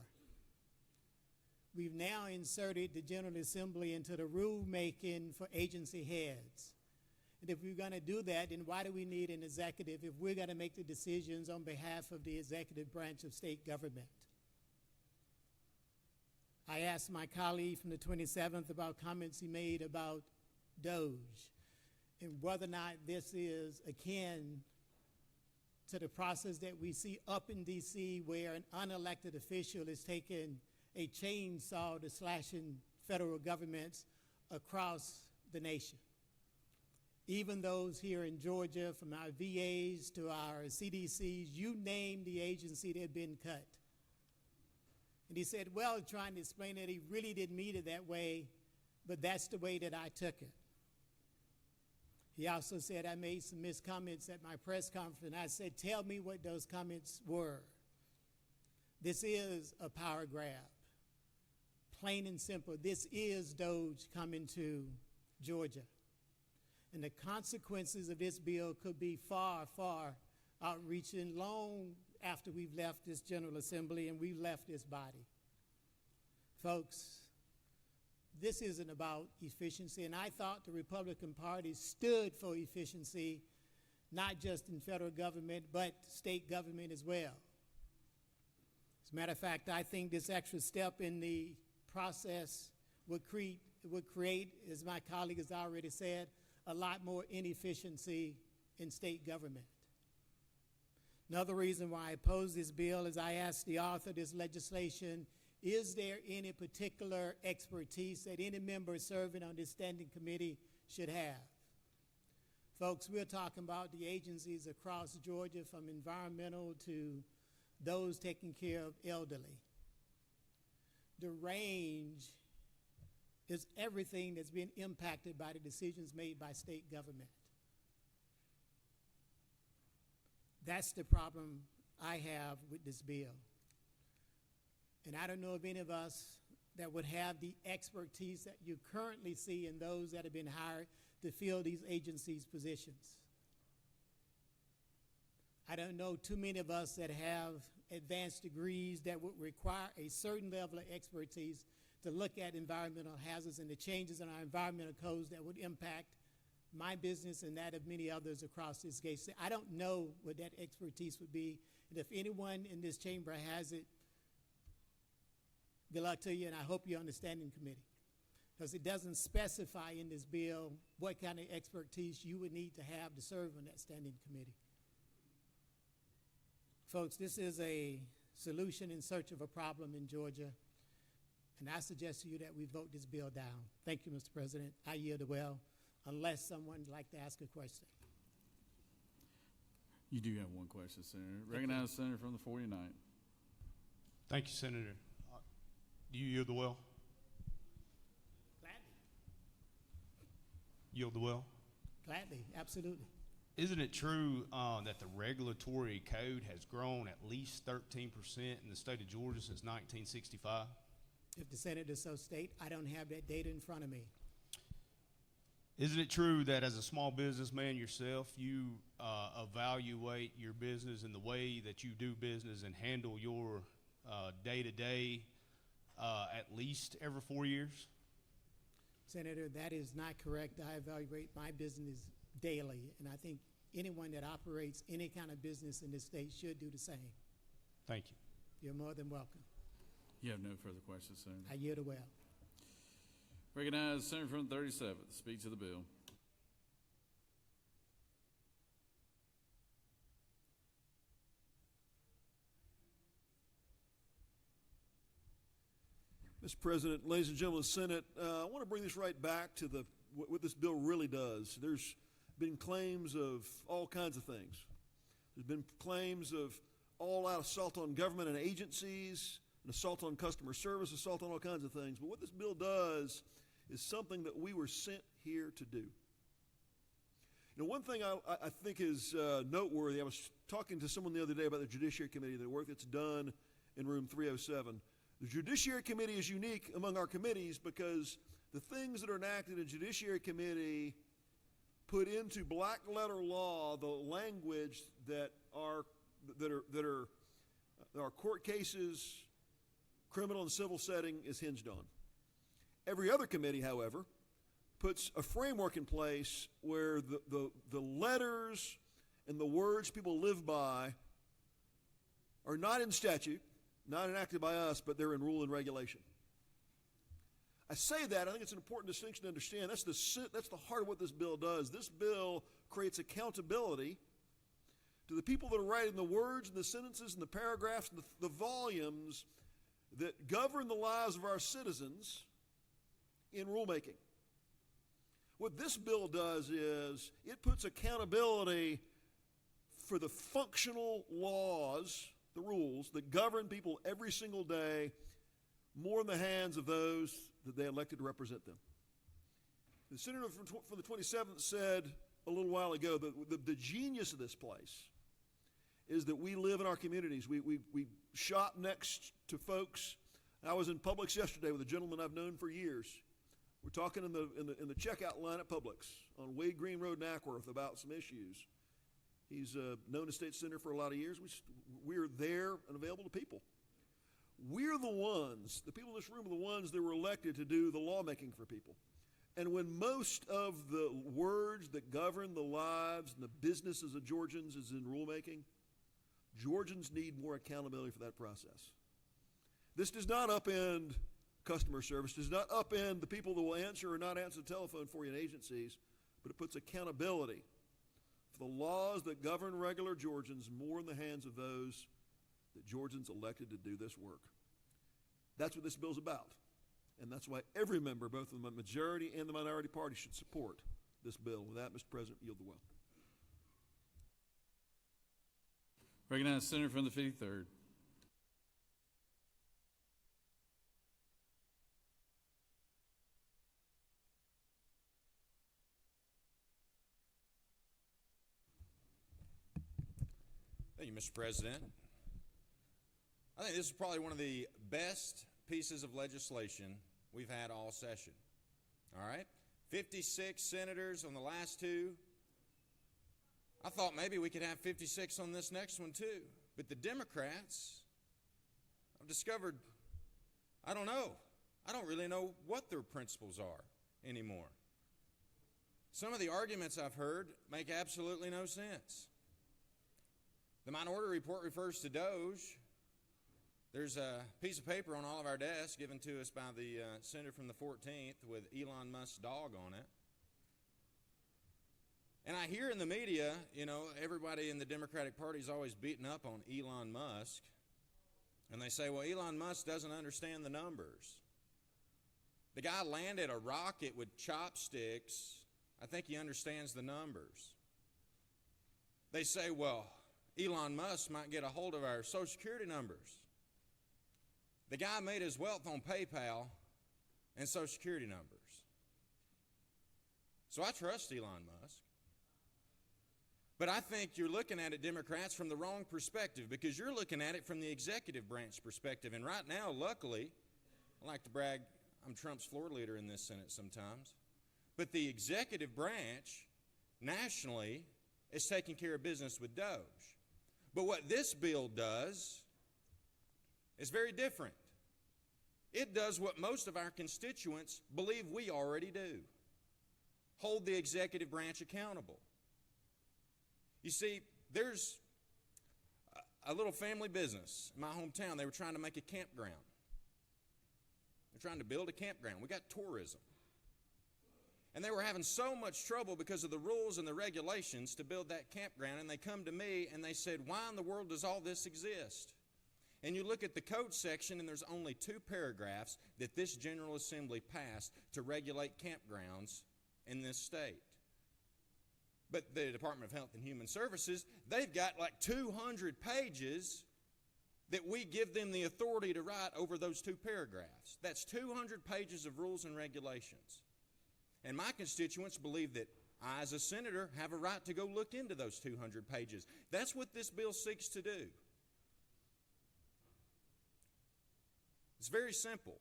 Speaker 10: We've now inserted the General Assembly into the rulemaking for agency heads. And if we're going to do that, then why do we need an executive if we're going to make the decisions on behalf of the executive branch of state government? I asked my colleague from the 27th about comments he made about DOGE and whether or not this is akin to the process that we see up in D.C. where an unelected official is taking a chainsaw to slashing federal governments across the nation. Even those here in Georgia, from our VAs to our CDCs, you name the agency that had been cut. And he said, well, trying to explain that he really didn't mean it that way, but that's the way that I took it. He also said I made some miscomments at my press conference. I said, tell me what those comments were. This is a power grab. Plain and simple, this is DOGE coming to Georgia. And the consequences of this bill could be far, far outreaching long after we've left this General Assembly and we've left this body. Folks, this isn't about efficiency, and I thought the Republican Party stood for efficiency, not just in federal government, but state government as well. As a matter of fact, I think this extra step in the process would create, as my colleague has already said, a lot more inefficiency in state government. Another reason why I oppose this bill is I asked the author of this legislation, is there any particular expertise that any member serving on this standing committee should have? Folks, we're talking about the agencies across Georgia, from environmental to those taking care of elderly. The range is everything that's been impacted by the decisions made by state government. That's the problem I have with this bill. And I don't know of any of us that would have the expertise that you currently see in those that have been hired to fill these agencies' positions. I don't know too many of us that have advanced degrees that would require a certain level of expertise to look at environmental hazards and the changes in our environmental codes that would impact my business and that of many others across this case. I don't know what that expertise would be, and if anyone in this chamber has it, good luck to you, and I hope you're on the standing committee, because it doesn't specify in this bill what kind of expertise you would need to have to serve on that standing committee. Folks, this is a solution in search of a problem in Georgia, and I suggest to you that we vote this bill down. Thank you, Mr. President. I yield the well, unless someone would like to ask a question.
Speaker 1: You do have one question, Senator. Recognize the Senator from the 49th.
Speaker 7: Thank you, Senator. Do you yield the well?
Speaker 10: Gladly.
Speaker 7: Yield the well?
Speaker 10: Gladly, absolutely.
Speaker 7: Isn't it true that the regulatory code has grown at least 13% in the state of Georgia since 1965?
Speaker 10: If the senator so state, I don't have that data in front of me.
Speaker 7: Isn't it true that as a small businessman yourself, you evaluate your business and the way that you do business and handle your day-to-day at least every 4 years?
Speaker 10: Senator, that is not correct. I evaluate my business daily, and I think anyone that operates any kind of business in this state should do the same.
Speaker 7: Thank you.
Speaker 10: You're more than welcome.
Speaker 1: You have no further questions, Senator.
Speaker 10: I yield the well.
Speaker 1: Recognize the Senator from the 37th. Speak to the bill.
Speaker 13: Mr. President, ladies and gentlemen of the Senate, I want to bring this right back to what this bill really does. There's been claims of all kinds of things. There's been claims of all-out assault on government and agencies, an assault on customer service, assault on all kinds of things. But what this bill does is something that we were sent here to do. You know, one thing I think is noteworthy, I was talking to someone the other day about the Judiciary Committee, the work that's done in room 307. The Judiciary Committee is unique among our committees because the things that are enacted in Judiciary Committee put into black letter law the language that our court cases, criminal and civil setting is hinged on. Every other committee, however, puts a framework in place where the letters and the words people live by are not in statute, not enacted by us, but they're in rule and regulation. I say that, I think it's an important distinction to understand. That's the heart of what this bill does. This bill creates accountability to the people that are writing the words and the sentences and the paragraphs and the volumes that govern the lives of our citizens in rulemaking. What this bill does is it puts accountability for the functional laws, the rules that govern people every single day, more in the hands of those that they elected to represent them. The senator from the 27th said a little while ago that the genius of this place is that we live in our communities. We shop next to folks. I was in Publix yesterday with a gentleman I've known for years. We're talking in the checkout line at Publix on Wade Green Road in Ackworth about some issues. He's known the state senator for a lot of years. We're there and available to people. We're the ones, the people in this room are the ones that were elected to do the lawmaking for people. And when most of the words that govern the lives and the businesses of Georgians is in rulemaking, Georgians need more accountability for that process. This does not upend customer service, does not upend the people that will answer or not answer the telephone for you in agencies, but it puts accountability for the laws that govern regular Georgians more in the hands of those that Georgians elected to do this work. That's what this bill's about. And that's why every member, both of the majority and the minority party, should support this bill. With that, Mr. President, yield the well.
Speaker 1: Recognize Senator from the 53rd.
Speaker 14: Thank you, Mr. President. I think this is probably one of the best pieces of legislation we've had all session. All right? 56 senators on the last two. I thought maybe we could have 56 on this next one too. But the Democrats, I've discovered, I don't know. I don't really know what their principles are anymore. Some of the arguments I've heard make absolutely no sense. The minority report refers to DOGE. There's a piece of paper on all of our desks given to us by the senator from the 14th with Elon Musk's dog on it. And I hear in the media, you know, everybody in the Democratic Party is always beating up on Elon Musk. And they say, well, Elon Musk doesn't understand the numbers. The guy landed a rocket with chopsticks. I think he understands the numbers. They say, well, Elon Musk might get a hold of our Social Security numbers. The guy made his wealth on PayPal and Social Security numbers. So I trust Elon Musk. But I think you're looking at it, Democrats, from the wrong perspective because you're looking at it from the executive branch perspective. And right now, luckily, I like to brag, I'm Trump's floor leader in this Senate sometimes. But the executive branch, nationally, is taking care of business with DOGE. But what this bill does is very different. It does what most of our constituents believe we already do. Hold the executive branch accountable. You see, there's a little family business in my hometown. They were trying to make a campground. They're trying to build a campground. We got tourism. And they were having so much trouble because of the rules and the regulations to build that campground. And they come to me and they said, why in the world does all this exist? And you look at the code section and there's only 2 paragraphs that this General Assembly passed to regulate campgrounds in this state. But the Department of Health and Human Services, they've got like 200 pages that we give them the authority to write over those 2 paragraphs. That's 200 pages of rules and regulations. And my constituents believe that I, as a senator, have a right to go look into those 200 pages. That's what this bill seeks to do. It's very simple.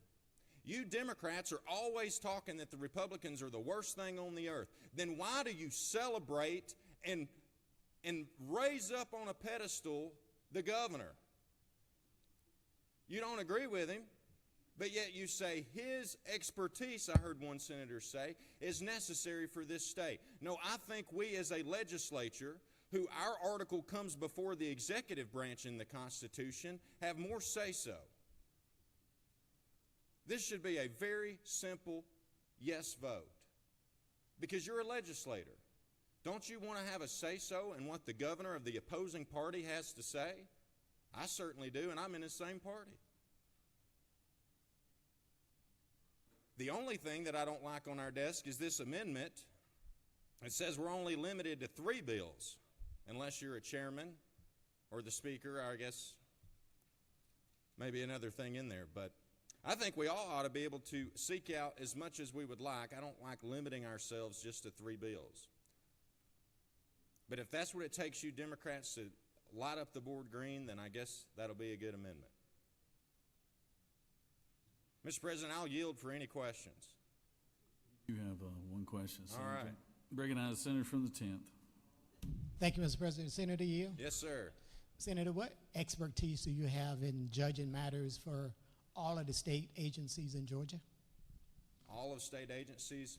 Speaker 14: You Democrats are always talking that the Republicans are the worst thing on the earth. Then why do you celebrate and raise up on a pedestal the governor? You don't agree with him, but yet you say his expertise, I heard one senator say, is necessary for this state. No, I think we as a legislature, who our article comes before the executive branch in the Constitution, have more say-so. This should be a very simple yes vote, because you're a legislator. Don't you want to have a say-so in what the governor of the opposing party has to say? I certainly do, and I'm in the same party. The only thing that I don't like on our desk is this amendment. It says we're only limited to 3 bills, unless you're a chairman or the speaker, or I guess maybe another thing in there. But I think we all ought to be able to seek out as much as we would like. I don't like limiting ourselves just to 3 bills. But if that's what it takes you Democrats to light up the board green, then I guess that'll be a good amendment. Mr. President, I'll yield for any questions.
Speaker 1: You have one question, Senator.
Speaker 14: All right.
Speaker 1: Recognize the senator from the 10th.
Speaker 10: Thank you, Mr. President. Senator Yield.
Speaker 14: Yes, sir.
Speaker 10: Senator, what expertise do you have in judging matters for all of the state agencies in Georgia?
Speaker 14: All of state agencies,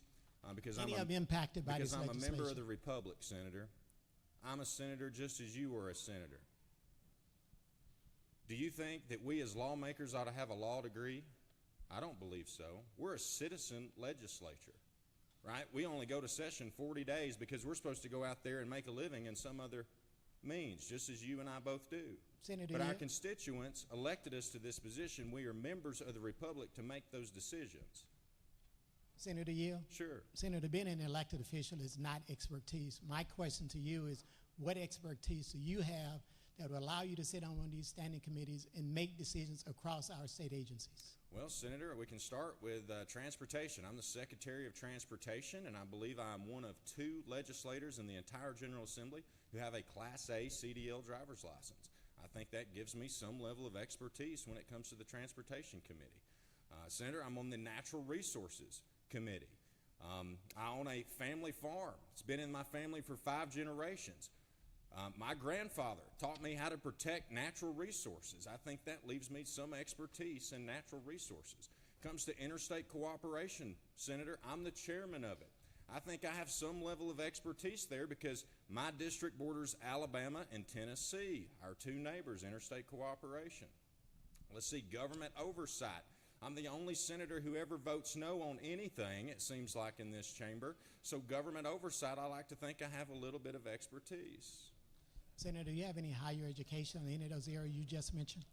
Speaker 14: because
Speaker 10: Any of them impacted by this
Speaker 14: I'm a
Speaker 10: legislation?
Speaker 14: member of the Republic, Senator. I'm a senator just as you were a senator. Do you think that we as lawmakers ought to have a law degree? I don't believe so. We're a citizen legislature, right? We only go to session 40 days because we're supposed to go out there and make a living in some other means, just as you and I both do.
Speaker 10: Senator
Speaker 14: But our
Speaker 10: Yield.
Speaker 14: constituents elected us to this position. We are members of the Republic to make those decisions.
Speaker 10: Senator Yield.
Speaker 14: Sure.
Speaker 10: Senator, being an elected official is not expertise. My question to you is, what expertise do you have that will allow you to sit on one of these standing committees and make decisions across our state agencies?
Speaker 14: Well, Senator, we can start with transportation. I'm the Secretary of Transportation, and I believe I'm one of 2 legislators in the entire General Assembly who have a Class A CDL driver's license. I think that gives me some level of expertise when it comes to the Transportation Committee. Senator, I'm on the Natural Resources Committee. I own a family farm. It's been in my family for 5 generations. My grandfather taught me how to protect natural resources. I think that leaves me some expertise in natural resources. Comes to interstate cooperation, Senator, I'm the chairman of it. I think I have some level of expertise there because my district borders Alabama and Tennessee, our 2 neighbors, interstate cooperation. Let's see, government oversight. I'm the only senator who ever votes no on anything, it seems like, in this chamber. So government oversight, I like to think I have a little bit of expertise.
Speaker 10: Senator, do you have any higher education in any of those areas you just mentioned?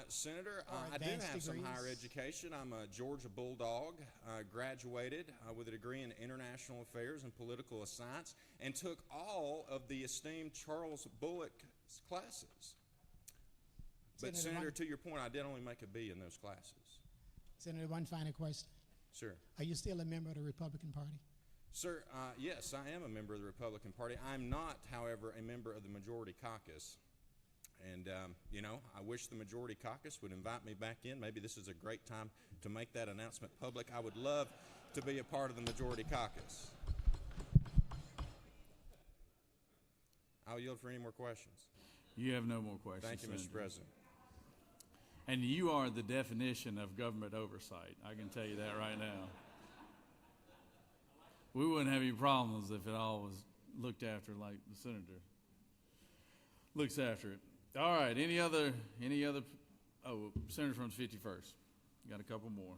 Speaker 14: Senator,
Speaker 10: Or
Speaker 14: I do
Speaker 10: advanced
Speaker 14: have some
Speaker 10: degrees?
Speaker 14: higher education. I'm a Georgia Bulldog, graduated with a degree in international affairs and political science, and took all of the esteemed Charles Bullock classes. But Senator, to your point, I did only make a B in those classes.
Speaker 10: Senator, one final question.
Speaker 14: Sure.
Speaker 10: Are you still a member of the Republican Party?
Speaker 14: Sir, yes, I am a member of the Republican Party. I'm not, however, a member of the Majority Caucus. And, I wish the Majority Caucus would invite me back in. Maybe this is a great time to make that announcement public. I would love to be a part of the Majority Caucus. I'll yield for any more questions.
Speaker 1: You have no more questions.
Speaker 14: Thank you, Mr.
Speaker 1: Senator.
Speaker 14: President.
Speaker 1: And you are the definition of government oversight. I can tell you that right now. We wouldn't have any problems if it all was looked after like the senator looks after it. All right, any other, Senator from the 51st. Got a couple more.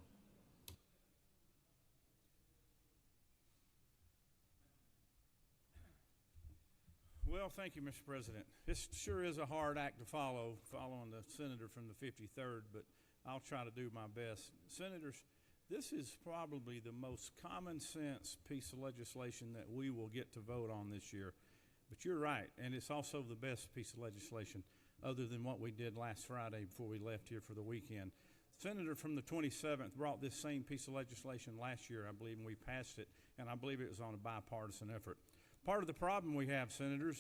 Speaker 8: Well, thank you, Mr. President. This sure is a hard act to follow, following the senator from the 53rd, but I'll try to do my best. Senators, This is probably the most common sense piece of legislation that we will get to vote on this year. But you're right, and it's also the best piece of legislation other than what we did last Friday before we left here for the weekend. Senator from the 27th brought this same piece of legislation last year, I believe, and we passed it, and I believe it was on a bipartisan effort. Part of the problem we have, Senators,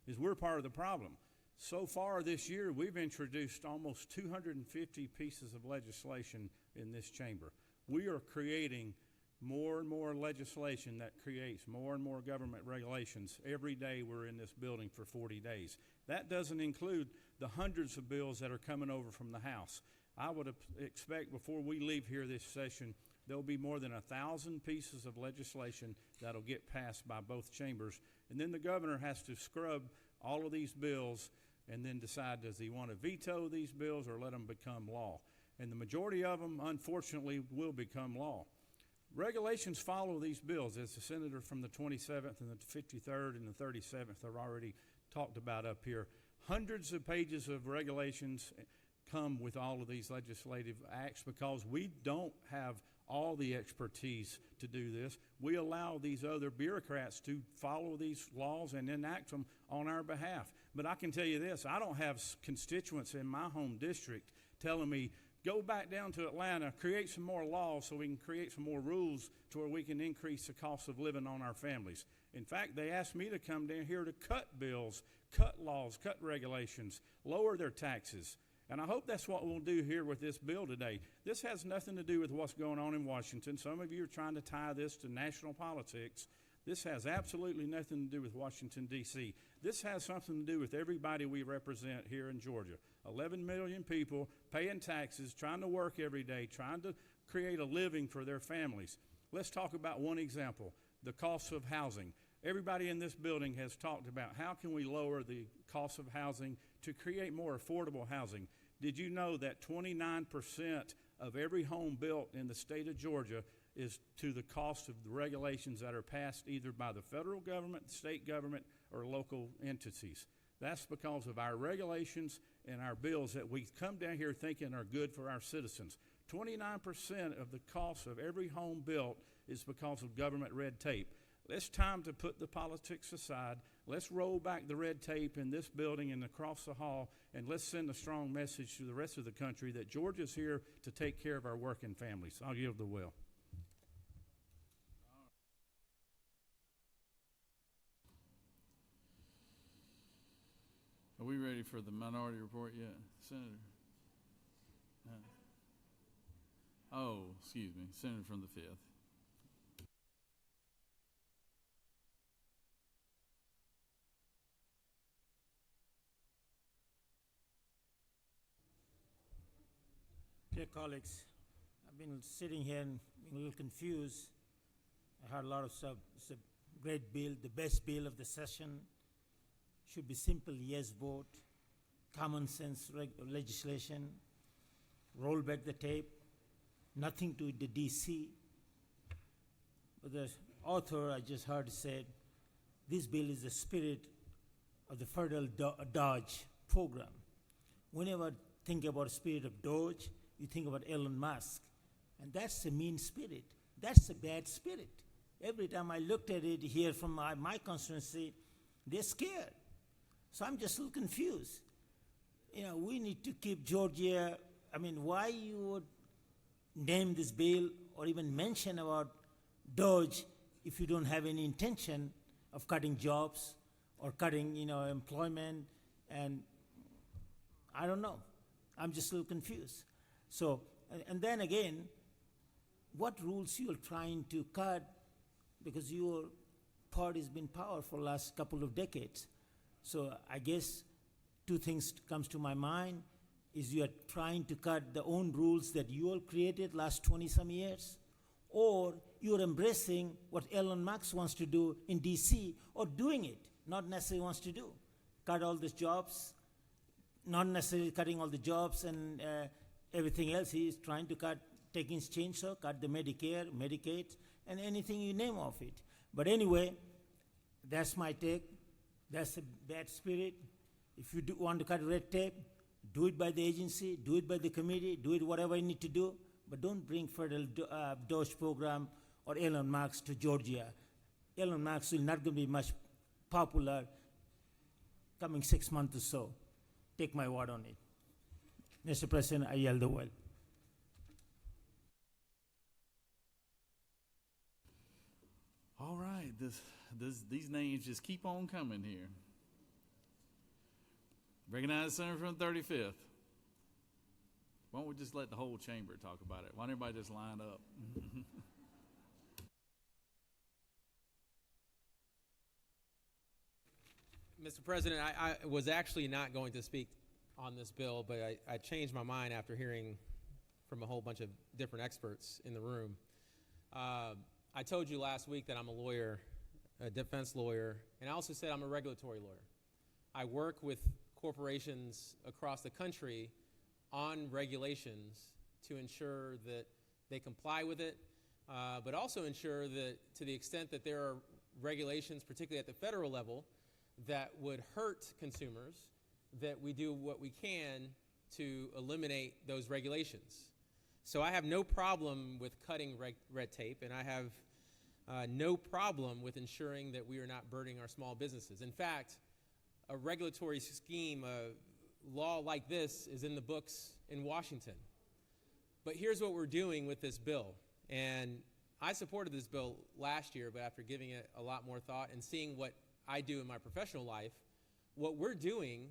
Speaker 8: is we're part of the problem. So far this year, we've introduced almost 250 pieces of legislation in this chamber. We are creating more and more legislation that creates more and more government regulations. Every day we're in this building for 40 days. That doesn't include the hundreds of bills that are coming over from the House. I would expect before we leave here this session, there'll be more than 1,000 pieces of legislation that'll get passed by both chambers. And then the governor has to scrub all of these bills and then decide, does he want to veto these bills or let them become law? And the majority of them, unfortunately, will become law. Regulations follow these bills, as the senator from the 27th and the 53rd and the 37th have already talked about up here. Hundreds of pages of regulations come with all of these legislative acts because we don't have all the expertise to do this. We allow these other bureaucrats to follow these laws and enact them on our behalf. But I can tell you this, I don't have constituents in my home district telling me, go back down to Atlanta, create some more laws so we can create some more rules to where we can increase the cost of living on our families. In fact, they asked me to come down here to cut bills, cut laws, cut regulations, lower their taxes. And I hope that's what we'll do here with this bill today. This has nothing to do with what's going on in Washington. Some of you are trying to tie this to national politics. This has absolutely nothing to do with Washington, D.C. This has something to do with everybody we represent here in Georgia. 11 million people paying taxes, trying to work every day, trying to create a living for their families. Let's talk about one example, the cost of housing. Everybody in this building has talked about how can we lower the cost of housing to create more affordable housing. Did you know that 29% of every home built in the state of Georgia is to the cost of the regulations that are passed either by the federal government, the state government, or local entities? That's because of our regulations and our bills that we come down here thinking are good for our citizens. 29% of the cost of every home built is because of government red tape. It's time to put the politics aside. Let's roll back the red tape in this building and across the hall, and let's send a strong message to the rest of the country that Georgia's here to take care of our working families. I'll yield the will.
Speaker 1: Are we ready for the minority report yet, Senator? Oh, excuse me, Senator from the 5th.
Speaker 15: Dear colleagues, I've been sitting here and being a little confused. I heard a lot of stuff. It's a great bill, the best bill of the session. Should be simple yes vote, common sense legislation, roll back the tape, nothing to the DC. But the author, I just heard said, this bill is the spirit of the federal Dodge program. Whenever think about spirit of Dodge, you think about Elon Musk. And that's the mean spirit. That's the bad spirit. Every time I looked at it here from my constituency, they're scared. So I'm just a little confused. You know, we need to keep Georgia. I mean, why you would name this bill or even mention about Dodge if you don't have any intention of cutting jobs or cutting, employment? And I don't know. I'm just a little confused. So, and then again, what rules you are trying to cut, because your party's been in power for the last couple of decades. So I guess two things comes to my mind is you are trying to cut the own rules that you all created last 20-some years, or you're embracing what Elon Musk wants to do in DC, or doing it, not necessarily wants to do. Cut all these jobs, not necessarily cutting all the jobs and everything else. He is trying to cut, taking his chainsaw, cut the Medicare, Medicaid, and anything you name of it. But anyway, that's my take. That's a bad spirit. If you want to cut red tape, do it by the agency, do it by the committee, do it whatever you need to do. but don't bring federal Doge program or Elon Musk to Georgia. Elon Musk will not going to be much popular coming 6 months or so. Take my word on it. Mr. President, I yield the word.
Speaker 1: All right, these names just keep on coming here. Recognize the senator from the 35th. Why don't we just let the whole chamber talk about it? Why don't everybody just line up?
Speaker 16: Mr. President, I was actually not going to speak on this bill, but I changed my mind after hearing from a whole bunch of different experts in the room. I told you last week that I'm a lawyer, a defense lawyer, and I also said I'm a regulatory lawyer. I work with corporations across the country on regulations to ensure that they comply with it, but also ensure that to the extent that there are regulations, particularly at the federal level, that would hurt consumers, that we do what we can to eliminate those regulations. So I have no problem with cutting red tape, and I have no problem with ensuring that we are not burdening our small businesses. In fact, a regulatory scheme, a law like this is in the books in Washington. But here's what we're doing with this bill. And I supported this bill last year, but after giving it a lot more thought and seeing what I do in my professional life, what we're doing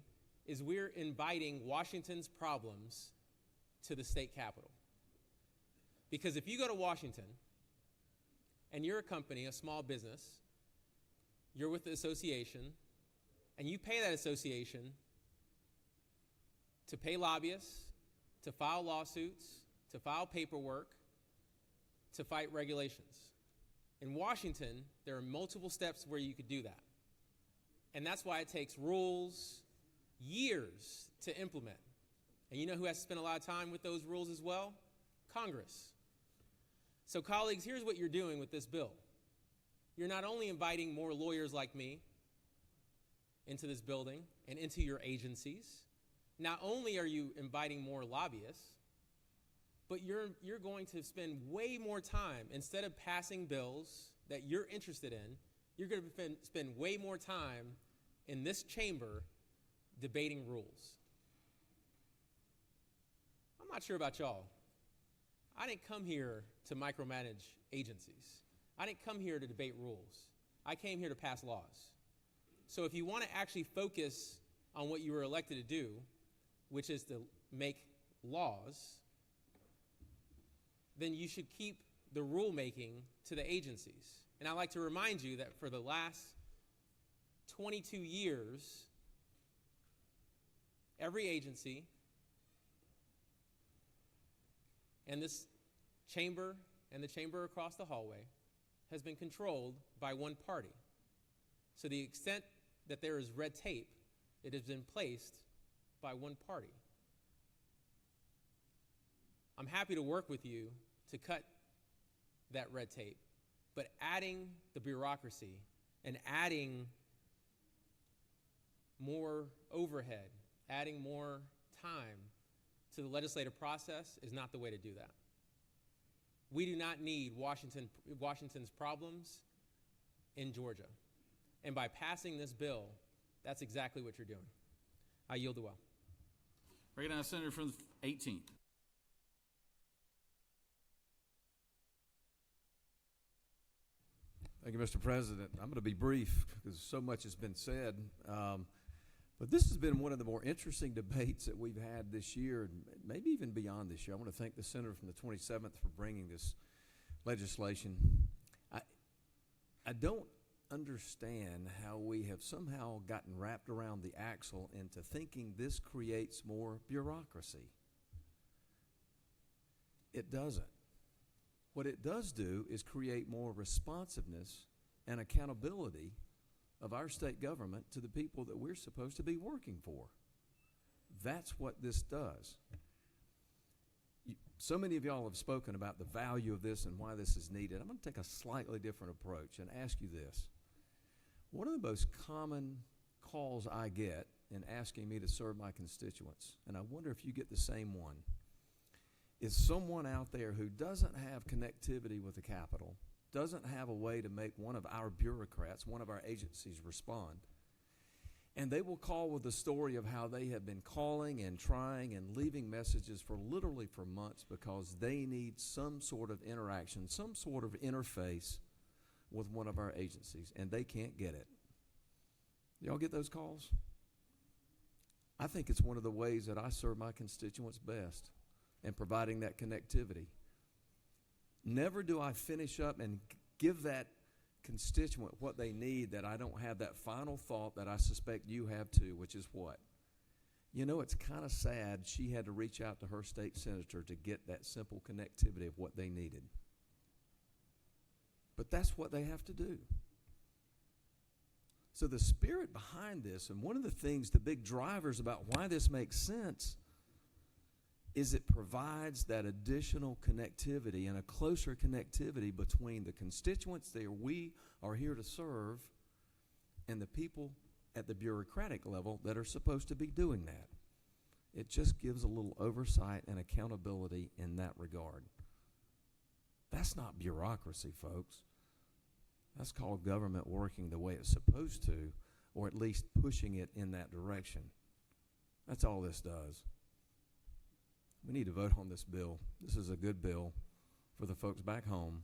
Speaker 16: is we're inviting Washington's problems to the state capitol. Because if you go to Washington and you're a company, a small business, you're with the association, and you pay that association to pay lobbyists, to file lawsuits, to file paperwork, to fight regulations. In Washington, there are multiple steps where you could do that. And that's why it takes rules years to implement. And you know who has to spend a lot of time with those rules as well? Congress. So colleagues, here's what you're doing with this bill. You're not only inviting more lawyers like me into this building and into your agencies, not only are you inviting more lobbyists, but you're going to spend way more time, instead of passing bills that you're interested in, you're going to spend way more time in this chamber debating rules. I'm not sure about y'all. I didn't come here to micromanage agencies. I didn't come here to debate rules. I came here to pass laws. So if you want to actually focus on what you were elected to do, which is to make laws, then you should keep the rulemaking to the agencies. And I'd like to remind you that for the last 22 years, every agency and this chamber and the chamber across the hallway has been controlled by one party. So the extent that there is red tape, it has been placed by one party. I'm happy to work with you to cut that red tape, but adding the bureaucracy and adding more overhead, adding more time to the legislative process is not the way to do that. We do not need Washington's problems in Georgia. And by passing this bill, that's exactly what you're doing. I yield the well.
Speaker 1: Recognize Senator from the 18th.
Speaker 17: Thank you, Mr. President. I'm going to be brief because so much has been said. But this has been one of the more interesting debates that we've had this year, and maybe even beyond this year. I want to thank the senator from the 27th for bringing this legislation. I don't understand how we have somehow gotten wrapped around the axle into thinking this creates more bureaucracy. It doesn't. What it does do is create more responsiveness and accountability of our state government to the people that we're supposed to be working for. That's what this does. So many of y'all have spoken about the value of this and why this is needed. I'm going to take a slightly different approach and ask you this. One of the most common calls I get in asking me to serve my constituents, and I wonder if you get the same one, is someone out there who doesn't have connectivity with the Capitol, doesn't have a way to make one of our bureaucrats, one of our agencies respond. And they will call with the story of how they have been calling and trying and leaving messages for literally for months because they need some sort of interaction, some sort of interface with one of our agencies, and they can't get it. Y'all get those calls? I think it's one of the ways that I serve my constituents best in providing that connectivity. Never do I finish up and give that constituent what they need that I don't have that final thought that I suspect you have too, which is what? You know, it's kind of sad she had to reach out to her state senator to get that simple connectivity of what they needed. But that's what they have to do. So the spirit behind this, and one of the things, the big drivers about why this makes sense, is it provides that additional connectivity and a closer connectivity between the constituents that we are here to serve and the people at the bureaucratic level that are supposed to be doing that. It just gives a little oversight and accountability in that regard. That's not bureaucracy, folks. That's called government working the way it's supposed to, or at least pushing it in that direction. That's all this does. We need to vote on this bill. This is a good bill for the folks back home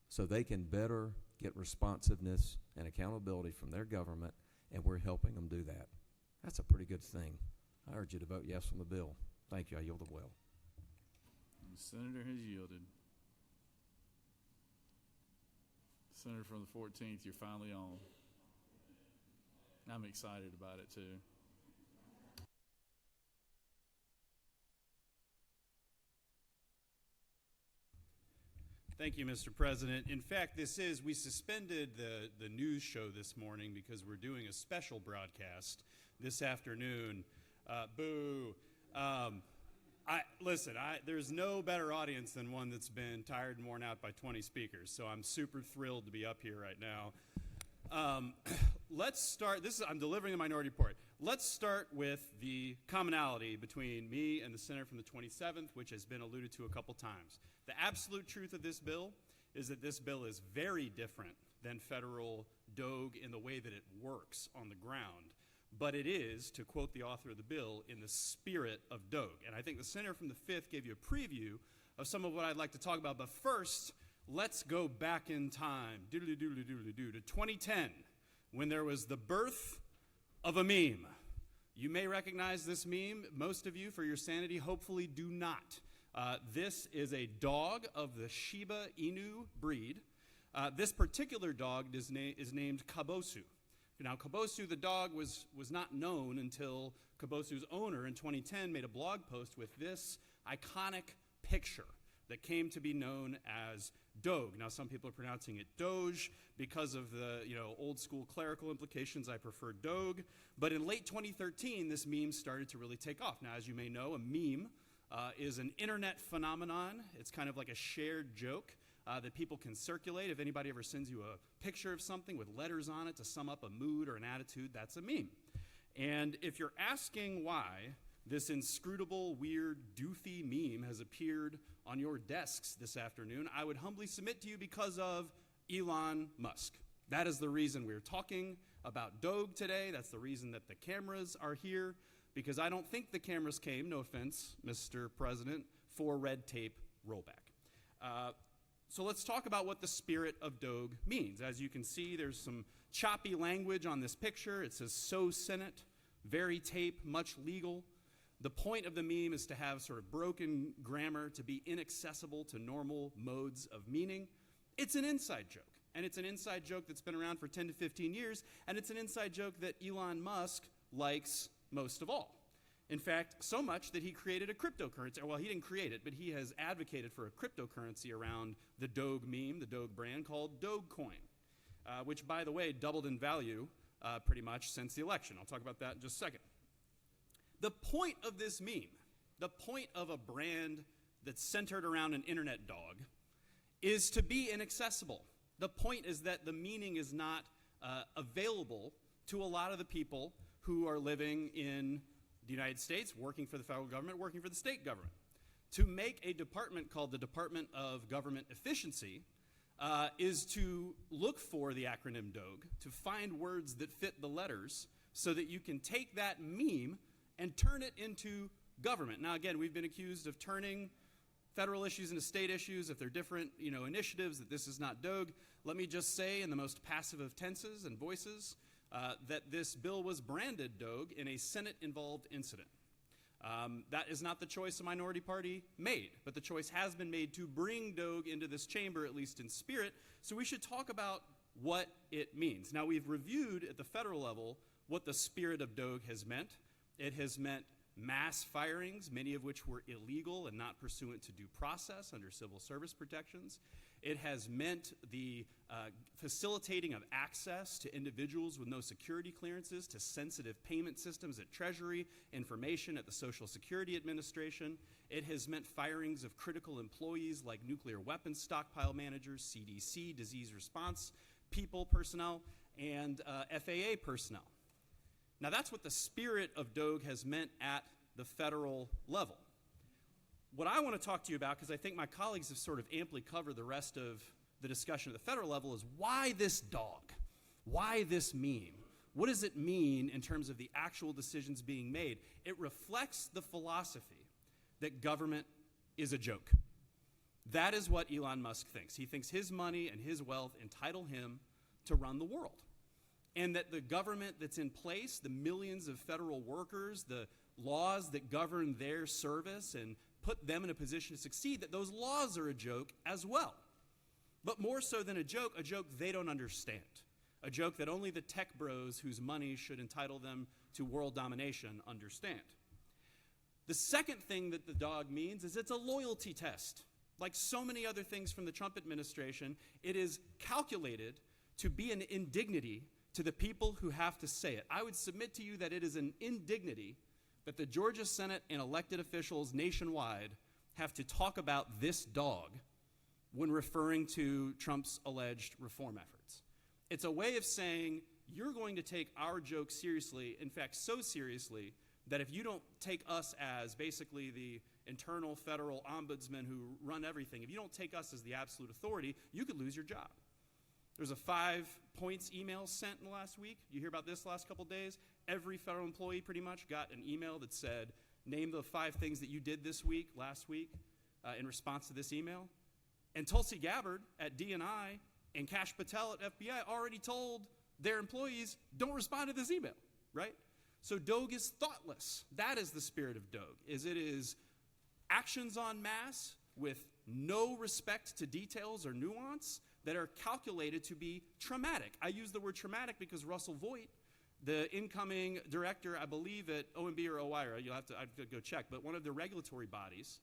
Speaker 17: so they can better get responsiveness and accountability from their government, and we're helping them do that. That's a pretty good thing. I urge you to vote yes on the bill. Thank you. I yield the will.
Speaker 1: The senator has yielded. Senator from the 14th, you're finally on. I'm excited about it too.
Speaker 18: Thank you, Mr. President. In fact, we suspended the news show this morning because we're doing a special broadcast this afternoon. Boo. Listen, there's no better audience than one that's been tired and worn out by 20 speakers, so I'm super thrilled to be up here right now. Let's start. I'm delivering the minority report. Let's start with the commonality between me and the senator from the 27th, which has been alluded to a couple times. The absolute truth of this bill is that this bill is very different than federal DOG in the way that it works on the ground. But it is, to quote the author of the bill, in the spirit of DOG. And I think the senator from the 5th gave you a preview of some of what I'd like to talk about. But first, let's go back in time, to 2010, when there was the birth of a meme. You may recognize this meme. Most of you, for your sanity, hopefully do not. This is a dog of the Shiba Inu breed. This particular dog is named Kabosu. Now, Kabosu, the dog, was not known until Kabosu's owner in 2010 made a blog post with this iconic picture that came to be known as Doge. Now, some people are pronouncing it Doge because of the old school clerical implications. I prefer Doge. But in late 2013, this meme started to really take off. Now, as you may know, a meme is an internet phenomenon. It's kind of like a shared joke that people can circulate. If anybody ever sends you a picture of something with letters on it to sum up a mood or an attitude, that's a meme. And if you're asking why this inscrutable, weird, doofy meme has appeared on your desks this afternoon, I would humbly submit to you because of Elon Musk. That is the reason we're talking about Doge today. That's the reason that the cameras are here, because I don't think the cameras came, no offense, Mr. President, for red tape rollback. So let's talk about what the spirit of Doge means. As you can see, there's some choppy language on this picture. It says, "So Senate," very tape, much legal. The point of the meme is to have sort of broken grammar, to be inaccessible to normal modes of meaning. It's an inside joke, and it's an inside joke that's been around for 10 to 15 years, and it's an inside joke that Elon Musk likes most of all. In fact, so much that he created a cryptocurrency. Well, he didn't create it, but he has advocated for a cryptocurrency around the Doge meme, the Doge brand, called Dogecoin, which, by the way, doubled in value pretty much since the election. I'll talk about that in just a second. The point of this meme, the point of a brand that's centered around an internet dog, is to be inaccessible. The point is that the meaning is not available to a lot of the people who are living in the United States, working for the federal government, working for the state government. To make a department called the Department of Government Efficiency is to look for the acronym DOG, to find words that fit the letters so that you can take that meme and turn it into government. Now, again, we've been accused of turning federal issues into state issues, if they're different, initiatives, that this is not DOG. Let me just say in the most passive of tenses and voices that this bill was branded DOG in a Senate-involved incident. That is not the choice the minority party made, but the choice has been made to bring DOG into this chamber, at least in spirit, so we should talk about what it means. Now, we've reviewed at the federal level what the spirit of DOG has meant. It has meant mass firings, many of which were illegal and not pursuant to due process under civil service protections. It has meant the facilitating of access to individuals with no security clearances to sensitive payment systems at Treasury, information at the Social Security Administration. It has meant firings of critical employees like nuclear weapons stockpile managers, CDC, disease response people, personnel, and FAA personnel. Now, that's what the spirit of DOG has meant at the federal level. What I want to talk to you about, because I think my colleagues have sort of amply covered the rest of the discussion at the federal level, is why this dog? Why this meme? What does it mean in terms of the actual decisions being made? It reflects the philosophy that government is a joke. That is what Elon Musk thinks. He thinks his money and his wealth entitle him to run the world. And that the government that's in place, the millions of federal workers, the laws that govern their service and put them in a position to succeed, that those laws are a joke as well. But more so than a joke they don't understand. A joke that only the tech bros whose money should entitle them to world domination understand. The second thing that the dog means is it's a loyalty test. Like so many other things from the Trump administration, it is calculated to be an indignity to the people who have to say it. I would submit to you that it is an indignity that the Georgia Senate and elected officials nationwide have to talk about this dog when referring to Trump's alleged reform efforts. It's a way of saying, you're going to take our joke seriously, in fact, so seriously that if you don't take us as basically the internal federal ombudsman who run everything, if you don't take us as the absolute authority, you could lose your job. There's a 5 points email sent in the last week. You hear about this the last couple days? Every federal employee pretty much got an email that said, name the 5 things that you did this week, last week, in response to this email. And Tulsi Gabbard at DNI and Kash Patel at FBI already told their employees, don't respond to this email, right? So DOG is thoughtless. That is the spirit of DOG, is it is actions en masse with no respect to details or nuance that are calculated to be traumatic. I use the word traumatic because Russell Voigt, the incoming director, I believe at OMB or OIRA, I have to go check, but one of the regulatory bodies,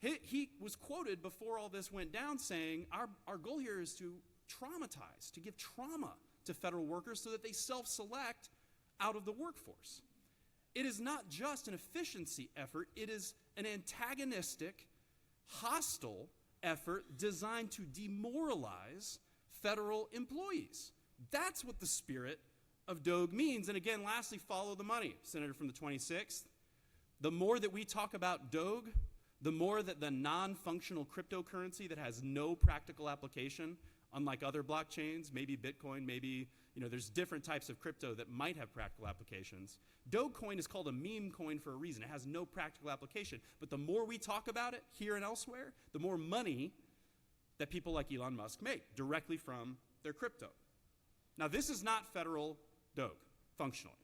Speaker 18: he was quoted before all this went down saying, our goal here is to traumatize, to give trauma to federal workers so that they self-select out of the workforce. It is not just an efficiency effort, it is an antagonistic, hostile effort designed to demoralize federal employees. That's what the spirit of DOG means. And again, lastly, follow the money, Senator from the 26th. The more that we talk about DOG, the more that the non-functional cryptocurrency that has no practical application, unlike other blockchains, maybe Bitcoin, maybe, there's different types of crypto that might have practical applications. Dogecoin is called a meme coin for a reason. It has no practical application. But the more we talk about it here and elsewhere, the more money that people like Elon Musk make directly from their crypto. Now, this is not federal DOG, functionally.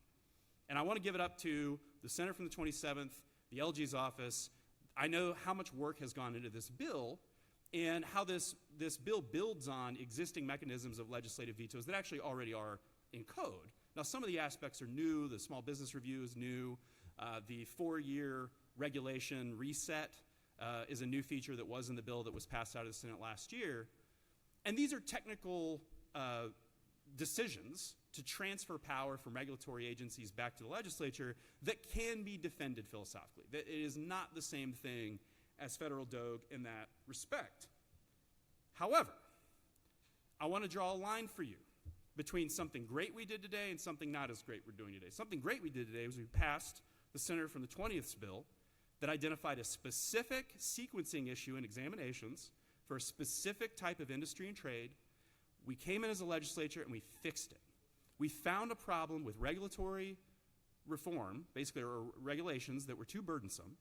Speaker 18: And I want to give it up to the Senator from the 27th, the LG's office. I know how much work has gone into this bill and how this bill builds on existing mechanisms of legislative vetoes that actually already are in code. Now, some of the aspects are new. The small business review is new. The 4-year regulation reset is a new feature that was in the bill that was passed out of the Senate last year. And these are technical decisions to transfer power from regulatory agencies back to the legislature that can be defended philosophically. That it is not the same thing as federal DOG in that respect. However, I want to draw a line for you between something great we did today and something not as great we're doing today. Something great we did today was we passed the Senator from the 20th's bill that identified a specific sequencing issue in examinations for a specific type of industry and trade. We came in as a legislature and we fixed it. We found a problem with regulatory reform, basically, or regulations that were too burdensome.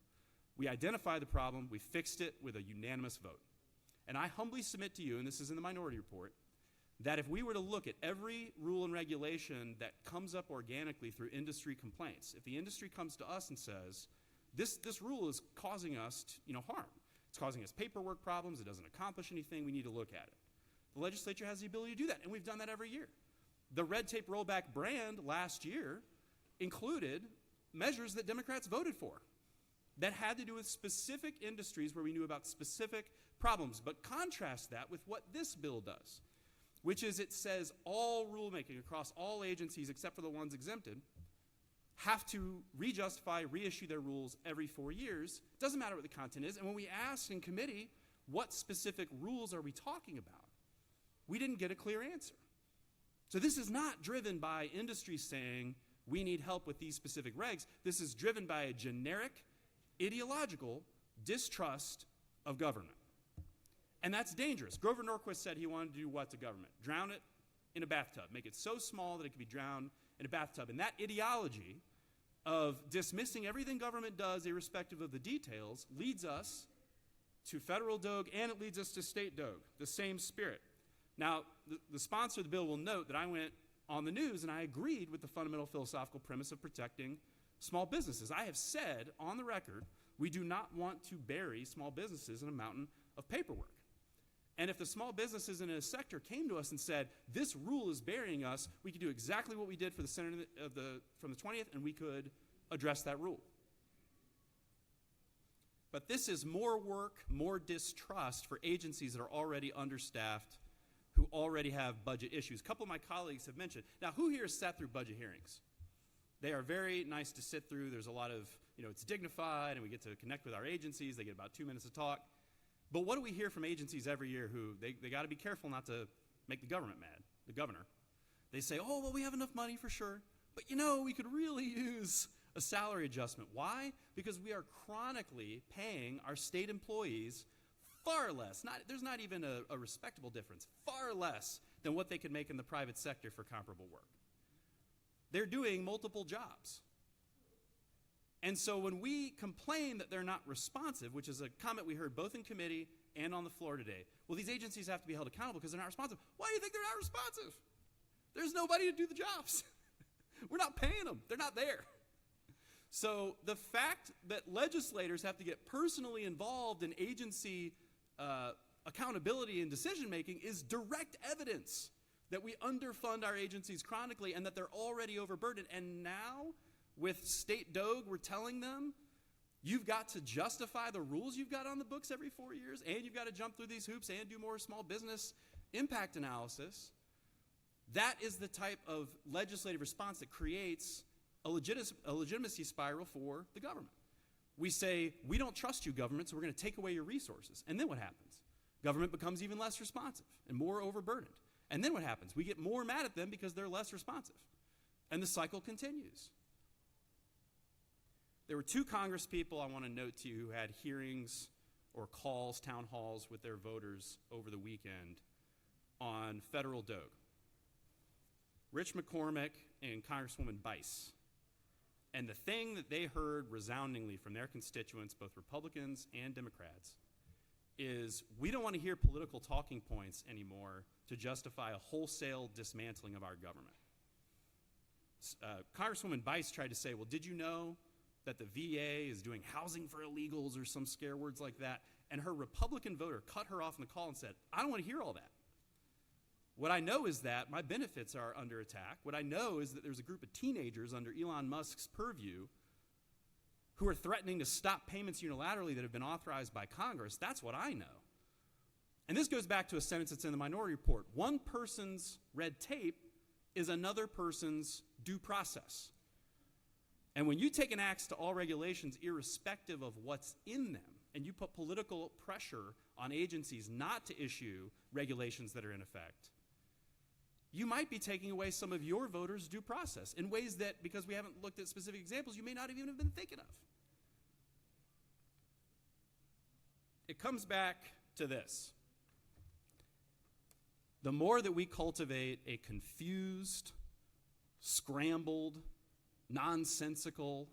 Speaker 18: We identified the problem, we fixed it with a unanimous vote. And I humbly submit to you, and this is in the minority report, that if we were to look at every rule and regulation that comes up organically through industry complaints, if the industry comes to us and says, this rule is causing us harm, it's causing us paperwork problems, it doesn't accomplish anything, we need to look at it. The legislature has the ability to do that, and we've done that every year. The red tape rollback brand last year included measures that Democrats voted for that had to do with specific industries where we knew about specific problems. But contrast that with what this bill does, which is it says all rulemaking across all agencies except for the ones exempted have to re-justify, reissue their rules every 4 years. Doesn't matter what the content is. And when we asked in committee what specific rules are we talking about, we didn't get a clear answer. So this is not driven by industry saying we need help with these specific regs. This is driven by a generic, ideological distrust of government. And that's dangerous. Grover Norquist said he wanted to do what to government? Drown it in a bathtub. Make it so small that it can be drowned in a bathtub. And that ideology of dismissing everything government does, irrespective of the details, leads us to federal DOG and it leads us to state DOG, the same spirit. Now, the sponsor of the bill will note that I went on the news and I agreed with the fundamental philosophical premise of protecting small businesses. I have said on the record, we do not want to bury small businesses in a mountain of paperwork. And if the small businesses in a sector came to us and said, this rule is burying us, we could do exactly what we did for the Senator from the 20th, and we could address that rule. But this is more work, more distrust for agencies that are already understaffed, who already have budget issues. A couple of my colleagues have mentioned. Now, who here has sat through budget hearings? They are very nice to sit through. There's a lot of, it's dignified, and we get to connect with our agencies. They get about 2 minutes to talk. But what do we hear from agencies every year who they got to be careful not to make the government mad, the governor? They say, oh, well, we have enough money for sure, but we could really use a salary adjustment. Why? Because we are chronically paying our state employees far less, there's not even a respectable difference, far less than what they could make in the private sector for comparable work. They're doing multiple jobs. And so when we complain that they're not responsive, which is a comment we heard both in committee and on the floor today, well, these agencies have to be held accountable because they're not responsive. Why do you think they're not responsive? There's nobody to do the jobs. We're not paying them. They're not there. So the fact that legislators have to get personally involved in agency accountability and decision-making is direct evidence that we underfund our agencies chronically and that they're already overburdened. And now, with state DOG, we're telling them, you've got to justify the rules you've got on the books every 4 years, and you've got to jump through these hoops and do more small business impact analysis. That is the type of legislative response that creates a legitimacy spiral for the government. We say, we don't trust you, government, so we're going to take away your resources. And then what happens? Government becomes even less responsive and more overburdened. And then what happens? We get more mad at them because they're less responsive. And the cycle continues. There were 2 Congress people I want to note to you who had hearings or calls, town halls with their voters over the weekend on federal DOG. Rich McCormick and Congresswoman Bice. And the thing that they heard resoundingly from their constituents, both Republicans and Democrats, is we don't want to hear political talking points anymore to justify a wholesale dismantling of our government. Congresswoman Bice tried to say, well, did you know that the VA is doing housing for illegals or some scare words like that? And her Republican voter cut her off in the call and said, I don't want to hear all that. What I know is that my benefits are under attack. What I know is that there's a group of teenagers under Elon Musk's purview who are threatening to stop payments unilaterally that have been authorized by Congress. That's what I know. And this goes back to a sentence that's in the minority report. One person's red tape is another person's due process. And when you take an axe to all regulations, irrespective of what's in them, and you put political pressure on agencies not to issue regulations that are in effect, you might be taking away some of your voters' due process in ways that, because we haven't looked at specific examples, you may not even have been thinking of. it comes back to this. The more that we cultivate a confused, scrambled, nonsensical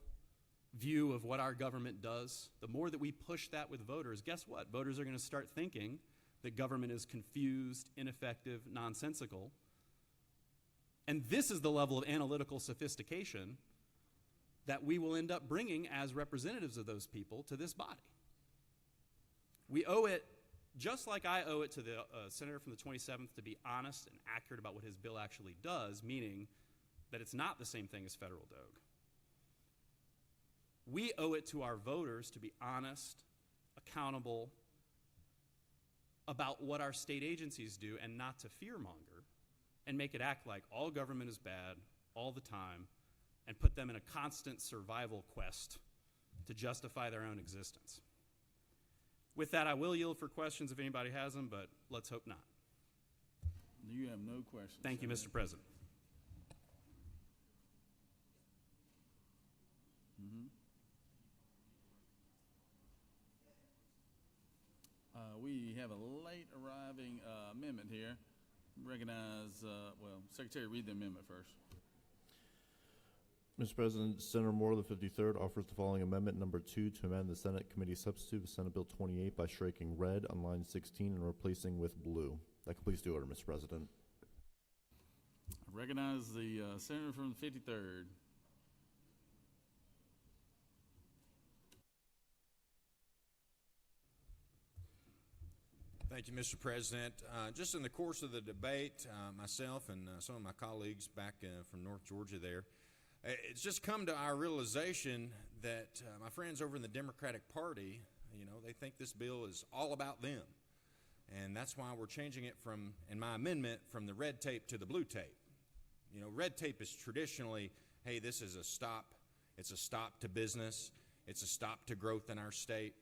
Speaker 18: view of what our government does, the more that we push that with voters, guess what? Voters are going to start thinking that government is confused, ineffective, nonsensical. And this is the level of analytical sophistication that we will end up bringing as representatives of those people to this body. We owe it, just like I owe it to the senator from the 27th, to be honest and accurate about what his bill actually does, meaning that it's not the same thing as federal DOG. We owe it to our voters to be honest, accountable about what our state agencies do and not to fearmonger and make it act like all government is bad all the time and put them in a constant survival quest to justify their own existence. With that, I will yield for questions if anybody has them, but let's hope not.
Speaker 1: You have no questions.
Speaker 18: Thank you, Mr. President.
Speaker 1: We have a late arriving amendment here. Recognize, Secretary, read the amendment first.
Speaker 2: Mr. President, Senator Moore of the 53rd offers the following amendment number 2 to amend the Senate Committee substitute of Senate Bill 28 by striking red on line 16 and replacing with blue. That completes the order, Mr. President.
Speaker 1: I recognize the senator from the 53rd.
Speaker 14: Thank you, Mr. President. Just in the course of the debate, myself and some of my colleagues back from North Georgia there, it's just come to our realization that my friends over in the Democratic Party, they think this bill is all about them. And that's why we're changing it from, in my amendment, from the red tape to the blue tape. Red tape is traditionally, hey, this is a stop. It's a stop to business. It's a stop to growth in our state.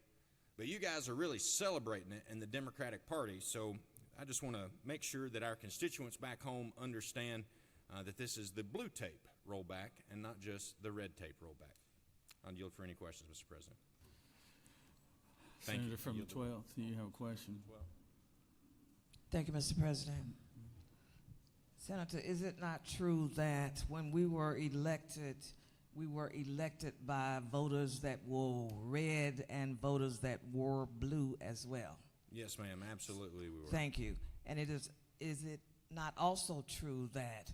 Speaker 14: But you guys are really celebrating it in the Democratic Party, so I just want to make sure that our constituents back home understand that this is the blue tape rollback and not just the red tape rollback. I'll yield for any questions, Mr. President. Thank
Speaker 1: Senator
Speaker 14: you.
Speaker 1: from the 12th, do you have a question?
Speaker 19: Thank you, Mr. President. Senator, is it not true that when we were elected by voters that wore red and voters that wore blue as well?
Speaker 14: Yes, ma'am, absolutely we were.
Speaker 19: Thank you. And is it not also true that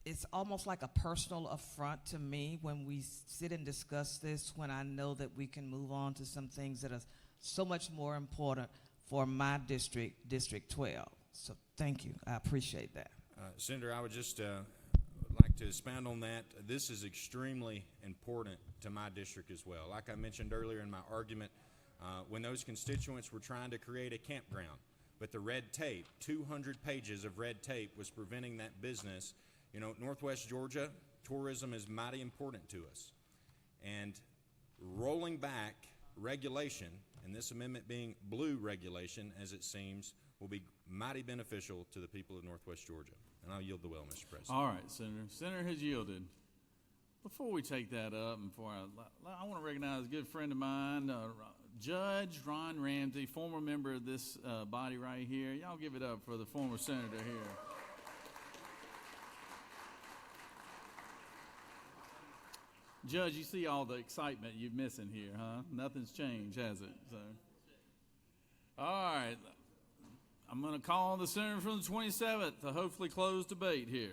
Speaker 19: it's almost like a personal affront to me when we sit and discuss this, when I know that we can move on to some things that are so much more important for my district, District 12. So thank you. I appreciate that.
Speaker 14: Senator, I would just like to expound on that. This is extremely important to my district as well. Like I mentioned earlier in my argument, when those constituents were trying to create a campground, but the red tape, 200 pages of red tape was preventing that business. Northwest Georgia, tourism is mighty important to us. And rolling back regulation, and this amendment being blue regulation, as it seems, will be mighty beneficial to the people of Northwest Georgia. And I'll yield the well, Mr. President.
Speaker 1: All right, Senator. Senator has yielded. Before we take that up, and I want to recognize a good friend of mine, Judge Ron Ramsey, former member of this body right here. Y'all give it up for the former senator here. Judge, you see all the excitement you're missing here, huh? Nothing's changed, has it? So, all right. I'm going to call on the senator from the 27th to hopefully close debate here.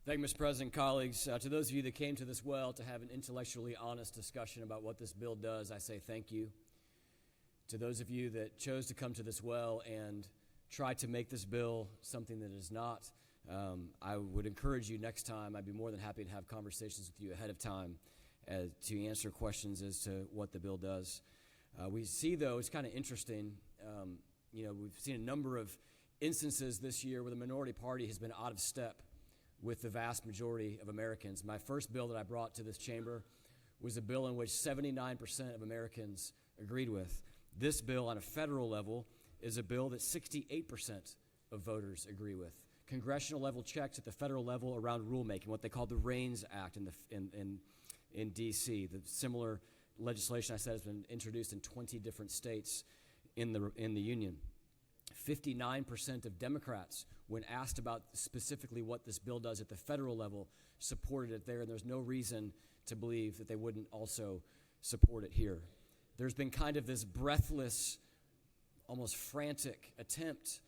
Speaker 9: Thank you, Mr. President, colleagues. To those of you that came to this well to have an intellectually honest discussion about what this bill does, I say thank you. To those of you that chose to come to this well and try to make this bill something that is not, I would encourage you next time. I'd be more than happy to have conversations with you ahead of time to answer questions as to what the bill does. We see, though, it's kind of interesting. We've seen a number of instances this year where the minority party has been out of step with the vast majority of Americans. My first bill that I brought to this chamber was a bill in which 79% of Americans agreed with. This bill on a federal level is a bill that 68% of voters agree with. congressional level checks at the federal level around rulemaking, what they call the REINS Act in D.C. The similar legislation, I said, has been introduced in 20 different states in the union. 59% of Democrats, when asked about specifically what this bill does at the federal level, supported it there, and there's no reason to believe that they wouldn't also support it here. There's been kind of this breathless, almost frantic attempt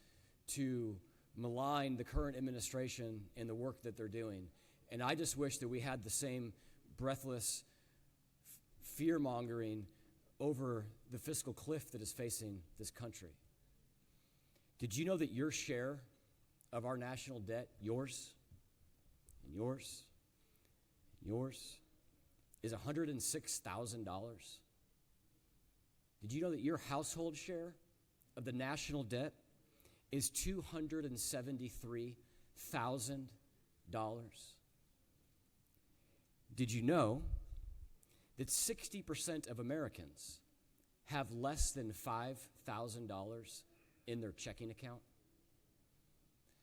Speaker 9: to malign the current administration and the work that they're doing. And I just wish that we had the same breathless fear-mongering over the fiscal cliff that is facing this country. Did you know that your share of our national debt, yours, and yours, and yours, is $106,000? Did you know that your household share of the national debt is $273,000? Did you know that 60% of Americans have less than $5,000 in their checking account?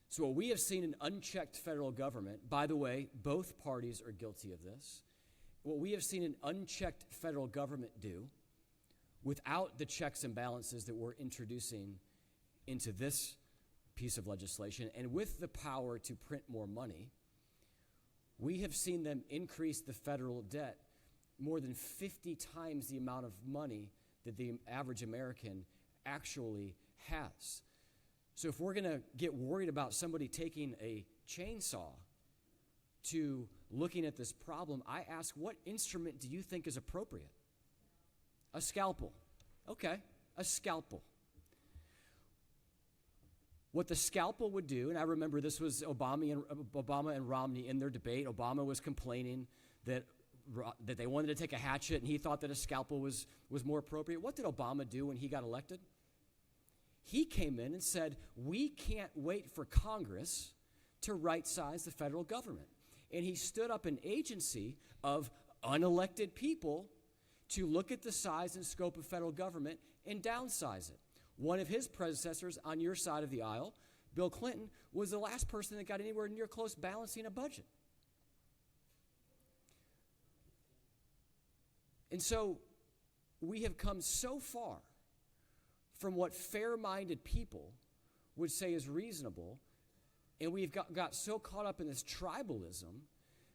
Speaker 9: So what we have seen an unchecked federal government, by the way, both parties are guilty of this, what we have seen an unchecked federal government do without the checks and balances that we're introducing into this piece of legislation, and with the power to print more money, we have seen them increase the federal debt more than 50 times the amount of money that the average American actually has. So if we're going to get worried about somebody taking a chainsaw to looking at this problem, I ask, what instrument do you think is appropriate? A scalpel. Okay, a scalpel. What the scalpel would do, and I remember this was Obama and Romney in their debate. Obama was complaining that they wanted to take a hatchet, and he thought that a scalpel was more appropriate. What did Obama do when he got elected? He came in and said, we can't wait for Congress to right-size the federal government. And he stood up an agency of unelected people to look at the size and scope of federal government and downsize it. One of his predecessors on your side of the aisle, Bill Clinton, was the last person that got anywhere near close balancing a budget. And so we have come so far from what fair-minded people would say is reasonable, and we've got so caught up in this tribalism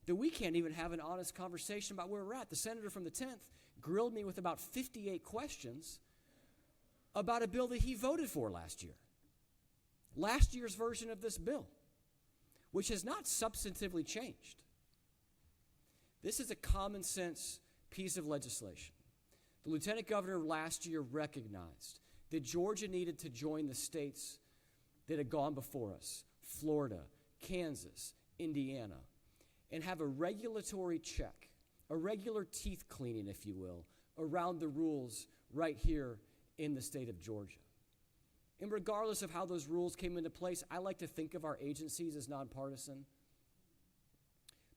Speaker 9: that we can't even have an honest conversation about where we're at. The senator from the 10th grilled me with about 58 questions about a bill that he voted for last year. Last year's version of this bill, which has not substantively changed. This is a common sense piece of legislation. The lieutenant governor last year recognized that Georgia needed to join the states that had gone before us, Florida, Kansas, Indiana, and have a regulatory check, a regular teeth cleaning, if you will, around the rules right here in the state of Georgia. And regardless of how those rules came into place, I like to think of our agencies as nonpartisan.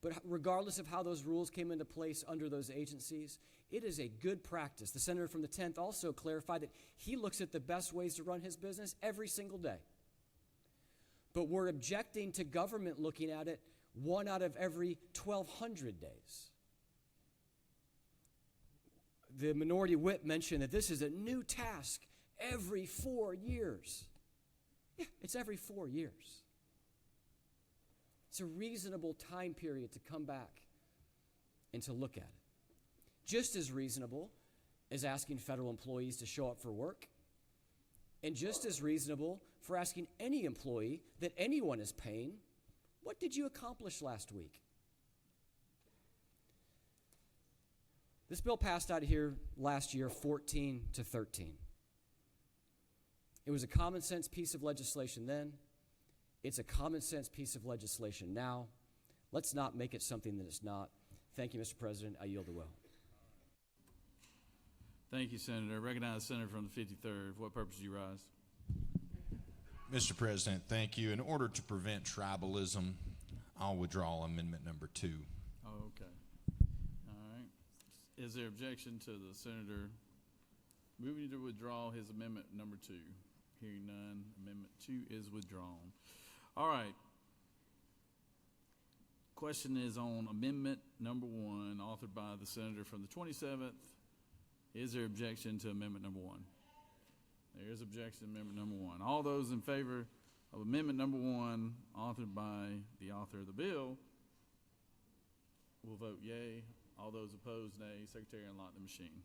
Speaker 9: But regardless of how those rules came into place under those agencies, it is a good practice. The senator from the 10th also clarified that he looks at the best ways to run his business every single day. But we're objecting to government looking at it 1 out of every 1,200 days. The minority whip mentioned that this is a new task every 4 years. Yeah, it's every 4 years. It's a reasonable time period to come back and to look at it. Just as reasonable as asking federal employees to show up for work, and just as reasonable for asking any employee that anyone is paying, what did you accomplish last week? This bill passed out of here last year 14-13. It was a common sense piece of legislation then. It's a common sense piece of legislation now. Let's not make it something that it's not. Thank you, Mr. President. I yield the will.
Speaker 1: Thank you, Senator. I recognize the senator from the 53rd. For what purpose do you rise?
Speaker 22: Mr. President, thank you. In order to prevent tribalism, I'll withdraw amendment number 2.
Speaker 1: Oh, okay. All right. Is there objection to the senator moving to withdraw his amendment number 2? Hearing none, amendment 2 is withdrawn. All right. Question is on amendment number 1, authored by the senator from the 27th. Is there objection to amendment number 1? There is objection to amendment number 1. All those in favor of amendment number 1, authored by the author of the bill, will vote yea. All those opposed, nay. Secretary, unlock the machine.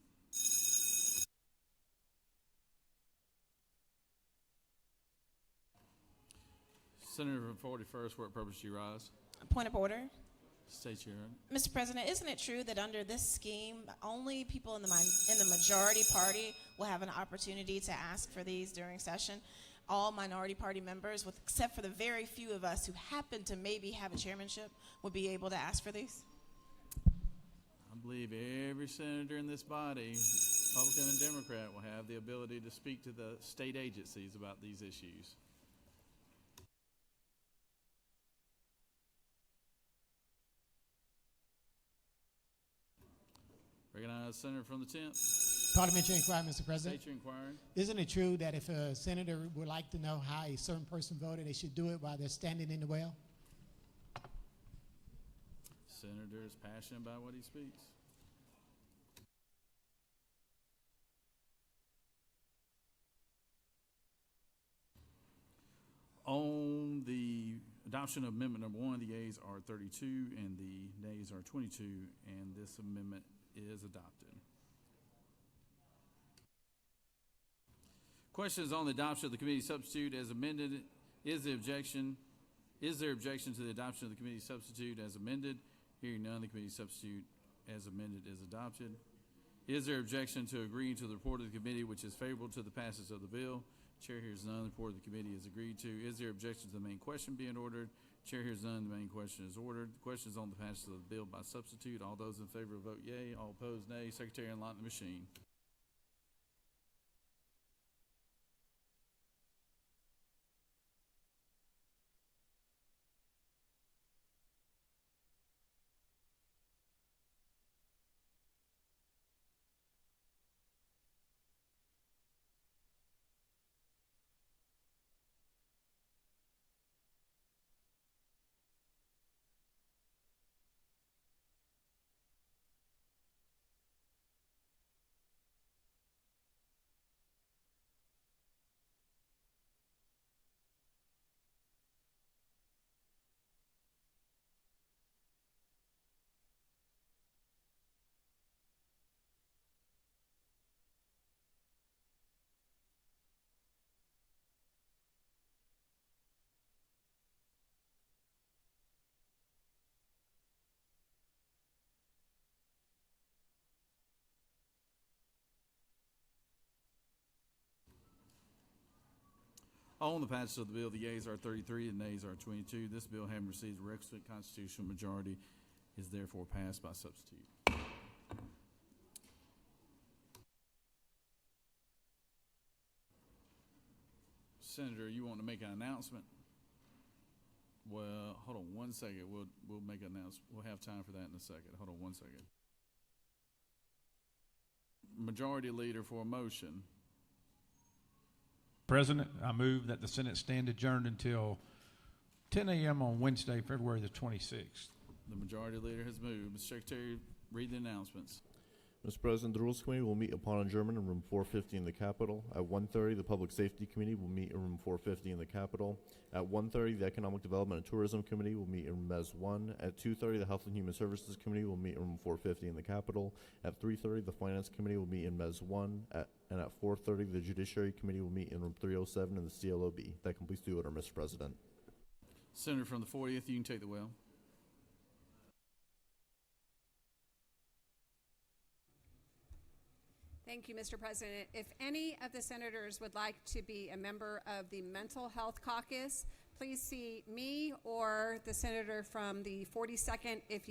Speaker 1: Senator from 41st, for what purpose do you rise?
Speaker 12: Point of order.
Speaker 1: State your honor.
Speaker 12: Mr. President, isn't it true that under this scheme, only people in the majority party will have an opportunity to ask for these during session? All minority party members, except for the very few of us who happen to maybe have a chairmanship, would be able to ask for these?
Speaker 1: I believe every senator in this body, Republican and Democrat, will have the ability to speak to the state agencies about these issues. Recognize Senator from the 10th.
Speaker 10: Parliamentary inquiry, Mr. President.
Speaker 1: State your inquiry.
Speaker 10: Isn't it true that if a senator would like to know how a certain person voted, they should do it while they're standing in the well?
Speaker 1: Senator is passionate about what he speaks. On the adoption of amendment number 1, the yeas are 32 and the nays are 22, and this amendment is adopted. Questions on the adoption of the committee substitute as amended. Is there objection to the adoption of the committee substitute as amended? Hearing none, the committee substitute as amended is adopted. Is there objection to agreeing to the report of the committee which is favorable to the passage of the bill? Chair hears none. The report of the committee is agreed to. Is there objection to the main question being ordered? Chair hears none. The main question is ordered. The question is on the passage of the bill by substitute. All those in favor vote yea. All opposed, nay. Secretary, unlock the machine. On the passage of the bill, the yeas are 33 and nays are 22. This bill, having received the requisite constitutional majority, is therefore passed by substitute. Senator, you want to make an announcement? Well, hold on one second. We'll make an announcement. We'll have time for that in a second. Hold on one second. Majority Leader for a motion.
Speaker 20: President, I move that the Senate stand adjourned until 10 a.m. on Wednesday, February the 26th.
Speaker 1: The Majority Leader has moved. Mr. Secretary, read the announcements.
Speaker 2: Mr. President, the Rules Committee will meet upon adjournment in room 450 in the Capitol. At 1:30, the Public Safety Committee will meet in room 450 in the Capitol. At 1:30, the Economic Development and Tourism Committee will meet in Mes 1. At 2:30, the Health and Human Services Committee will meet in room 450 in the Capitol. At 3:30, the Finance Committee will meet in Mes 1. And at 4:30, the Judiciary Committee will meet in room 307 in the CLOB. That completes the order, Mr. President.
Speaker 1: Senator from the 40th, you can take the wheel.
Speaker 21: Thank you, Mr. President. If any of the senators would like to be a member of the Mental Health Caucus, please see me or the senator from the 42nd if